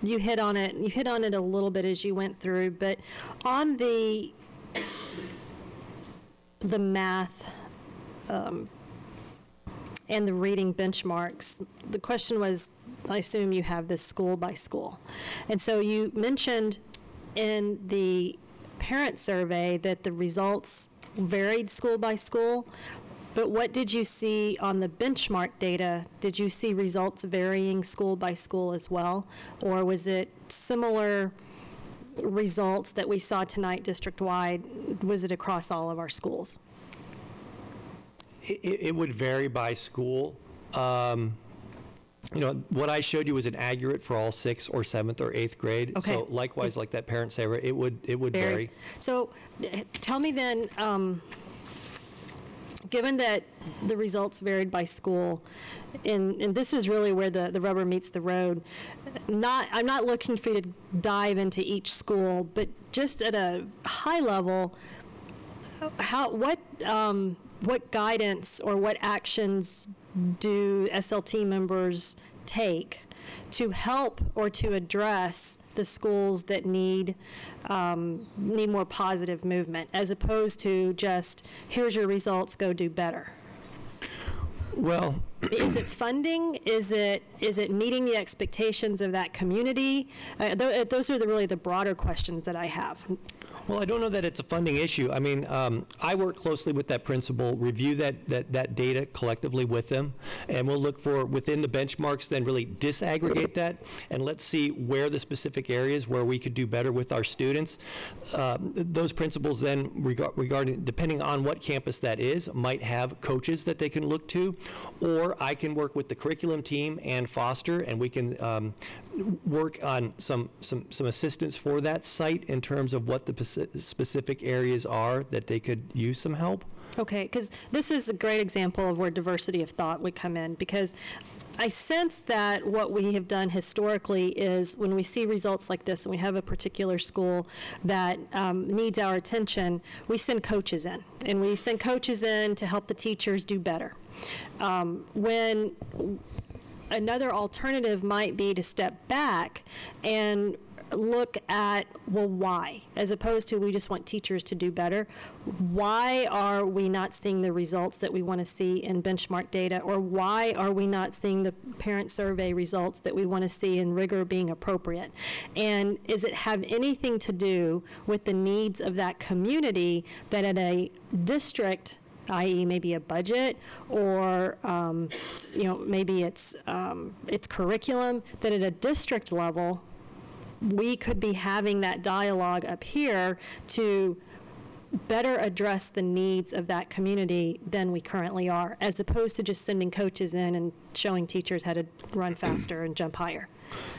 you hit on it. You hit on it a little bit as you went through, but on the math and the reading benchmarks, the question was, I assume you have this school by school, and so you mentioned in the parent survey that the results varied school by school. But what did you see on the benchmark data? Did you see results varying school by school as well? Or was it similar results that we saw tonight district-wide, was it across all of our schools? It would vary by school. You know, what I showed you was an aggregate for all 6th or 7th or 8th grade. Okay. So likewise, like that parent saver, it would vary. So tell me then, given that the results varied by school, and this is really where the rubber meets the road, I'm not looking for you to dive into each school, but just at a high level, what guidance or what actions do SLT members take to help or to address the schools that need more positive movement, as opposed to just, here's your results, go do better? Well, is it funding? Is it meeting the expectations of that community? Those are really the broader questions that I have. Well, I don't know that it's a funding issue. I mean, I work closely with that principal, review that data collectively with them, and we'll look for within the benchmarks, then really disaggregate that, and let's see where the specific areas where we could do better with our students. Those principals then, regarding, depending on what campus that is, might have coaches that they can look to, or I can work with the curriculum team and Foster, and we can work on some assistance for that site in terms of what the specific areas are that they could use some help. Okay, because this is a great example of where diversity of thought would come in, because I sense that what we have done historically is when we see results like this and we have a particular school that needs our attention, we send coaches in, and we send coaches in to help the teachers do better. When another alternative might be to step back and look at, well, why? As opposed to, we just want teachers to do better. Why are we not seeing the results that we want to see in benchmark data? Or why are we not seeing the parent survey results that we want to see in rigor being appropriate? And does it have anything to do with the needs of that community that at a district, i.e. maybe a budget, or maybe it's curriculum, that at a district level, we could be having that dialogue up here to better address the needs of that community than we currently are, as opposed to just sending coaches in and showing teachers how to run faster and jump higher.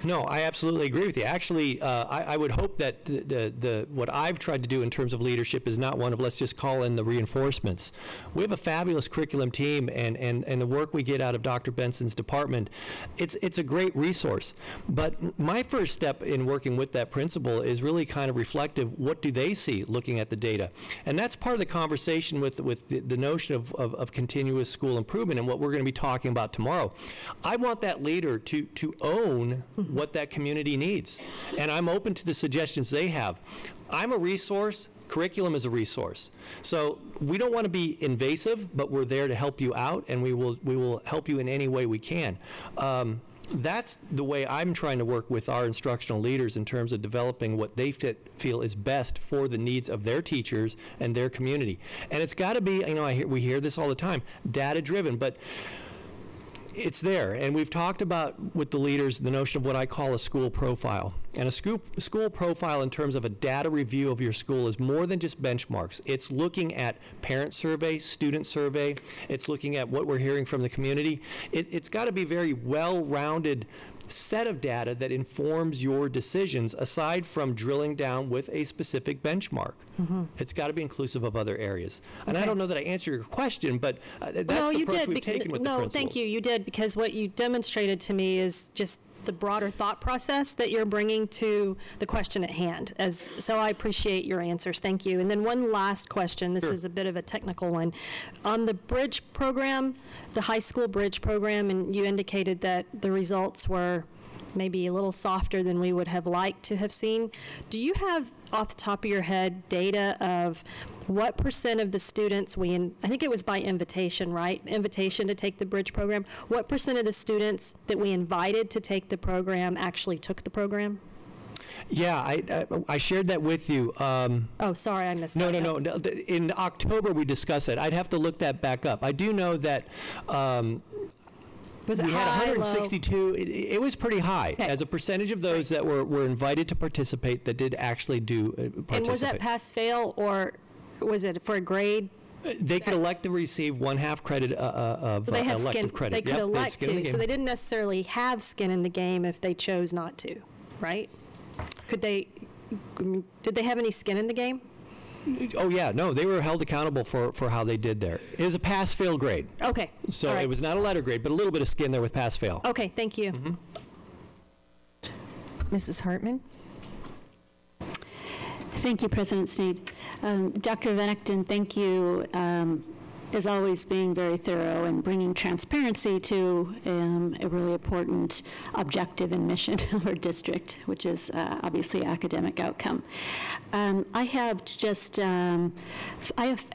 No, I absolutely agree with you. Actually, I would hope that what I've tried to do in terms of leadership is not one of, let's just call in the reinforcements. We have a fabulous curriculum team, and the work we get out of Dr. Benson's department, it's a great resource. But my first step in working with that principal is really kind of reflective, what do they see looking at the data? And that's part of the conversation with the notion of continuous school improvement and what we're going to be talking about tomorrow. I want that leader to own what that community needs. And I'm open to the suggestions they have. I'm a resource. Curriculum is a resource. So we don't want to be invasive, but we're there to help you out, and we will help you in any way we can. That's the way I'm trying to work with our instructional leaders in terms of developing what they feel is best for the needs of their teachers and their community. And it's got to be, we hear this all the time, data-driven, but it's there. And we've talked about with the leaders the notion of what I call a school profile. And a school profile in terms of a data review of your school is more than just benchmarks. It's looking at parent survey, student survey. It's looking at what we're hearing from the community. It's got to be very well-rounded set of data that informs your decisions, aside from drilling down with a specific benchmark. Mm-hmm. It's got to be inclusive of other areas. And I don't know that I answered your question, but that's the approach we've taken with the principals. No, thank you. You did, because what you demonstrated to me is just the broader thought process that you're bringing to the question at hand. So I appreciate your answers. Thank you. And then one last question. This is a bit of a technical one. On the bridge program, the high school bridge program, and you indicated that the results were maybe a little softer than we would have liked to have seen. Do you have, off the top of your head, data of what % of the students I think it was by invitation, right? Invitation to take the bridge program. What % of the students that we invited to take the program actually took the program? Yeah, I shared that with you. Oh, sorry, I missed that. No. In October, we discussed it. I'd have to look that back up. I do know that Was it we had high, low? 162. It was pretty high as a percentage of those that were invited to participate that did actually do participate. And was that pass-fail, or was it for a grade? They could elect to receive 1/2 credit of elective credit. They could elect to, so they didn't necessarily have skin in the game if they chose not to, right? Did they have any skin in the game? Oh, yeah. No, they were held accountable for how they did there. It was a pass-fail grade. Okay. So it was not a letter grade, but a little bit of skin there with pass-fail. Okay, thank you. Mrs. Hartman? Thank you, President Sneed. Dr. Venecton, thank you, as always, being very thorough and bringing transparency to a really important objective and mission of our district, which is obviously academic outcome. I have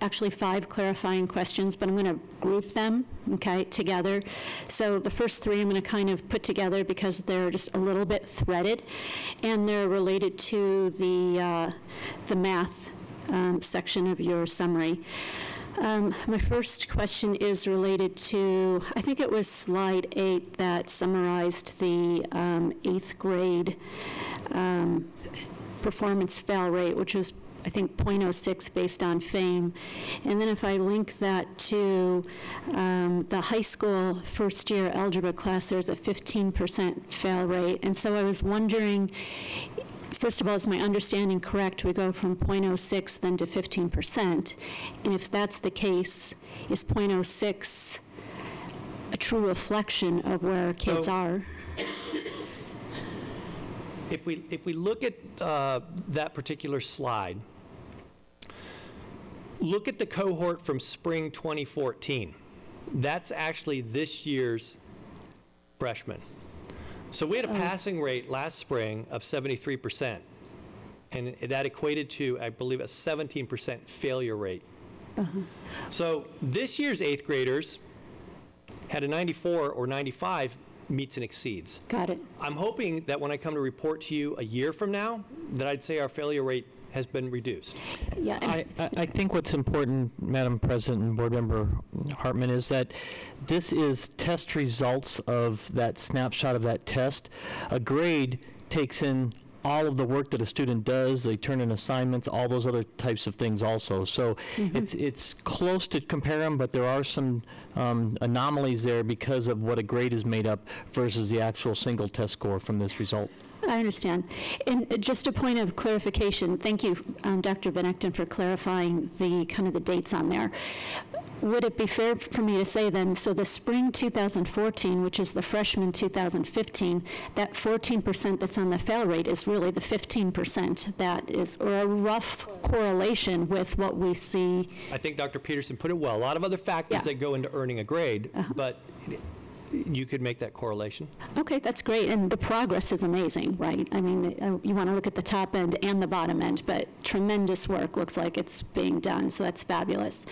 actually 5 clarifying questions, but I'm going to group them, okay, together. So the first 3 I'm going to kind of put together because they're just a little bit threaded, and they're related to the math section of your summary. My first question is related to, I think it was slide 8 that summarized the 8th grade performance fail rate, which was, I think, 0.06 based on FAME. And then if I link that to the high school first year algebra class, there's a 15% fail rate. And so I was wondering, first of all, is my understanding correct? We go from 0.06 then to 15%. And if that's the case, is 0.06 a true reflection of where our kids are? If we look at that particular slide, look at the cohort from spring 2014. That's actually this year's freshmen. So we had a passing rate last spring of 73%, and that equated to, I believe, a 17% failure rate. So this year's 8th graders had a 94 or 95 meets and exceeds. Got it. I'm hoping that when I come to report to you a year from now, that I'd say our failure rate has been reduced. Yeah. I think what's important, Madam President and Board Member Hartman, is that this is test results of that snapshot of that test. A grade takes in all of the work that a student does. They turn in assignments, all those other types of things also. So it's close to compare them, but there are some anomalies there because of what a grade is made up versus the actual single test score from this result. I understand. And just a point of clarification, thank you, Dr. Venecton, for clarifying the kind of the dates on there. Would it be fair for me to say then, so the spring 2014, which is the freshman 2015, that 14% that's on the fail rate is really the 15% that is, or a rough correlation with what we see? I think Dr. Peterson put it well. A lot of other factors that go into earning a grade, but you could make that correlation. Okay, that's great, and the progress is amazing, right? I mean, you want to look at the top end and the bottom end, but tremendous work looks like it's being done, so that's fabulous.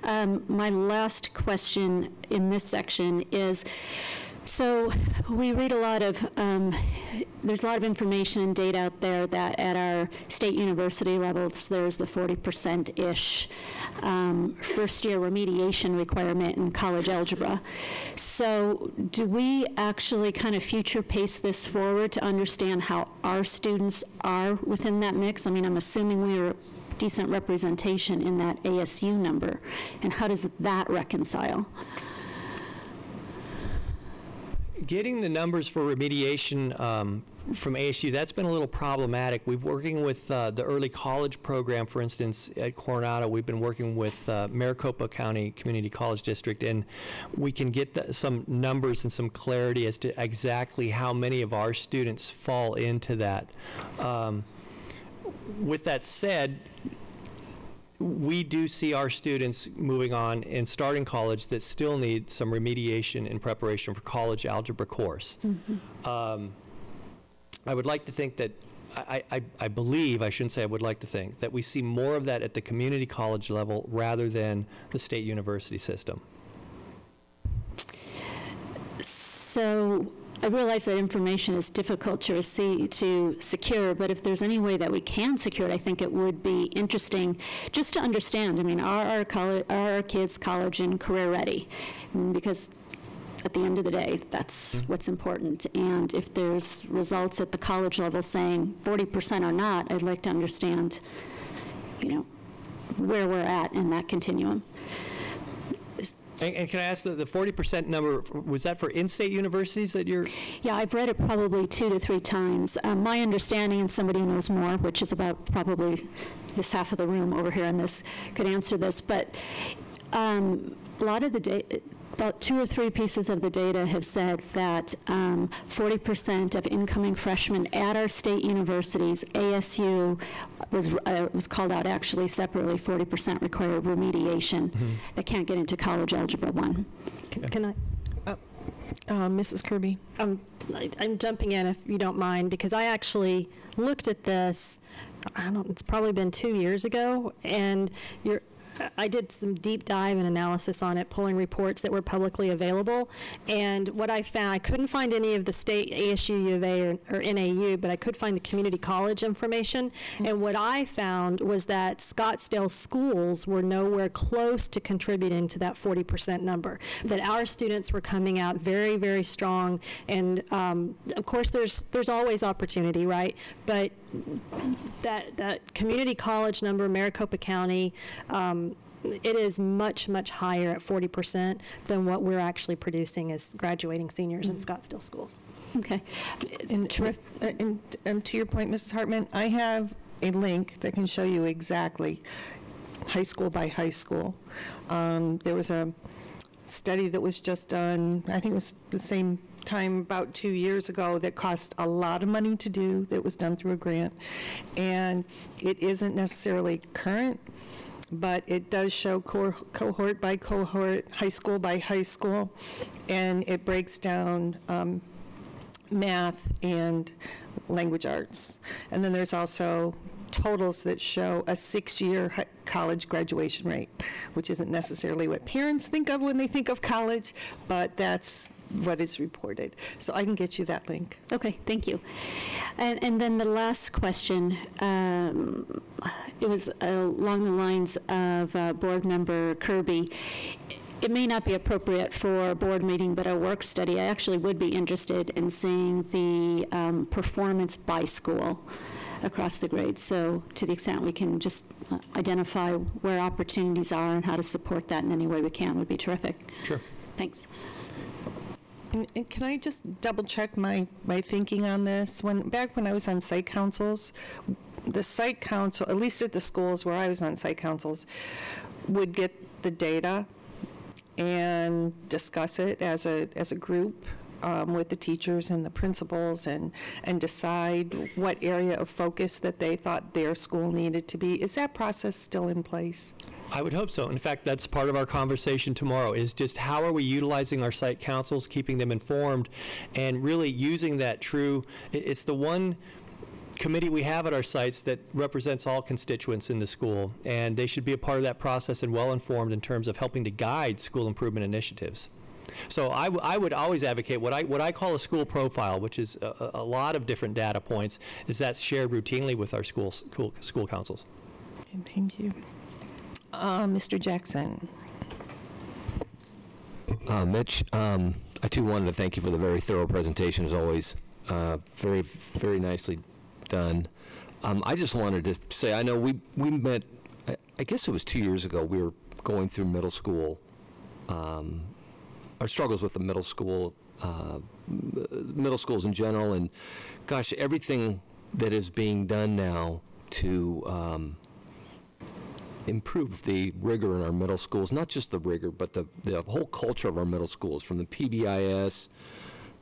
My last question in this section is, so we read a lot of, there's a lot of information and data out there that at our state university levels, there's the 40%-ish first year remediation requirement in college algebra. So do we actually kind of future pace this forward to understand how our students are within that mix? I mean, I'm assuming we are decent representation in that ASU number, and how does that reconcile? Getting the numbers for remediation from ASU, that's been a little problematic. We've working with the early college program, for instance, at Coronado. We've been working with Maricopa County Community College District, and we can get some numbers and some clarity as to exactly how many of our students fall into that. With that said, we do see our students moving on and starting college that still need some remediation in preparation for college algebra course. I would like to think that, I believe, I shouldn't say I would like to think, that we see more of that at the community college level rather than the state university system. So I realize that information is difficult to secure, but if there's any way that we can secure it, I think it would be interesting just to understand. I mean, are our kids college and career ready? Because at the end of the day, that's what's important. And if there's results at the college level saying 40% or not, I'd like to understand, where we're at in that continuum. And can I ask, the 40% number, was that for in-state universities that you're? Yeah, I've read it probably 2 to 3 times. My understanding, and somebody who knows more, which is about probably this half of the room over here on this, could answer this, but a lot of the data, about 2 or 3 pieces of the data have said that 40% of incoming freshmen at our state universities, ASU was called out actually separately, 40% require remediation. They can't get into college algebra 1. Can I? Mrs. Kirby. I'm jumping in if you don't mind, because I actually looked at this, it's probably been 2 years ago, and I did some deep dive and analysis on it, pulling reports that were publicly available. And what I found, I couldn't find any of the state ASU, U of A, or NAU, but I could find the community college information. And what I found was that Scottsdale schools were nowhere close to contributing to that 40% number, that our students were coming out very, very strong. And of course, there's always opportunity, right? But that community college number, Maricopa County, it is much, much higher at 40% than what we're actually producing as graduating seniors in Scottsdale schools. Okay. And to your point, Mrs. Hartman, I have a link that can show you exactly high school by high school. There was a study that was just done, I think it was the same time about 2 years ago, that cost a lot of money to do, that was done through a grant. And it isn't necessarily current, but it does show cohort by cohort, high school by high school, and it breaks down math and language arts. And then there's also totals that show a 6-year college graduation rate, which isn't necessarily what parents think of when they think of college, but that's what is reported. So I can get you that link. Okay, thank you. And then the last question, it was along the lines of Board Member Kirby. It may not be appropriate for a board meeting, but a work study, I actually would be interested in seeing the performance by school across the grades. So to the extent we can just identify where opportunities are and how to support that in any way we can would be terrific. Sure. Thanks. And can I just double check my thinking on this? Back when I was on site councils, the site council, at least at the schools where I was on site councils, would get the data and discuss it as a group with the teachers and the principals and decide what area of focus that they thought their school needed to be. Is that process still in place? I would hope so. In fact, that's part of our conversation tomorrow, is just how are we utilizing our site councils, keeping them informed, and really using that true, it's the one committee we have at our sites that represents all constituents in the school, and they should be a part of that process and well-informed in terms of helping to guide school improvement initiatives. So I would always advocate what I call a school profile, which is a lot of different data points, is that's shared routinely with our school councils. Okay, thank you. Mr. Jackson. Mitch, I too wanted to thank you for the very thorough presentation as always. Very, very nicely done. I just wanted to say, I know we met, I guess it was 2 years ago, we were going through middle school, our struggles with the middle school, middle schools in general, and gosh, everything that is being done now to improve the rigor in our middle schools, not just the rigor, but the whole culture of our middle schools, from the PBIS,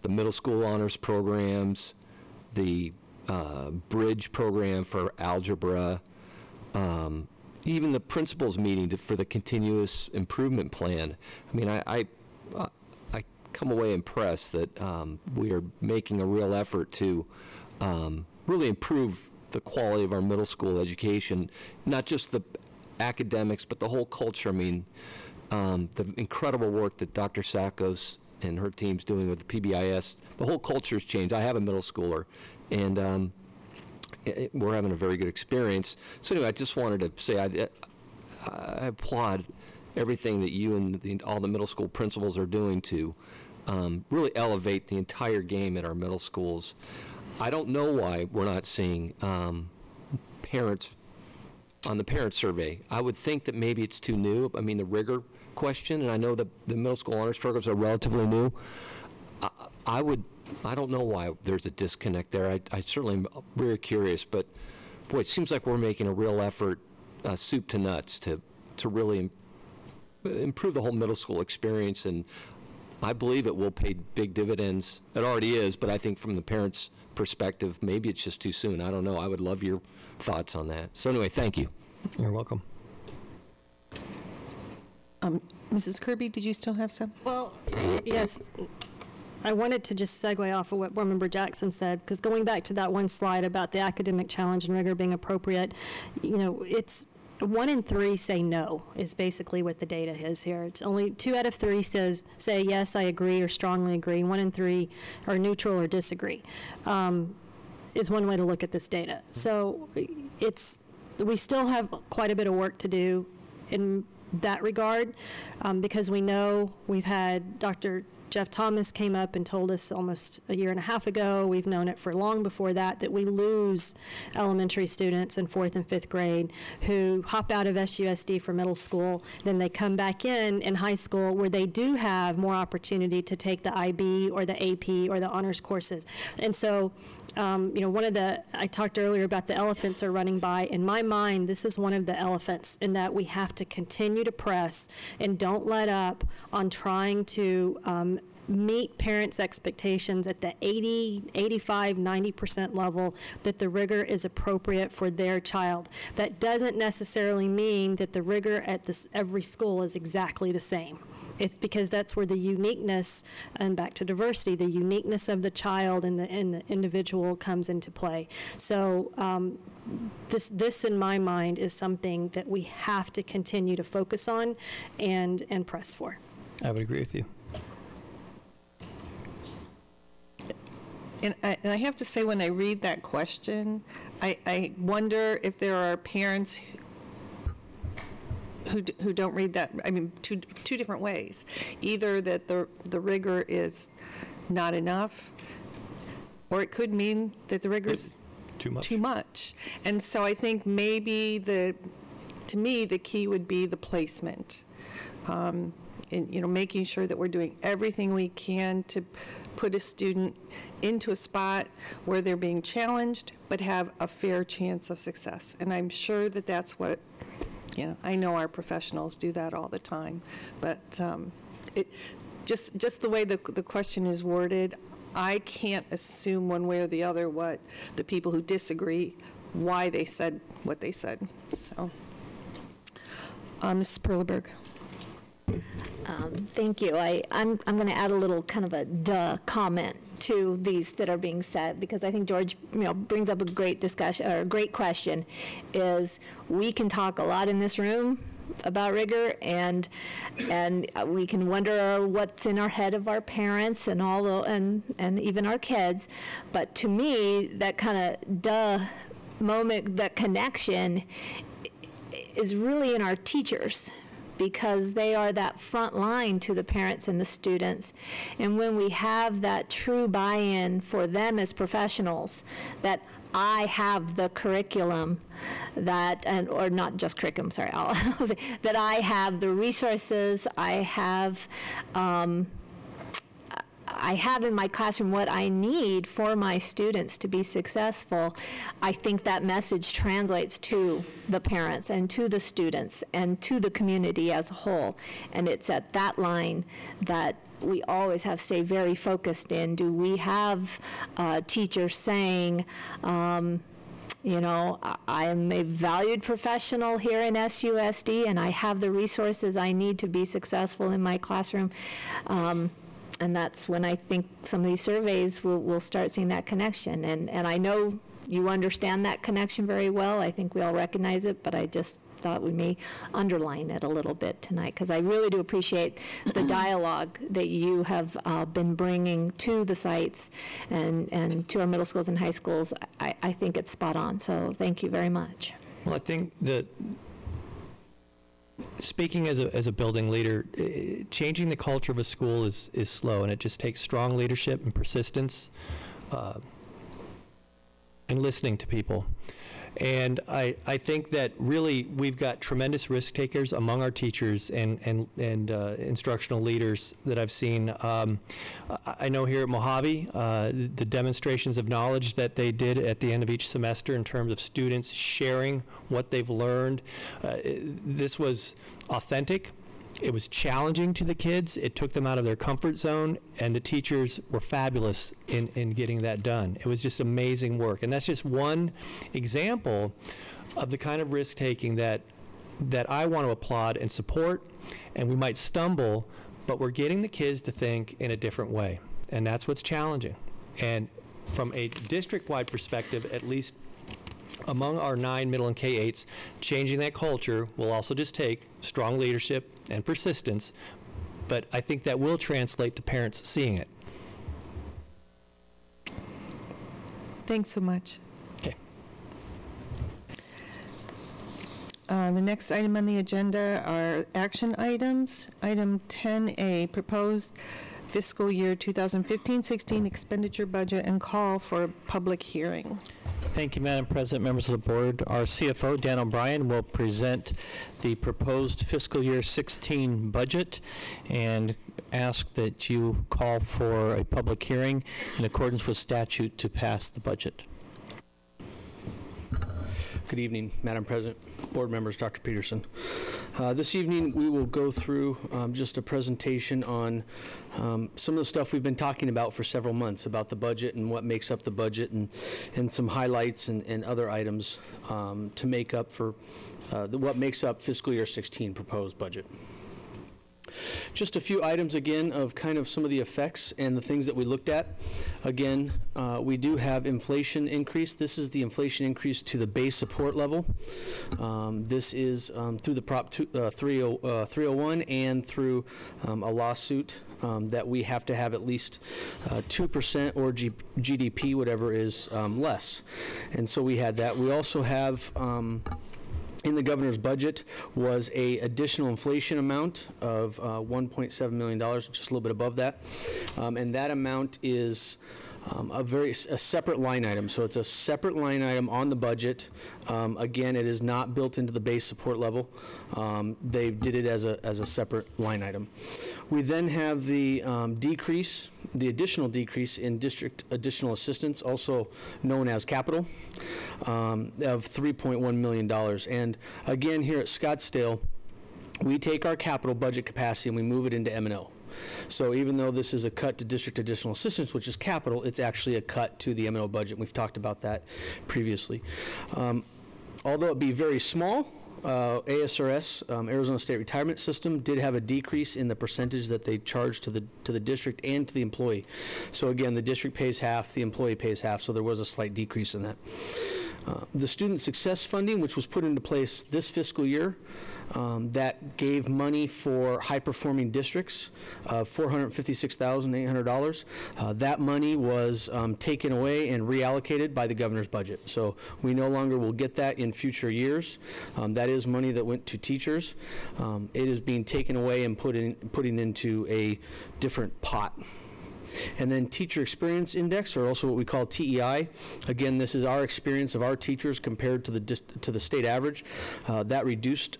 the middle school honors programs, the bridge program for algebra, even the principals meeting for the continuous improvement plan. I mean, I come away impressed that we are making a real effort to really improve the quality of our middle school education, not just the academics, but the whole culture. I mean, the incredible work that Dr. Sakos and her team's doing with the PBIS, the whole culture's changed. I have a middle schooler, and we're having a very good experience. So anyway, I just wanted to say I applaud everything that you and all the middle school principals are doing to really elevate the entire game at our middle schools. I don't know why we're not seeing parents on the parent survey. I would think that maybe it's too new. I mean, the rigor question, and I know that the middle school honors programs are relatively new. I don't know why there's a disconnect there. I certainly am very curious, but boy, it seems like we're making a real effort, soup to nuts, to really improve the whole middle school experience, and I believe it will pay big dividends. It already is, but I think from the parents' perspective, maybe it's just too soon. I don't know. I would love your thoughts on that. So anyway, thank you. You're welcome. Mrs. Kirby, did you still have some? Well, yes. I wanted to just segue off of what Board Member Jackson said, because going back to that one slide about the academic challenge and rigor being appropriate, you know, it's 1 in 3 say no is basically what the data is here. It's only 2 out of 3 say yes, I agree or strongly agree. 1 in 3 are neutral or disagree. Is one way to look at this data. So we still have quite a bit of work to do in that regard, because we know we've had Dr. Jeff Thomas came up and told us almost a year and a half ago, we've known it for long before that we lose elementary students in 4th and 5th grade who hop out of SUSD for middle school, then they come back in high school where they do have more opportunity to take the IB or the AP or the honors courses. And so, you know, I talked earlier about the elephants are running by. In my mind, this is one of the elephants in that we have to continue to press and don't let up on trying to meet parents' expectations at the 80, 85, 90% level that the rigor is appropriate for their child. That doesn't necessarily mean that the rigor at every school is exactly the same. It's because that's where the uniqueness, and back to diversity, the uniqueness of the child and the individual comes into play. So this in my mind is something that we have to continue to focus on and press for. I would agree with you. And I have to say, when I read that question, I wonder if there are parents who don't read that, I mean, two different ways. Either that the rigor is not enough, or it could mean that the rigor is too much. And so I think maybe to me, the key would be the placement. And, you know, making sure that we're doing everything we can to put a student into a spot where they're being challenged, but have a fair chance of success. And I'm sure that that's what, you know, I know our professionals do that all the time, but just the way the question is worded, I can't assume one way or the other what the people who disagree, why they said what they said. So, Mrs. Perleberg. Thank you. I'm going to add a little kind of a duh comment to these that are being said, because I think George, you know, brings up a great discussion, or a great question. Is we can talk a lot in this room about rigor, and we can wonder what's in our head of our parents and all the, and even our kids. But to me, that kind of duh moment, that connection, is really in our teachers, because they are that front line to the parents and the students. And when we have that true buy-in for them as professionals, that I have the curriculum that, or not just curriculum, sorry, I'll say, that I have the resources, I have in my classroom what I need for my students to be successful, I think that message translates to the parents and to the students and to the community as a whole. And it's at that line that we always have to stay very focused in. Do we have teachers saying, you know, I'm a valued professional here in SUSD and I have the resources I need to be successful in my classroom? And that's when I think some of these surveys will start seeing that connection. And I know you understand that connection very well. I think we all recognize it, but I just thought we may underline it a little bit tonight, because I really do appreciate the dialogue that you have been bringing to the sites and to our middle schools and high schools. I think it's spot on, so thank you very much. Well, I think that speaking as a building leader, changing the culture of a school is slow, and it just takes strong leadership and persistence and listening to people. And I think that really we've got tremendous risk takers among our teachers and instructional leaders that I've seen. I know here at Mojave, the demonstrations of knowledge that they did at the end of each semester in terms of students sharing what they've learned, this was authentic. It was challenging to the kids. It took them out of their comfort zone, and the teachers were fabulous in getting that done. It was just amazing work. And that's just one example of the kind of risk-taking that I want to applaud and support. And we might stumble, but we're getting the kids to think in a different way. And that's what's challenging. And from a district-wide perspective, at least among our 9 middle and K-8s, changing that culture will also just take strong leadership and persistence, but I think that will translate to parents seeing it. Thanks so much. Okay. The next item on the agenda are action items. Item 10A, proposed fiscal year 2015-16 expenditure budget and call for a public hearing. Thank you, Madam President, members of the board. Our CFO, Dan O'Brien, will present the proposed fiscal year 16 budget and ask that you call for a public hearing in accordance with statute to pass the budget. Good evening, Madam President, board members, Dr. Peterson. This evening we will go through just a presentation on some of the stuff we've been talking about for several months about the budget and what makes up the budget, and some highlights and other items to make up for what makes up fiscal year 16 proposed budget. Just a few items again of kind of some of the effects and the things that we looked at. Again, we do have inflation increase. This is the inflation increase to the base support level. This is through the Prop 301 and through a lawsuit that we have to have at least 2% or GDP, whatever is less. And so we had that. We also have in the governor's budget was a additional inflation amount of $1.7 million, just a little bit above that. And that amount is a separate line item. So it's a separate line item on the budget. Again, it is not built into the base support level. They did it as a separate line item. We then have the additional decrease in district additional assistance, also known as capital, of $3.1 million. And again, here at Scottsdale, we take our capital budget capacity and we move it into M&O. So even though this is a cut to district additional assistance, which is capital, it's actually a cut to the M&O budget. We've talked about that previously. Although it be very small, ASRS, Arizona State Retirement System, did have a decrease in the percentage that they charge to the district and to the employee. So again, the district pays half, the employee pays half, so there was a slight decrease in that. The student success funding, which was put into place this fiscal year, that gave money for high-performing districts, $456,800. That money was taken away and reallocated by the governor's budget. So we no longer will get that in future years. That is money that went to teachers. It is being taken away and putting into a different pot. And then Teacher Experience Index, or also what we call TEI. Again, this is our experience of our teachers compared to the state average. That reduced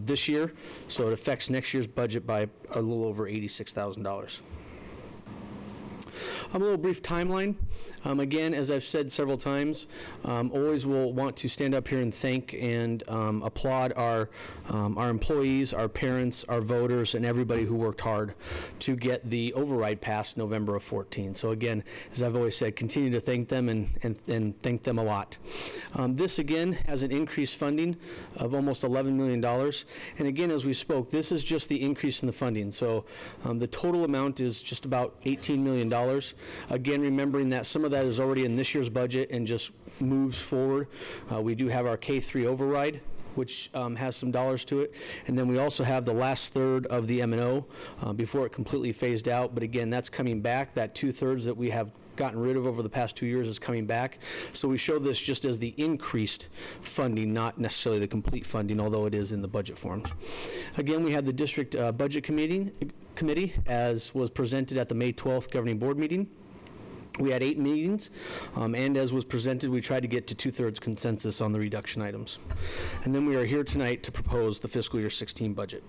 this year, so it affects next year's budget by a little over $86,000. A little brief timeline. Again, as I've said several times, always will want to stand up here and thank and applaud our employees, our parents, our voters, and everybody who worked hard to get the override passed November of 14. So again, as I've always said, continue to thank them and thank them a lot. This again has an increased funding of almost $11 million. And again, as we spoke, this is just the increase in the funding. So the total amount is just about $18 million. Again, remembering that some of that is already in this year's budget and just moves forward. We do have our K-3 override which has some dollars to it. And then we also have the last third of the M&O before it completely phased out. But again, that's coming back. That 2/3 that we have gotten rid of over the past 2 years is coming back. So we show this just as the increased funding, not necessarily the complete funding, although it is in the budget forms. Again, we had the district budget committee, as was presented at the May 12th governing board meeting. We had 8 meetings, and as was presented, we tried to get to 2/3 consensus on the reduction items. And then we are here tonight to propose the fiscal year 16 budget.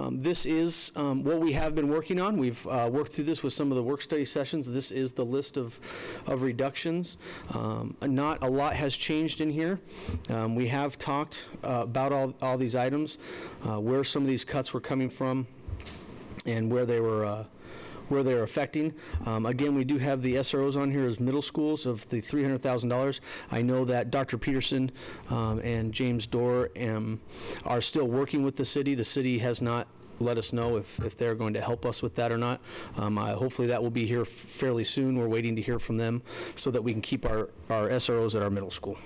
This is what we have been working on. We've worked through this with some of the work study sessions. This is the list of reductions. Not a lot has changed in here. We have talked about all these items, where some of these cuts were coming from, and where they were affecting. Again, we do have the SROs on here as middle schools of the $300,000. I know that Dr. Peterson and James Dorr are still working with the city. The city has not let us know if they're going to help us with that or not. Hopefully that will be here fairly soon. We're waiting to hear from them so that we can keep our SROs at our middle school.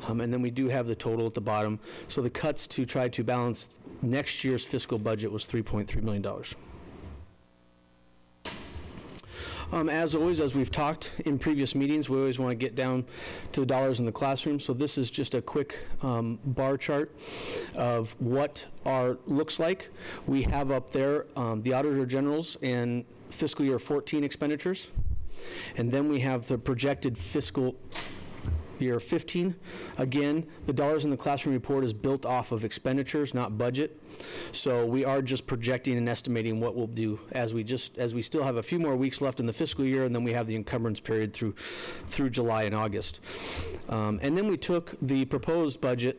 And then we do have the total at the bottom. So the cuts to try to balance next year's fiscal budget was $3.3 million. As always, as we've talked in previous meetings, we always want to get down to the dollars in the classroom. So this is just a quick bar chart of what our looks like. We have up there the Auditor General's and fiscal year 14 expenditures. And then we have the projected fiscal year 15. Again, the dollars in the classroom report is built off of expenditures, not budget. So we are just projecting and estimating what we'll do as we still have a few more weeks left in the fiscal year, and then we have the encumbrance period through July and August. And then we took the proposed budget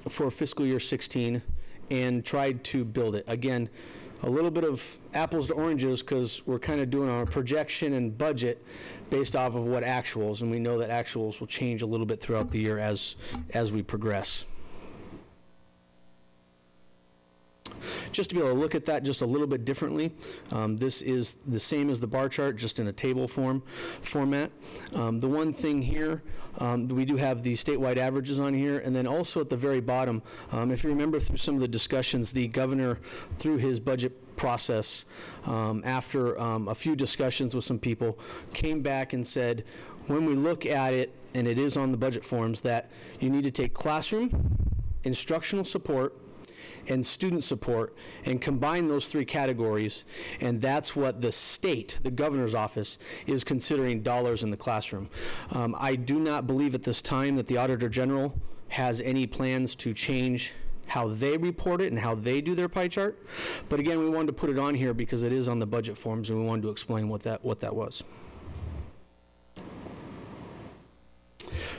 for fiscal year 16 and tried to build it. Again, a little bit of apples to oranges because we're kind of doing our projection and budget based off of what actuals, and we know that actuals will change a little bit throughout the year as we progress. Just to be able to look at that just a little bit differently, this is the same as the bar chart, just in a table format. The one thing here, we do have the statewide averages on here, and then also at the very bottom, if you remember through some of the discussions, the governor, through his budget process, after a few discussions with some people, came back and said, when we look at it, and it is on the budget forms, that you need to take classroom, instructional support, and student support, and combine those 3 categories, and that's what the state, the governor's office, is considering dollars in the classroom. I do not believe at this time that the Auditor General has any plans to change how they report it and how they do their pie chart, but again, we wanted to put it on here because it is on the budget forms, and we wanted to explain what that was.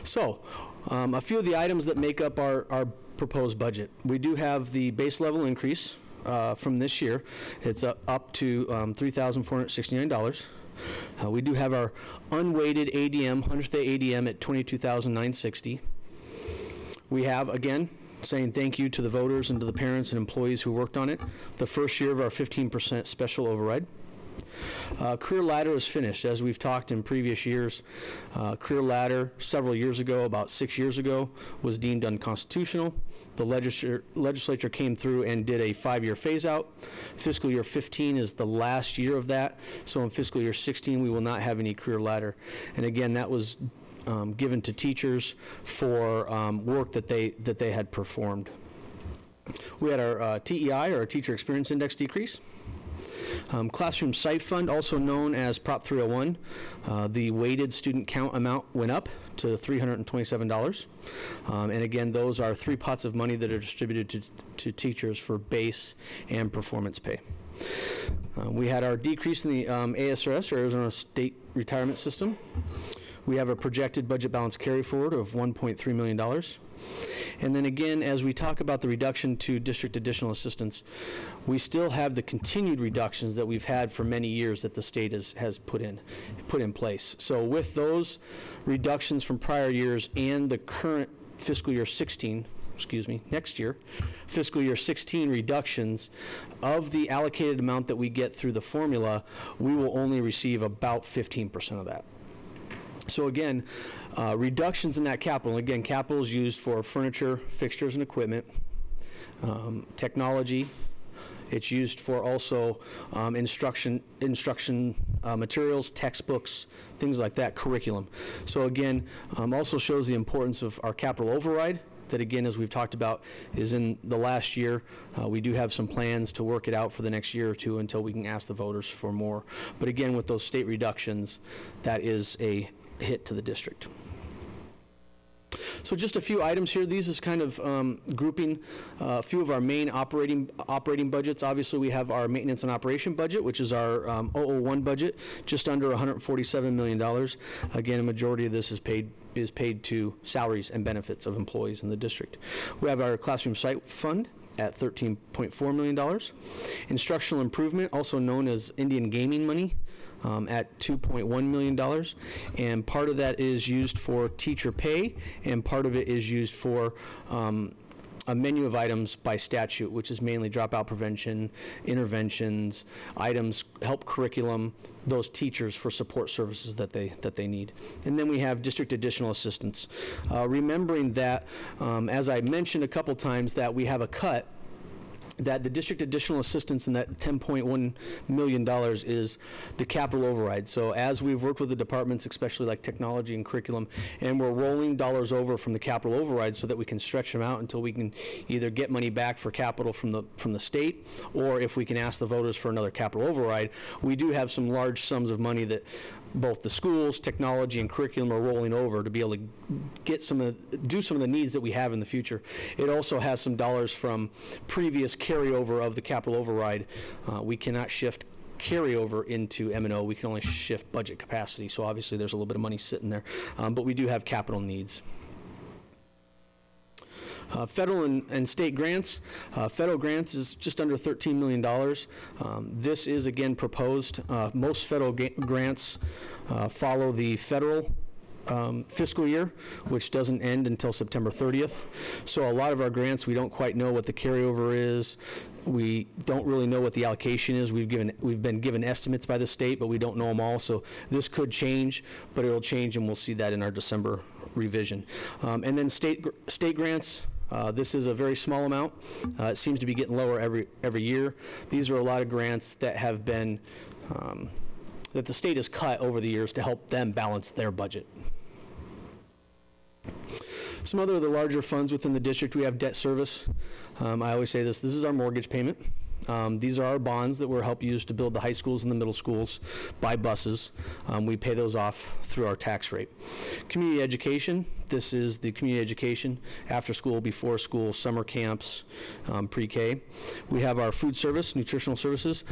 So, a few of the items that make up our proposed budget. We do have the base level increase from this year. It's up to $3,469. We do have our unweighted ADM, 100th day ADM at $22,960. We have, again, saying thank you to the voters and to the parents and employees who worked on it. The first year of our 15% special override. Career Ladder is finished. As we've talked in previous years, Career Ladder several years ago, about 6 years ago, was deemed unconstitutional. The legislature came through and did a 5-year phase out. Fiscal year 15 is the last year of that. So in fiscal year 16, we will not have any Career Ladder. And again, that was given to teachers for work that they had performed. We had our TEI, or our Teacher Experience Index, decrease. Classroom Site Fund, also known as Prop 301, the weighted student count amount went up to $327. And again, those are 3 pots of money that are distributed to teachers for base and performance pay. We had our decrease in the ASRS, or Arizona State Retirement System. We have a projected budget balance carry forward of $1.3 million. And then again, as we talk about the reduction to district additional assistance, we still have the continued reductions that we've had for many years that the state has put in place. So with those reductions from prior years and the current fiscal year 16, next year, fiscal year 16 reductions of the allocated amount that we get through the formula, we will only receive about 15% of that. So again, reductions in that capital. Again, capital is used for furniture, fixtures, and equipment, technology. It's used for also instruction materials, textbooks, things like that, curriculum. So again, also shows the importance of our capital override. That again, as we've talked about, is in the last year. We do have some plans to work it out for the next year or two until we can ask the voters for more. But again, with those state reductions, that is a hit to the district. So just a few items here. These is kind of grouping a few of our main operating budgets. Obviously, we have our maintenance and operation budget, which is our 001 budget, just under $147 million. Again, a majority of this is paid to salaries and benefits of employees in the district. We have our classroom site fund at $13.4 million. Instructional improvement, also known as Indian gaming money, at $2.1 million, and part of that is used for teacher pay, and part of it is used for a menu of items by statute, which is mainly dropout prevention, interventions, items, help curriculum, those teachers for support services that they need. And then we have district additional assistance. Remembering that, as I mentioned a couple times, that we have a cut, that the district additional assistance in that $10.1 million is the capital override. So as we've worked with the departments, especially like technology and curriculum, and we're rolling dollars over from the capital override so that we can stretch them out until we can either get money back for capital from the state, or if we can ask the voters for another capital override. We do have some large sums of money that both the schools, technology, and curriculum are rolling over to be able to get do some of the needs that we have in the future. It also has some dollars from previous carryover of the capital override. We cannot shift carryover into M&O. We can only shift budget capacity. So obviously there's a little bit of money sitting there, but we do have capital needs. Federal and state grants. Federal grants is just under $13 million. This is, again, proposed. Most federal grants follow the federal fiscal year, which doesn't end until September 30th. So a lot of our grants, we don't quite know what the carryover is. We don't really know what the allocation is. We've been given estimates by the state, but we don't know them all. So this could change, but it'll change, and we'll see that in our December revision. And then state grants. This is a very small amount. It seems to be getting lower every year. These are a lot of grants that have been, that the state has cut over the years to help them balance their budget. Some other of the larger funds within the district, we have debt service. I always say this is our mortgage payment. These are our bonds that we're help use to build the high schools and the middle schools, buy buses. We pay those off through our tax rate. Community education, this is the community education, after school, before school, summer camps, pre-K. We have our food service, nutritional services,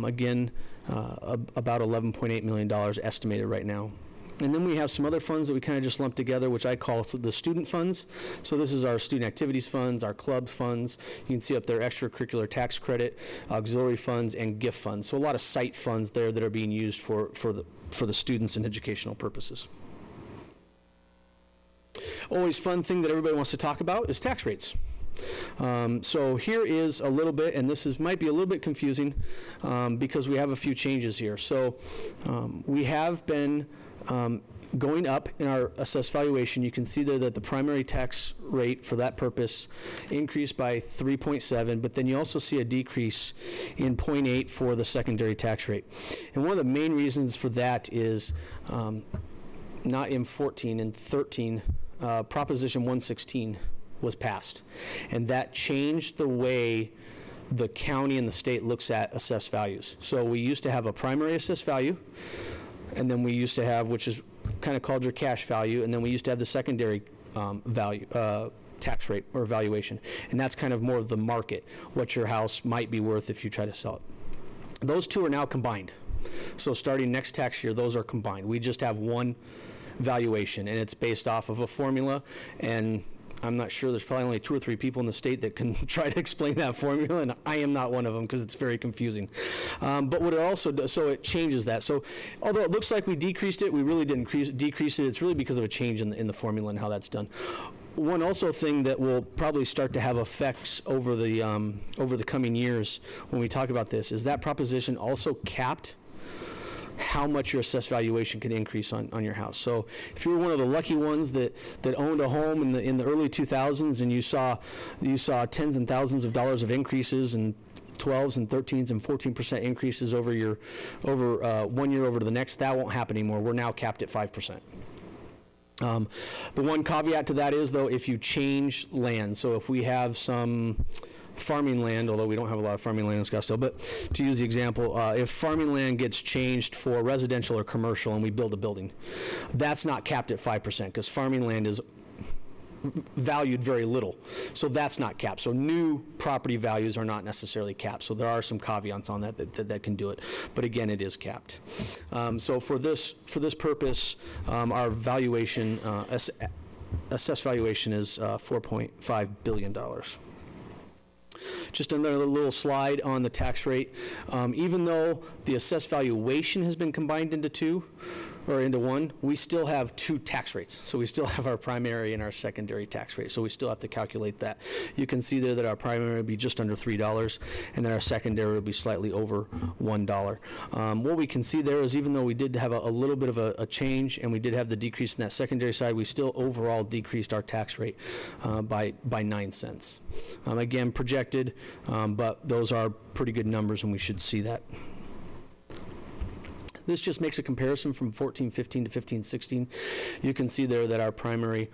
again, about $11.8 million estimated right now. And then we have some other funds that we kind of just lump together, which I call the student funds. So this is our student activities funds, our club funds. You can see up there extracurricular tax credit, auxiliary funds, and gift funds. So a lot of site funds there that are being used for the students and educational purposes. Always fun thing that everybody wants to talk about is tax rates. So here is a little bit, and this might be a little bit confusing because we have a few changes here. So we have been going up in our assessed valuation. You can see there that the primary tax rate for that purpose increased by 3.7, but then you also see a decrease in 0.8 for the secondary tax rate. And one of the main reasons for that is not in 14, in 13, Proposition 116 was passed. And that changed the way the county and the state looks at assessed values. So we used to have a primary assessed value, and then we used to have, which is kind of called your cash value, and then we used to have the secondary value, tax rate or valuation. And that's kind of more of the market, what your house might be worth if you try to sell it. Those two are now combined. So starting next tax year, those are combined. We just have one valuation, and it's based off of a formula, and I'm not sure, there's probably only 2 or 3 people in the state that can try to explain that formula, and I am not one of them because it's very confusing. But what it also does, so it changes that. So although it looks like we decreased it, we really didn't decrease it. It's really because of a change in the formula and how that's done. One also thing that will probably start to have effects over the coming years when we talk about this is that proposition also capped how much your assessed valuation can increase on your house. So if you're one of the lucky ones that owned a home in the early 2000s and you saw tens and thousands of dollars of increases and 12s and 13s and 14% increases over 1 year over to the next, that won't happen anymore. We're now capped at 5%. The one caveat to that is, though, if you change land, so if we have some farming land, although we don't have a lot of farming land in Scottsdale, but to use the example, if farming land gets changed for residential or commercial and we build a building, that's not capped at 5% because farming land is valued very little. So that's not capped. So new property values are not necessarily capped. So there are some caveats on that can do it. But again, it is capped. So for this purpose, our valuation, assessed valuation is $4.5 billion. Just another little slide on the tax rate. Even though the assessed valuation has been combined into one, we still have two tax rates. So we still have our primary and our secondary tax rate. So we still have to calculate that. You can see there that our primary would be just under $3, and then our secondary would be slightly over $1. What we can see there is even though we did have a little bit of a change and we did have the decrease in that secondary side, we still overall decreased our tax rate by 9 cents. Again, projected, but those are pretty good numbers and we should see that. This just makes a comparison from 14-15 to 15-16. You can see there that our primary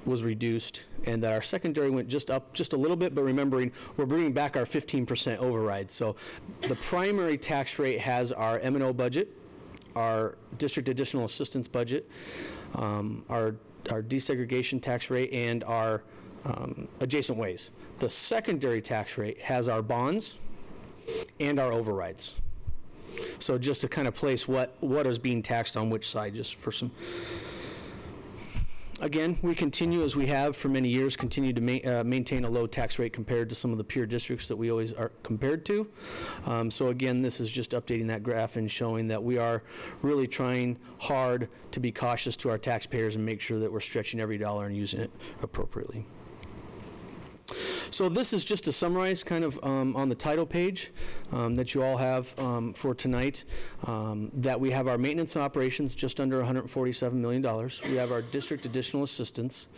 was reduced and that our secondary went just up just a little bit, but remembering we're bringing back our 15% override. So the primary tax rate has our M&O budget, our district additional assistance budget, our desegregation tax rate, and our adjacent ways. The secondary tax rate has our bonds and our overrides. So just to kind of place what is being taxed on which side, just for some. Again, we continue, as we have for many years, continue to maintain a low tax rate compared to some of the peer districts that we always are compared to. So again, this is just updating that graph and showing that we are really trying hard to be cautious to our taxpayers and make sure that we're stretching every dollar and using it appropriately. So this is just to summarize kind of on the title page that you all have for tonight, that we have our maintenance and operations just under $147 million. We have our district additional assistance,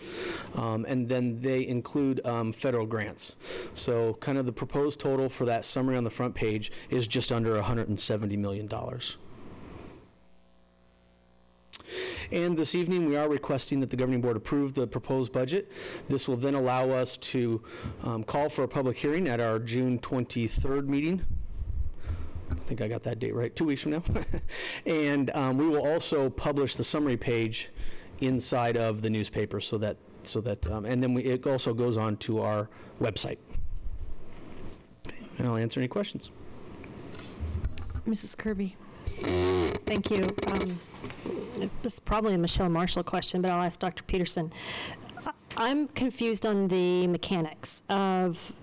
and then they include federal grants. So kind of the proposed total for that summary on the front page is just under $170 million. And this evening, we are requesting that the governing board approve the proposed budget. This will then allow us to call for a public hearing at our June 23rd meeting. I think I got that date right, 2 weeks from now. And we will also publish the summary page inside of the newspaper so that and then it also goes on to our website. And I'll answer any questions. Mrs. Kirby. Thank you. This is probably a Michelle Marshall question, but I'll ask Dr. Peterson. I'm confused on the mechanics of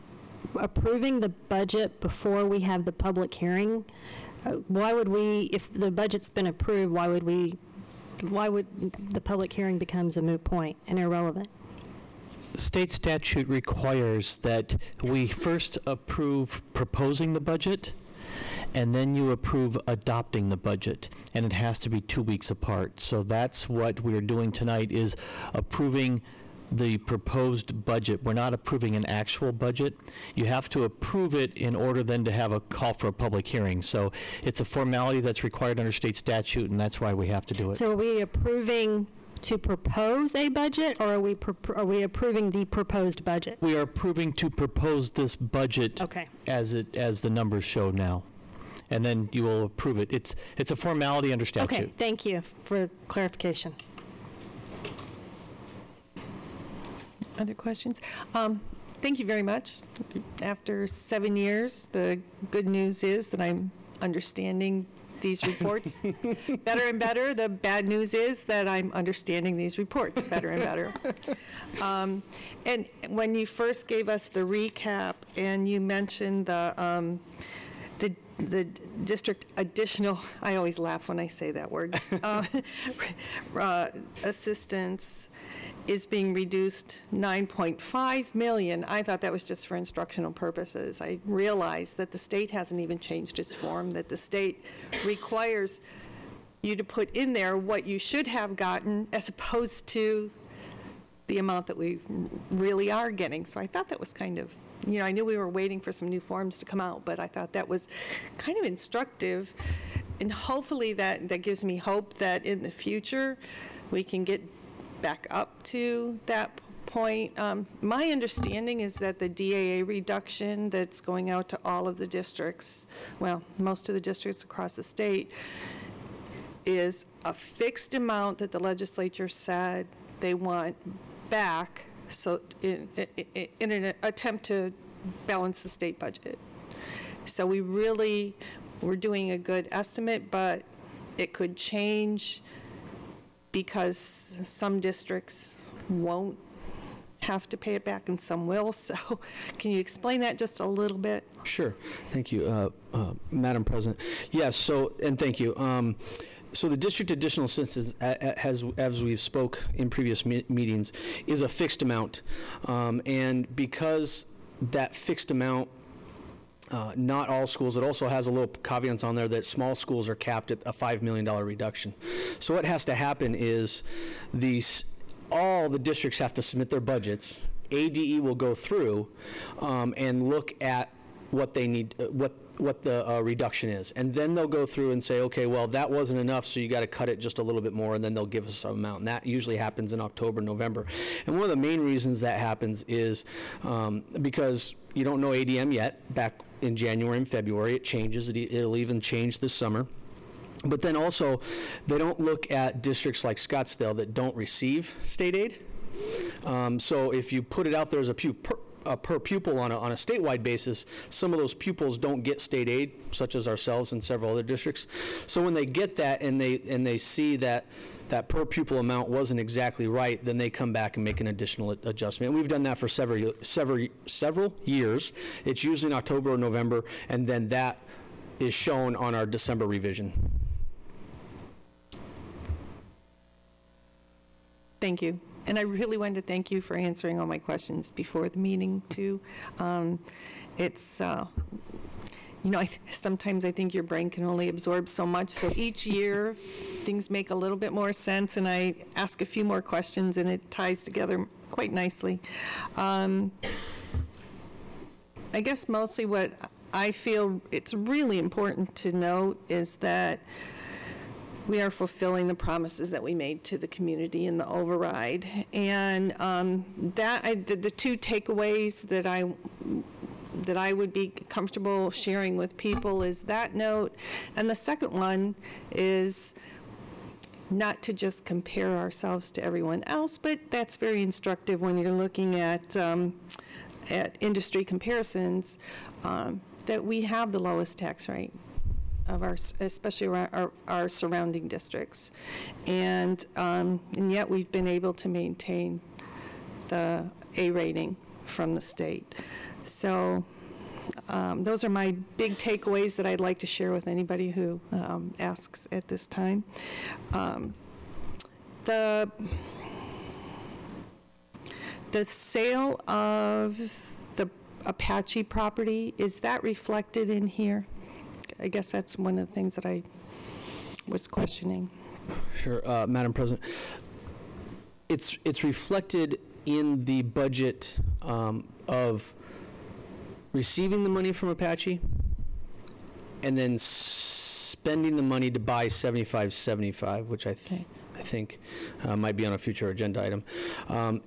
approving the budget before we have the public hearing. Why would we, if the budget's been approved, why would the public hearing becomes a moot point and irrelevant? State statute requires that we first approve proposing the budget, and then you approve adopting the budget, and it has to be 2 weeks apart. So that's what we're doing tonight, is approving the proposed budget. We're not approving an actual budget. You have to approve it in order then to have a call for a public hearing. So it's a formality that's required under state statute, and that's why we have to do it. So are we approving to propose a budget, or are we approving the proposed budget? We are approving to propose this budget as the numbers show now. And then you will approve it. It's a formality under statute. Okay, thank you for clarification. Other questions? Thank you very much. After 7 years, the good news is that I'm understanding these reports better and better. The bad news is that I'm understanding these reports better and better. And when you first gave us the recap and you mentioned the district additional, I always laugh when I say that word, assistance, is being reduced $9.5 million. I thought that was just for instructional purposes. I realized that the state hasn't even changed its form, that the state requires you to put in there what you should have gotten as opposed to the amount that we really are getting. So I thought that was kind of, you know, I knew we were waiting for some new forms to come out, but I thought that was kind of instructive. And hopefully that gives me hope that in the future we can get back up to that point. My understanding is that the DAA reduction that's going out to all of the districts, well, most of the districts across the state, is a fixed amount that the legislature said they want back, so in an attempt to balance the state budget. So we're doing a good estimate, but it could change because some districts won't have to pay it back and some will. So can you explain that just a little bit? Sure. Thank you, Madam President. Yes, so, and thank you. So the district additional assistance, as we've spoke in previous meetings, is a fixed amount. And because that fixed amount, not all schools, it also has a little caveats on there that small schools are capped at a $5 million reduction. So what has to happen is all the districts have to submit their budgets. ADE will go through and look at what they need, what the reduction is. And then they'll go through and say, okay, well, that wasn't enough, so you got to cut it just a little bit more, and then they'll give us some amount. And that usually happens in October, November. And one of the main reasons that happens is because you don't know ADM yet. Back in January and February, it changes. It'll even change this summer. But then also, they don't look at districts like Scottsdale that don't receive state aid. So if you put it out there as a per pupil on a statewide basis, some of those pupils don't get state aid, such as ourselves and several other districts. So when they get that and they see that that per pupil amount wasn't exactly right, then they come back and make an additional adjustment. And we've done that for several years. It's usually in October or November, and then that is shown on our December revision. Thank you. And I really wanted to thank you for answering all my questions before the meeting, too. It's, you know, sometimes I think your brain can only absorb so much, so each year things make a little bit more sense, and I ask a few more questions, and it ties together quite nicely. I guess mostly what I feel it's really important to note is that we are fulfilling the promises that we made to the community in the override. And the two takeaways that I would be comfortable sharing with people is that note. And the second one is not to just compare ourselves to everyone else, but that's very instructive when you're looking at industry comparisons, that we have the lowest tax rate of especially around our surrounding districts, and yet we've been able to maintain the A rating from the state. So those are my big takeaways that I'd like to share with anybody who asks at this time. The sale of the Apache property, is that reflected in here? I guess that's one of the things that I was questioning. Sure, Madam President. It's reflected in the budget of receiving the money from Apache and then spending the money to buy 7575, which I think might be on a future agenda item.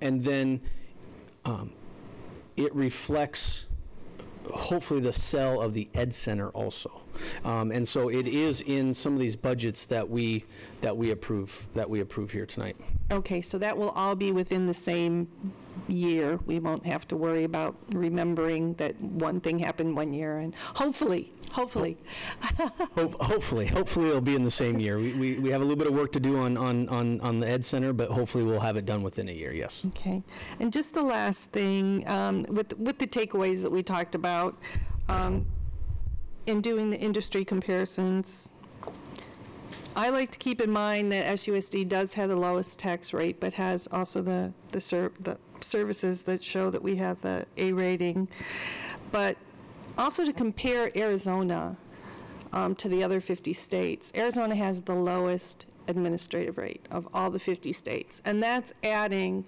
And then it reflects hopefully the sale of the Ed Center also. And so it is in some of these budgets that we approve here tonight. Okay, so that will all be within the same year. We won't have to worry about remembering that one thing happened one year, and hopefully hopefully it'll be in the same year. We have a little bit of work to do on the Ed Center, but hopefully we'll have it done within a year. Yes. Okay, and just the last thing with the takeaways that we talked about. In doing the industry comparisons, I like to keep in mind that SUSD does have the lowest tax rate, but has also the services that show that we have the A rating. But also to compare Arizona to the other 50 states, Arizona has the lowest administrative rate of all the 50 states. And that's adding,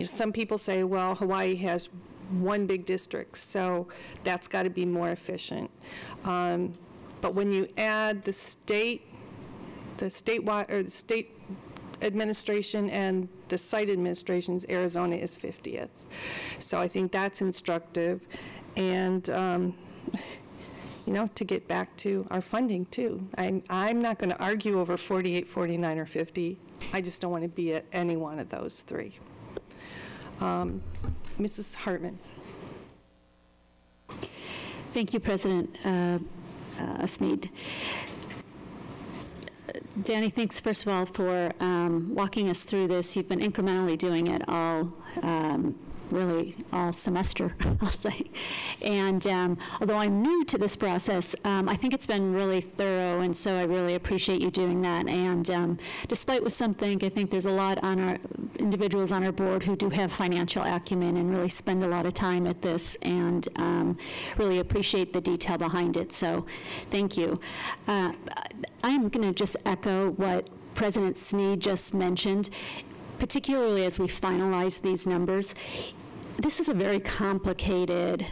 some people say, well, Hawaii has one big district, so that's got to be more efficient. But when you add the statewide or the state administration and the site administrations, Arizona is 50th. So I think that's instructive. And to get back to our funding too. I'm not going to argue over 48, 49, or 50. I just don't want to be at any one of those three. Mrs. Hartman. Thank you, President Sneed. Danny, thanks first of all for walking us through this. You've been incrementally doing it all really all semester, I'll say. And although I'm new to this process, I think it's been really thorough, and so I really appreciate you doing that. And despite what some think, I think there's a lot on our individuals on our board who do have financial acumen and really spend a lot of time at this, and really appreciate the detail behind it. So thank you. I'm going to just echo what President Sneed just mentioned, particularly as we finalize these numbers. This is a very complicated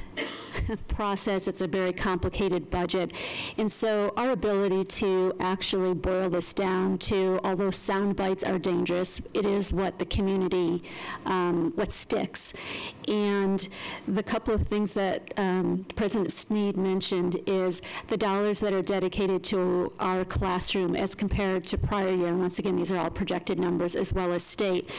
process. It's a very complicated budget. And so our ability to actually boil this down to, although sound bites are dangerous, it is what the community, what sticks. And the couple of things that President Sneed mentioned is the dollars that are dedicated to our classroom as compared to prior year. And once again, these are all projected numbers as well as state.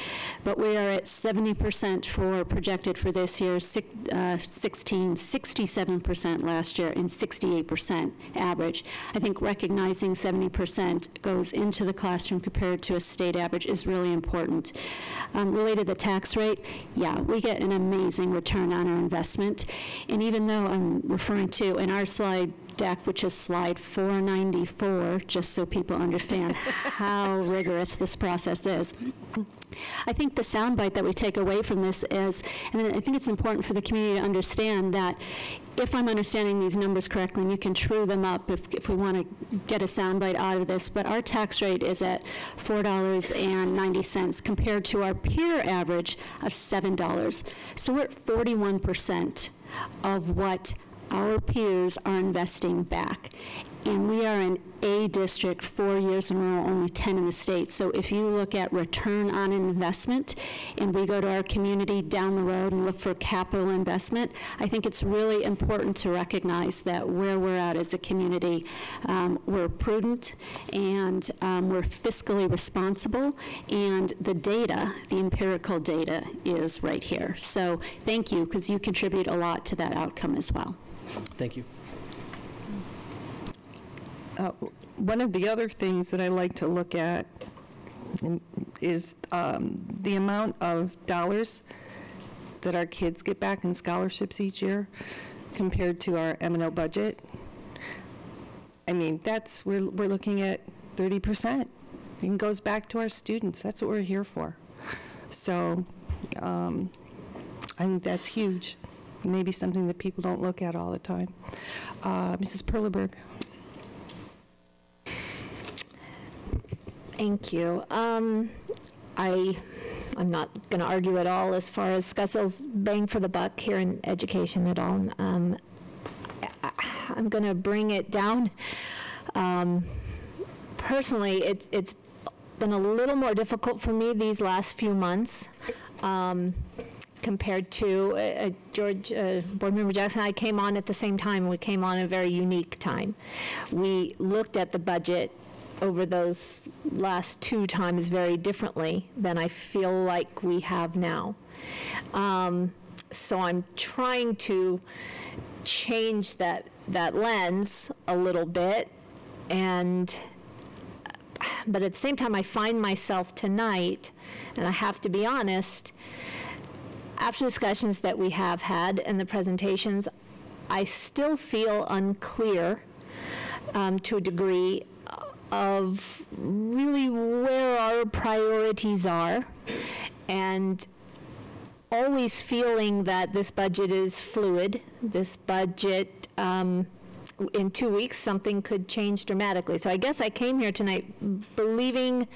But we are at 70% for projected for this year, 67% last year, and 68% average. I think recognizing 70% goes into the classroom compared to a state average is really important. Related to the tax rate, yeah, we get an amazing return on our investment. And even though I'm referring to in our slide deck, which is slide 494, just so people understand how rigorous this process is. I think the soundbite that we take away from this is, and I think it's important for the community to understand that if I'm understanding these numbers correctly, and you can true them up if we want to get a soundbite out of this, but our tax rate is at $4.90 compared to our peer average of $7. So we're at 41% of what our peers are investing back. And we are an A district 4 years in a row, only 10 in the state. So if you look at return on investment, and we go to our community down the road and look for capital investment, I think it's really important to recognize that where we're at as a community, we're prudent, and we're fiscally responsible, and the data, the empirical data, is right here. So thank you, because you contribute a lot to that outcome as well. Thank you. One of the other things that I like to look at is the amount of dollars that our kids get back in scholarships each year compared to our M&O budget. I mean, we're looking at 30%. It goes back to our students. That's what we're here for. So I think that's huge. Maybe something that people don't look at all the time. Mrs. Perleberg. Thank you. I'm not going to argue at all as far as Scottsdale's bang for the buck here in education at all. I'm going to bring it down. Personally, it's been a little more difficult for me these last few months. Compared to Board Member Jackson and I came on at the same time. We came on at a very unique time. We looked at the budget over those last two times very differently than I feel like we have now. So I'm trying to change that lens a little bit, but at the same time I find myself tonight, and I have to be honest, after discussions that we have had and the presentations, I still feel unclear to a degree of really where our priorities are, and always feeling that this budget is fluid. This budget, in 2 weeks, something could change dramatically. So I guess I came here tonight believing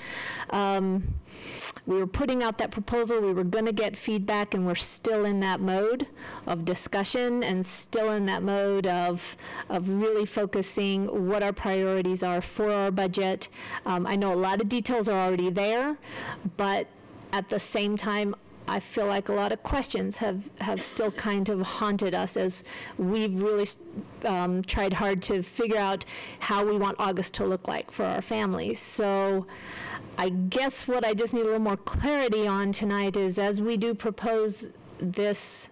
we were putting out that proposal, we were going to get feedback, and we're still in that mode of discussion and still in that mode of really focusing what our priorities are for our budget. I know a lot of details are already there, but at the same time, I feel like a lot of questions have still kind of haunted us as we've really tried hard to figure out how we want August to look like for our families. So I guess what I just need a little more clarity on tonight is, as we do propose this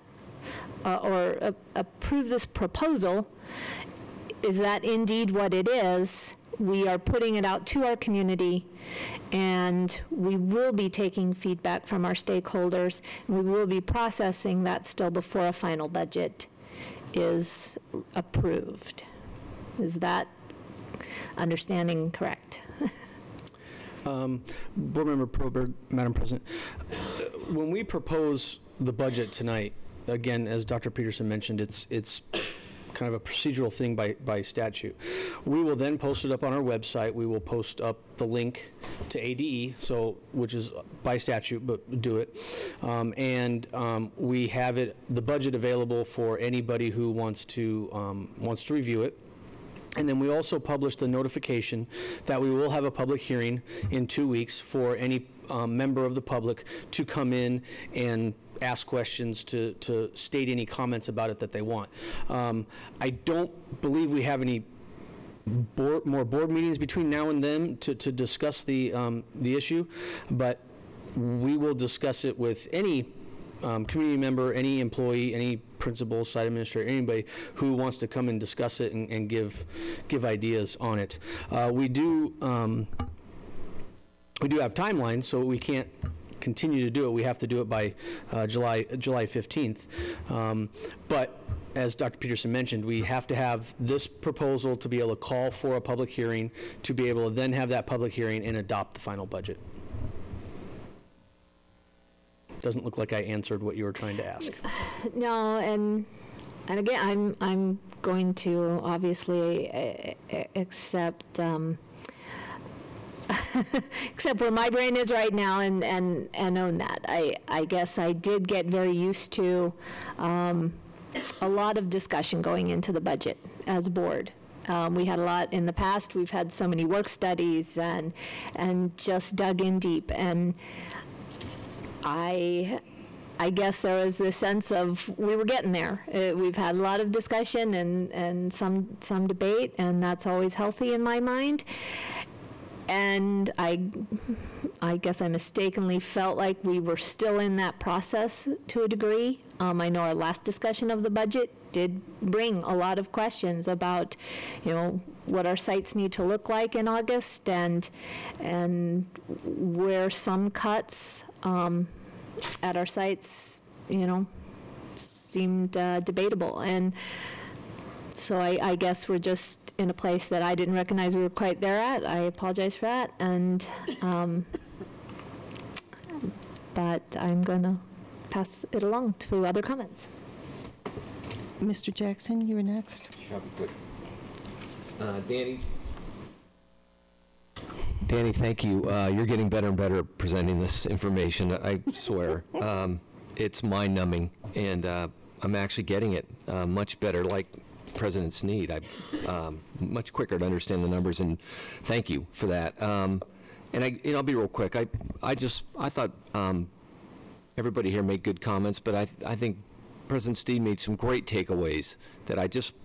or approve this proposal, is that indeed what it is? We are putting it out to our community, and we will be taking feedback from our stakeholders, and we will be processing that still before a final budget is approved. Is that understanding correct? Board Member Proberg, Madam President, when we propose the budget tonight, again, as Dr. Peterson mentioned, it's kind of a procedural thing by statute. We will then post it up on our website. We will post up the link to ADE, which is by statute, but do it. We have the budget available for anybody who wants to review it. And then we also publish the notification that we will have a public hearing in 2 weeks for any member of the public to come in and ask questions, to state any comments about it that they want. I don't believe we have any more board meetings between now and then to discuss the issue, but we will discuss it with any community member, any employee, any principal, site administrator, anybody who wants to come and discuss it and give ideas on it. We do have timelines, so we can't continue to do it. We have to do it by July 15th. But as Dr. Peterson mentioned, we have to have this proposal to be able to call for a public hearing, to be able to then have that public hearing and adopt the final budget. Doesn't look like I answered what you were trying to ask. No, and again, I'm going to obviously accept except where my brain is right now and own that. I guess I did get very used to a lot of discussion going into the budget as a board. We had a lot in the past. We've had so many work studies and just dug in deep. And I guess there was this sense of we were getting there. We've had a lot of discussion and some debate, and that's always healthy in my mind. And I guess I mistakenly felt like we were still in that process to a degree. I know our last discussion of the budget did bring a lot of questions about, what our sites need to look like in August and where some cuts at our sites, seemed debatable. And so I guess we're just in a place that I didn't recognize we were quite there at. I apologize for that. And but I'm going to pass it along to other comments. Mr. Jackson, you were next. I'll be quick. Danny, thank you. You're getting better and better at presenting this information, I swear. It's mind-numbing, and I'm actually getting it much better, like President Sneed. I'm much quicker to understand the numbers, and thank you for that. And I'll be real quick. I thought everybody here made good comments, but I think President Sneed made some great takeaways that I just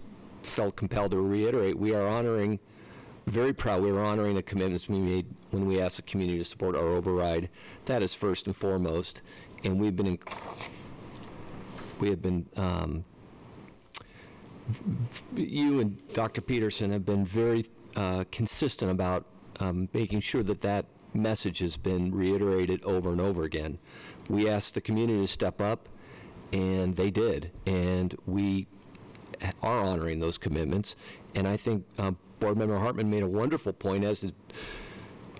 felt compelled to reiterate. We are honoring, very proud, we are honoring the commitments we made when we asked the community to support our override. That is first and foremost. And we have been you and Dr. Peterson have been very consistent about making sure that message has been reiterated over and over again. We asked the community to step up, and they did. And we are honoring those commitments. And I think Board Member Hartman made a wonderful point, as did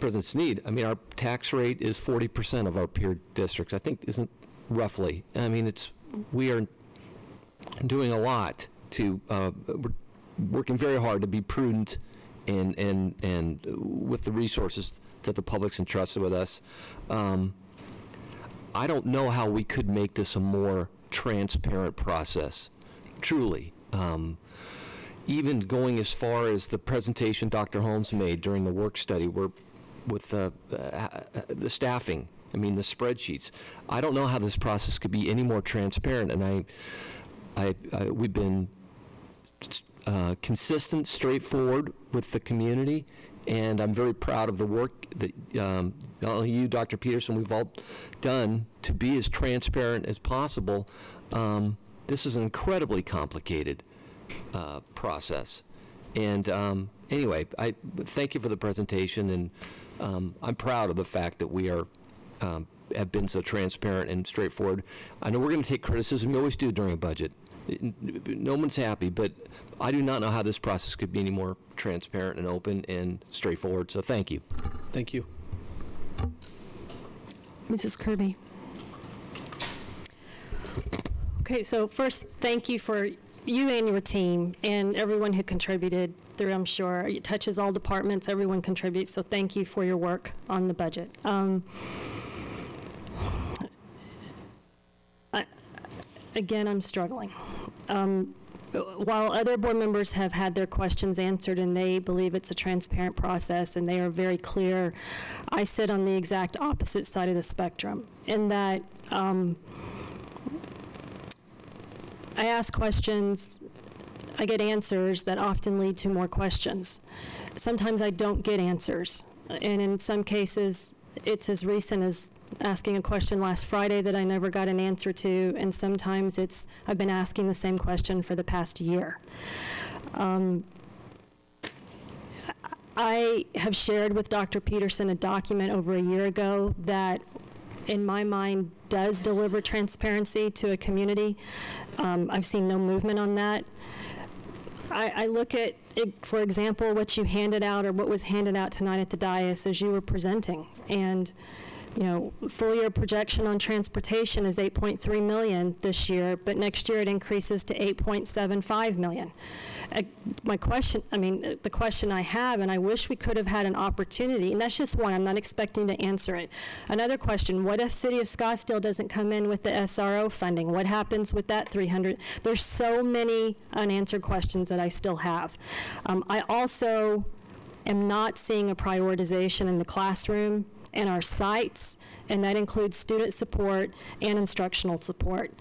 President Sneed. I mean, our tax rate is 40% of our peer districts. I think, isn't roughly. I mean, we are doing a lot to, we're working very hard to be prudent and with the resources that the public's entrusted with us. I don't know how we could make this a more transparent process, truly. Even going as far as the presentation Dr. Holmes made during the work study with the staffing, I mean, the spreadsheets. I don't know how this process could be any more transparent, and we've been consistent, straightforward with the community, and I'm very proud of the work that not only you, Dr. Peterson, we've all done to be as transparent as possible. This is an incredibly complicated process. And anyway, I thank you for the presentation, and I'm proud of the fact that we are have been so transparent and straightforward. I know we're going to take criticism. You always do during a budget. No one's happy, but I do not know how this process could be any more transparent and open and straightforward, so thank you. Thank you. Mrs. Kirby. Okay, so first, thank you for you and your team and everyone who contributed through, I'm sure. It touches all departments, everyone contributes, so thank you for your work on the budget. Again, I'm struggling. While other board members have had their questions answered and they believe it's a transparent process and they are very clear, I sit on the exact opposite side of the spectrum in that I ask questions, I get answers that often lead to more questions. Sometimes I don't get answers, and in some cases it's as recent as asking a question last Friday that I never got an answer to, and sometimes I've been asking the same question for the past year. I have shared with Dr. Peterson a document over a year ago that, in my mind, does deliver transparency to a community. I've seen no movement on that. I look at it, for example, what you handed out or what was handed out tonight at the dais as you were presenting, and full year projection on transportation is $8.3 million this year, but next year it increases to $8.75 million. The question I have, and I wish we could have had an opportunity, and that's just one, I'm not expecting to answer it. Another question, what if City of Scottsdale doesn't come in with the SRO funding? What happens with that 300? There's so many unanswered questions that I still have. I also am not seeing a prioritization in the classroom and our sites, and that includes student support and instructional support.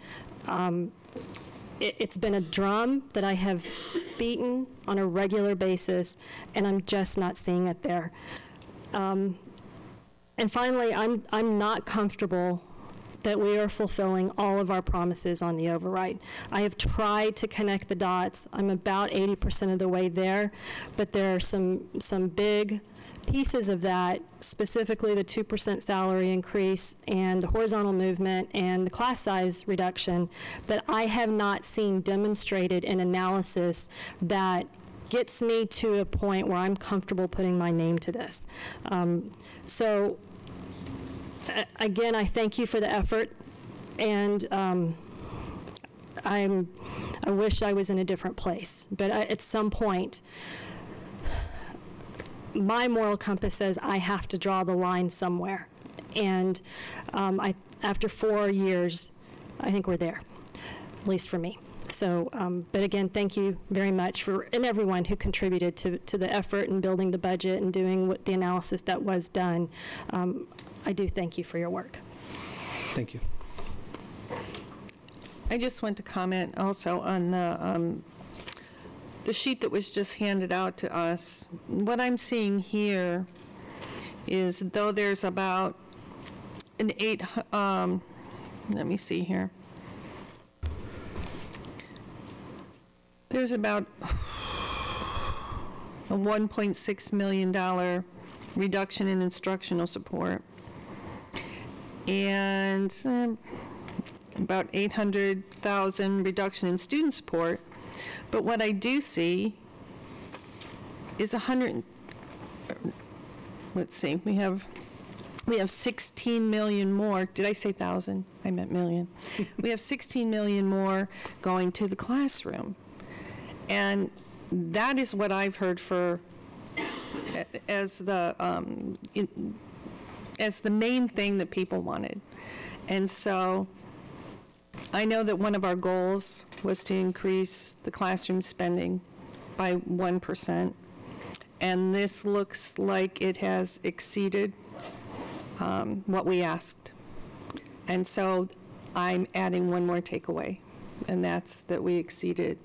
It's been a drum that I have beaten on a regular basis, and I'm just not seeing it there. And finally, I'm not comfortable that we are fulfilling all of our promises on the override. I have tried to connect the dots. I'm about 80% of the way there, but there are some big pieces of that, specifically the 2% salary increase and the horizontal movement and the class size reduction, that I have not seen demonstrated in analysis that gets me to a point where I'm comfortable putting my name to this. So again, I thank you for the effort, and I wish I was in a different place, but at some point, my moral compass says I have to draw the line somewhere. And after 4 years, I think we're there, at least for me. So, but again, thank you very much and everyone who contributed to the effort in building the budget and doing the analysis that was done. I do thank you for your work. Thank you. I just want to comment also on the sheet that was just handed out to us. What I'm seeing here is, though there's about an let me see here. There's about a $1.6 million reduction in instructional support, and about $800,000 reduction in student support. But what I do see is let's see, we have 16 million more. Did I say thousand? I meant million. We have 16 million more going to the classroom. And that is what I've heard as the main thing that people wanted. And so I know that one of our goals was to increase the classroom spending by 1%, and this looks like it has exceeded what we asked. And so I'm adding one more takeaway, and that's that we exceeded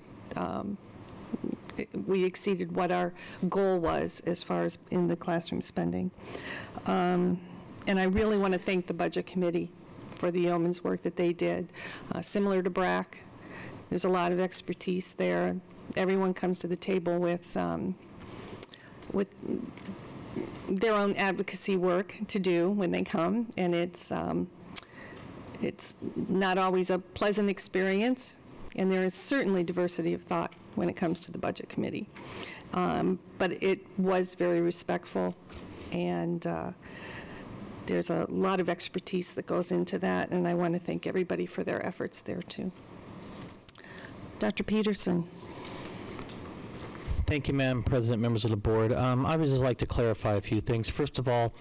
what our goal was as far as in the classroom spending. And I really want to thank the Budget Committee for the yeoman's work that they did. Similar to BRAC, there's a lot of expertise there. Everyone comes to the table with their own advocacy work to do when they come, and it's not always a pleasant experience, and there is certainly diversity of thought when it comes to the Budget Committee. But it was very respectful, and there's a lot of expertise that goes into that, and I want to thank everybody for their efforts there too. Dr. Peterson. Thank you, Madam President, members of the board. I would just like to clarify a few things. First of all,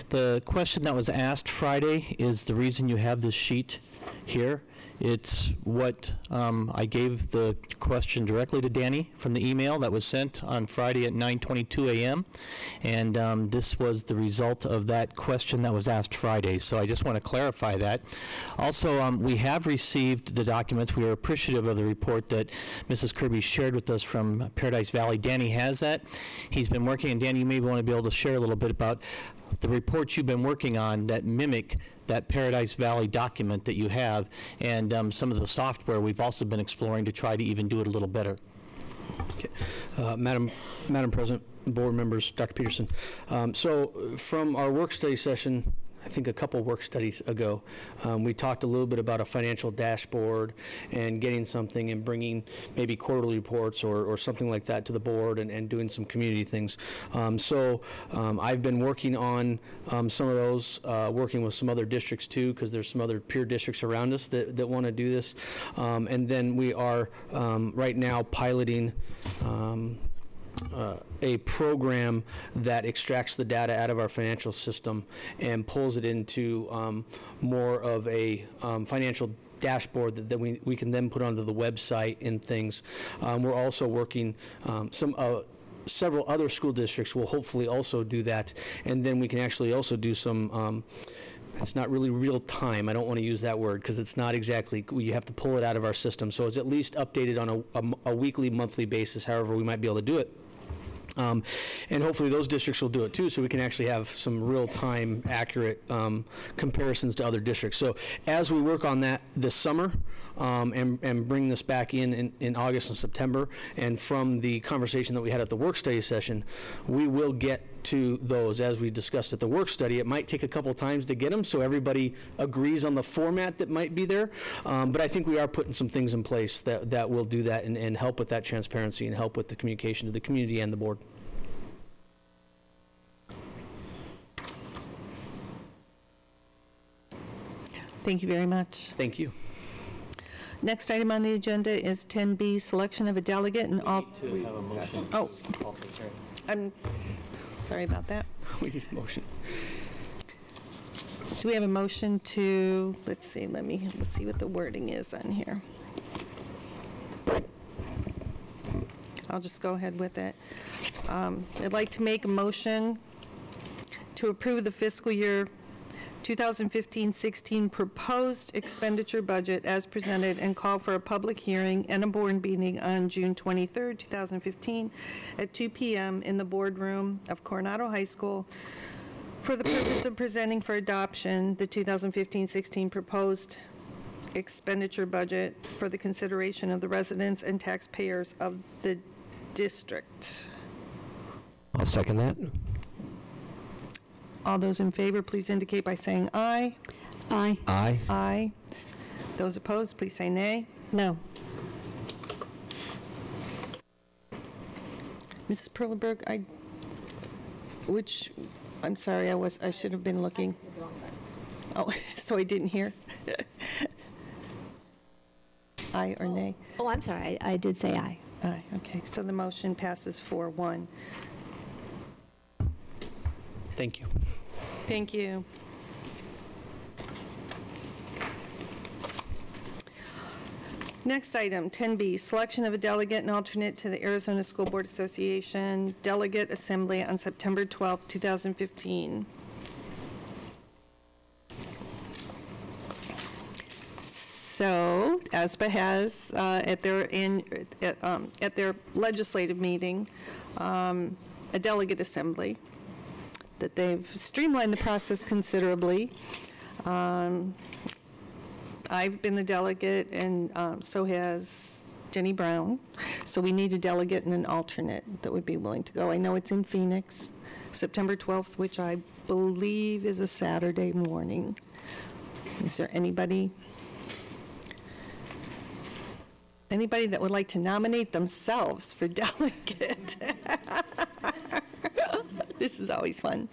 the question that was asked Friday is the reason you have this sheet here. It's what I gave the question directly to Danny from the email that was sent on Friday at 9:22 a.m. And this was the result of that question that was asked Friday. So I just want to clarify that. Also, we have received the documents. We are appreciative of the report that Mrs. Kirby shared with us from Paradise Valley. Danny has that. He's been working, and Danny, you may want to be able to share a little bit about the reports you've been working on that mimic that Paradise Valley document that you have, and some of the software we've also been exploring to try to even do it a little better. Okay. Madam President, board members, Dr. Peterson. So from our work study session, I think a couple work studies ago, we talked a little bit about a financial dashboard and getting something and bringing maybe quarterly reports or something like that to the board and doing some community things. So I've been working on some of those, working with some other districts too, because there's some other peer districts around us that want to do this. And then we are right now piloting a program that extracts the data out of our financial system and pulls it into more of a financial dashboard that we can then put onto the website and things. We're also working several other school districts will hopefully also do that, and then we can actually also do some it's not really real time. I don't want to use that word because it's not exactly, you have to pull it out of our system. So it's at least updated on a weekly, monthly basis, however we might be able to do it. And hopefully those districts will do it too, so we can actually have some real-time accurate comparisons to other districts. So as we work on that this summer and bring this back in August and September, and from the conversation that we had at the work study session, we will get to those as we discussed at the work study. It might take a couple times to get them so everybody agrees on the format that might be there, but I think we are putting some things in place that will do that and help with that transparency and help with the communication to the community and the board. Thank you very much. Thank you. Next item on the agenda is 10B, selection of a delegate and all. We need to have a motion. Oh, I'm sorry about that. We need a motion. Do we have a motion to, let's see what the wording is on here. I'll just go ahead with it. I'd like to make a motion to approve the fiscal year 2015-16 proposed expenditure budget as presented and call for a public hearing and a board meeting on June 23rd, 2015 at 2 p.m. in the boardroom of Coronado High School for the purpose of presenting for adoption the 2015-16 proposed expenditure budget for the consideration of the residents and taxpayers of the district. I'll second that. All those in favor, please indicate by saying aye. Aye. Aye. Aye. Those opposed, please say nay. No. Mrs. Perleberg, I'm sorry, I should have been looking. Oh, so I didn't hear. Aye or nay? Oh, I'm sorry, I did say aye. Aye, okay. So the motion passes 4-1. Thank you. Thank you. Next item, 10B, selection of a delegate and alternate to the Arizona School Board Association Delegate Assembly on September 12, 2015. So, ASBA has at their legislative meeting a delegate assembly that they've streamlined the process considerably. I've been the delegate, and so has Jenny Brown. So we need a delegate and an alternate that would be willing to go. I know it's in Phoenix, September 12th, which I believe is a Saturday morning. Is there anybody that would like to nominate themselves for delegate? This is always fun.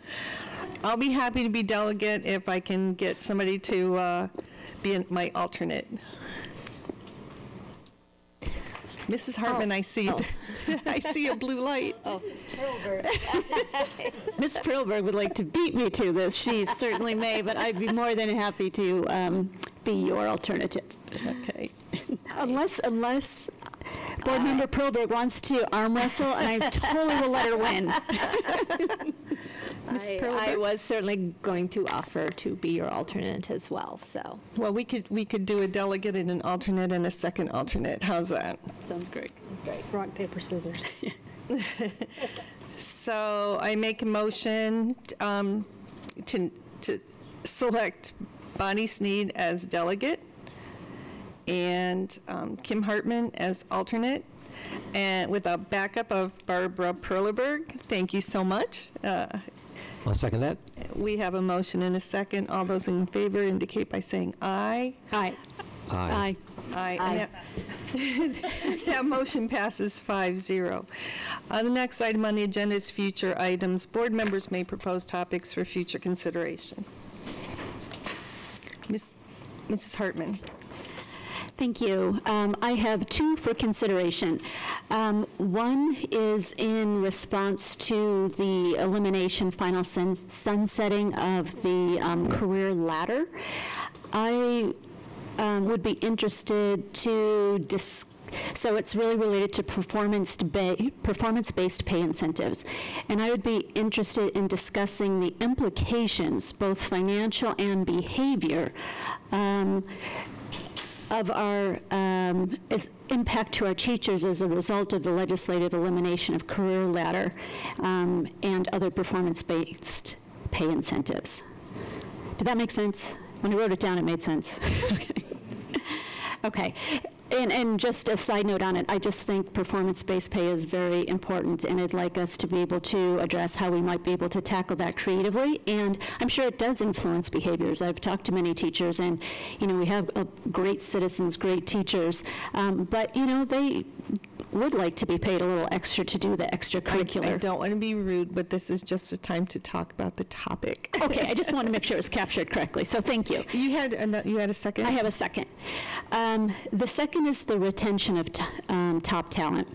I'll be happy to be delegate if I can get somebody to be my alternate. Mrs. Hartman, I see I see a blue light. Oh. Ms. Perlberg would like to beat me to this. She certainly may, but I'd be more than happy to be your alternative. Okay. Unless Board Member Perlberg wants to arm wrestle, and I totally will let her win. I was certainly going to offer to be your alternate as well, so. Well, we could do a delegate and an alternate and a second alternate. How's that? Sounds great. That's great. Rock, paper, scissors. So I make a motion to select Bonnie Sneed as delegate and Kim Hartman as alternate, and with a backup of Barbara Perleberg. Thank you so much. I'll second that. We have a motion and a second. All those in favor indicate by saying aye. Aye. Aye. Aye. That motion passes 5-0. The next item on the agenda is future items. Board members may propose topics for future consideration. Mrs. Hartman. Thank you. I have two for consideration. One is in response to the elimination, final sunsetting of the career ladder. I would be interested to so it's really related to performance-based pay incentives. And I would be interested in discussing the implications, both financial and behavior, of our impact to our teachers as a result of the legislative elimination of career ladder and other performance-based pay incentives. Did that make sense? When I wrote it down, it made sense. Okay. And just a side note on it, I just think performance-based pay is very important, and I'd like us to be able to address how we might be able to tackle that creatively, and I'm sure it does influence behaviors. I've talked to many teachers, and, we have great citizens, great teachers, but, they would like to be paid a little extra to do the extracurricular. I don't want to be rude, but this is just a time to talk about the topic. Okay, I just want to make sure it was captured correctly, so thank you. You had a second? I have a second. The second is the retention of top talent.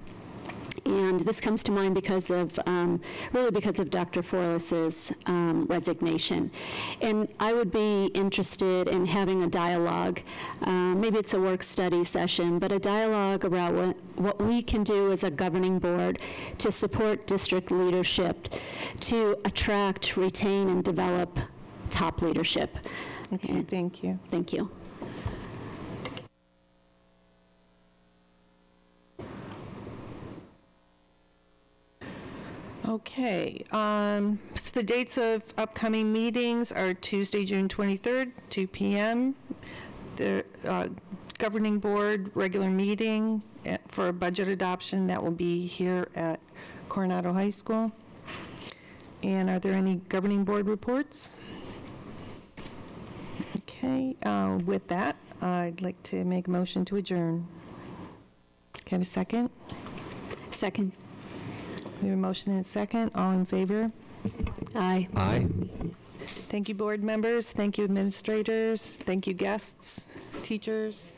And this comes to mind because of, really because of Dr. Flores' resignation. And I would be interested in having a dialogue, maybe it's a work study session, but a dialogue about what we can do as a governing board to support district leadership, to attract, retain, and develop top leadership. Okay, thank you. Thank you. Okay, so the dates of upcoming meetings are Tuesday, June 23rd, 2 p.m. The governing board regular meeting for budget adoption, that will be here at Coronado High School. And are there any governing board reports? Okay, with that, I'd like to make a motion to adjourn. Can I have a second? Second. We have a motion and a second. All in favor? Aye. Aye. Thank you, board members. Thank you, administrators. Thank you, guests, teachers.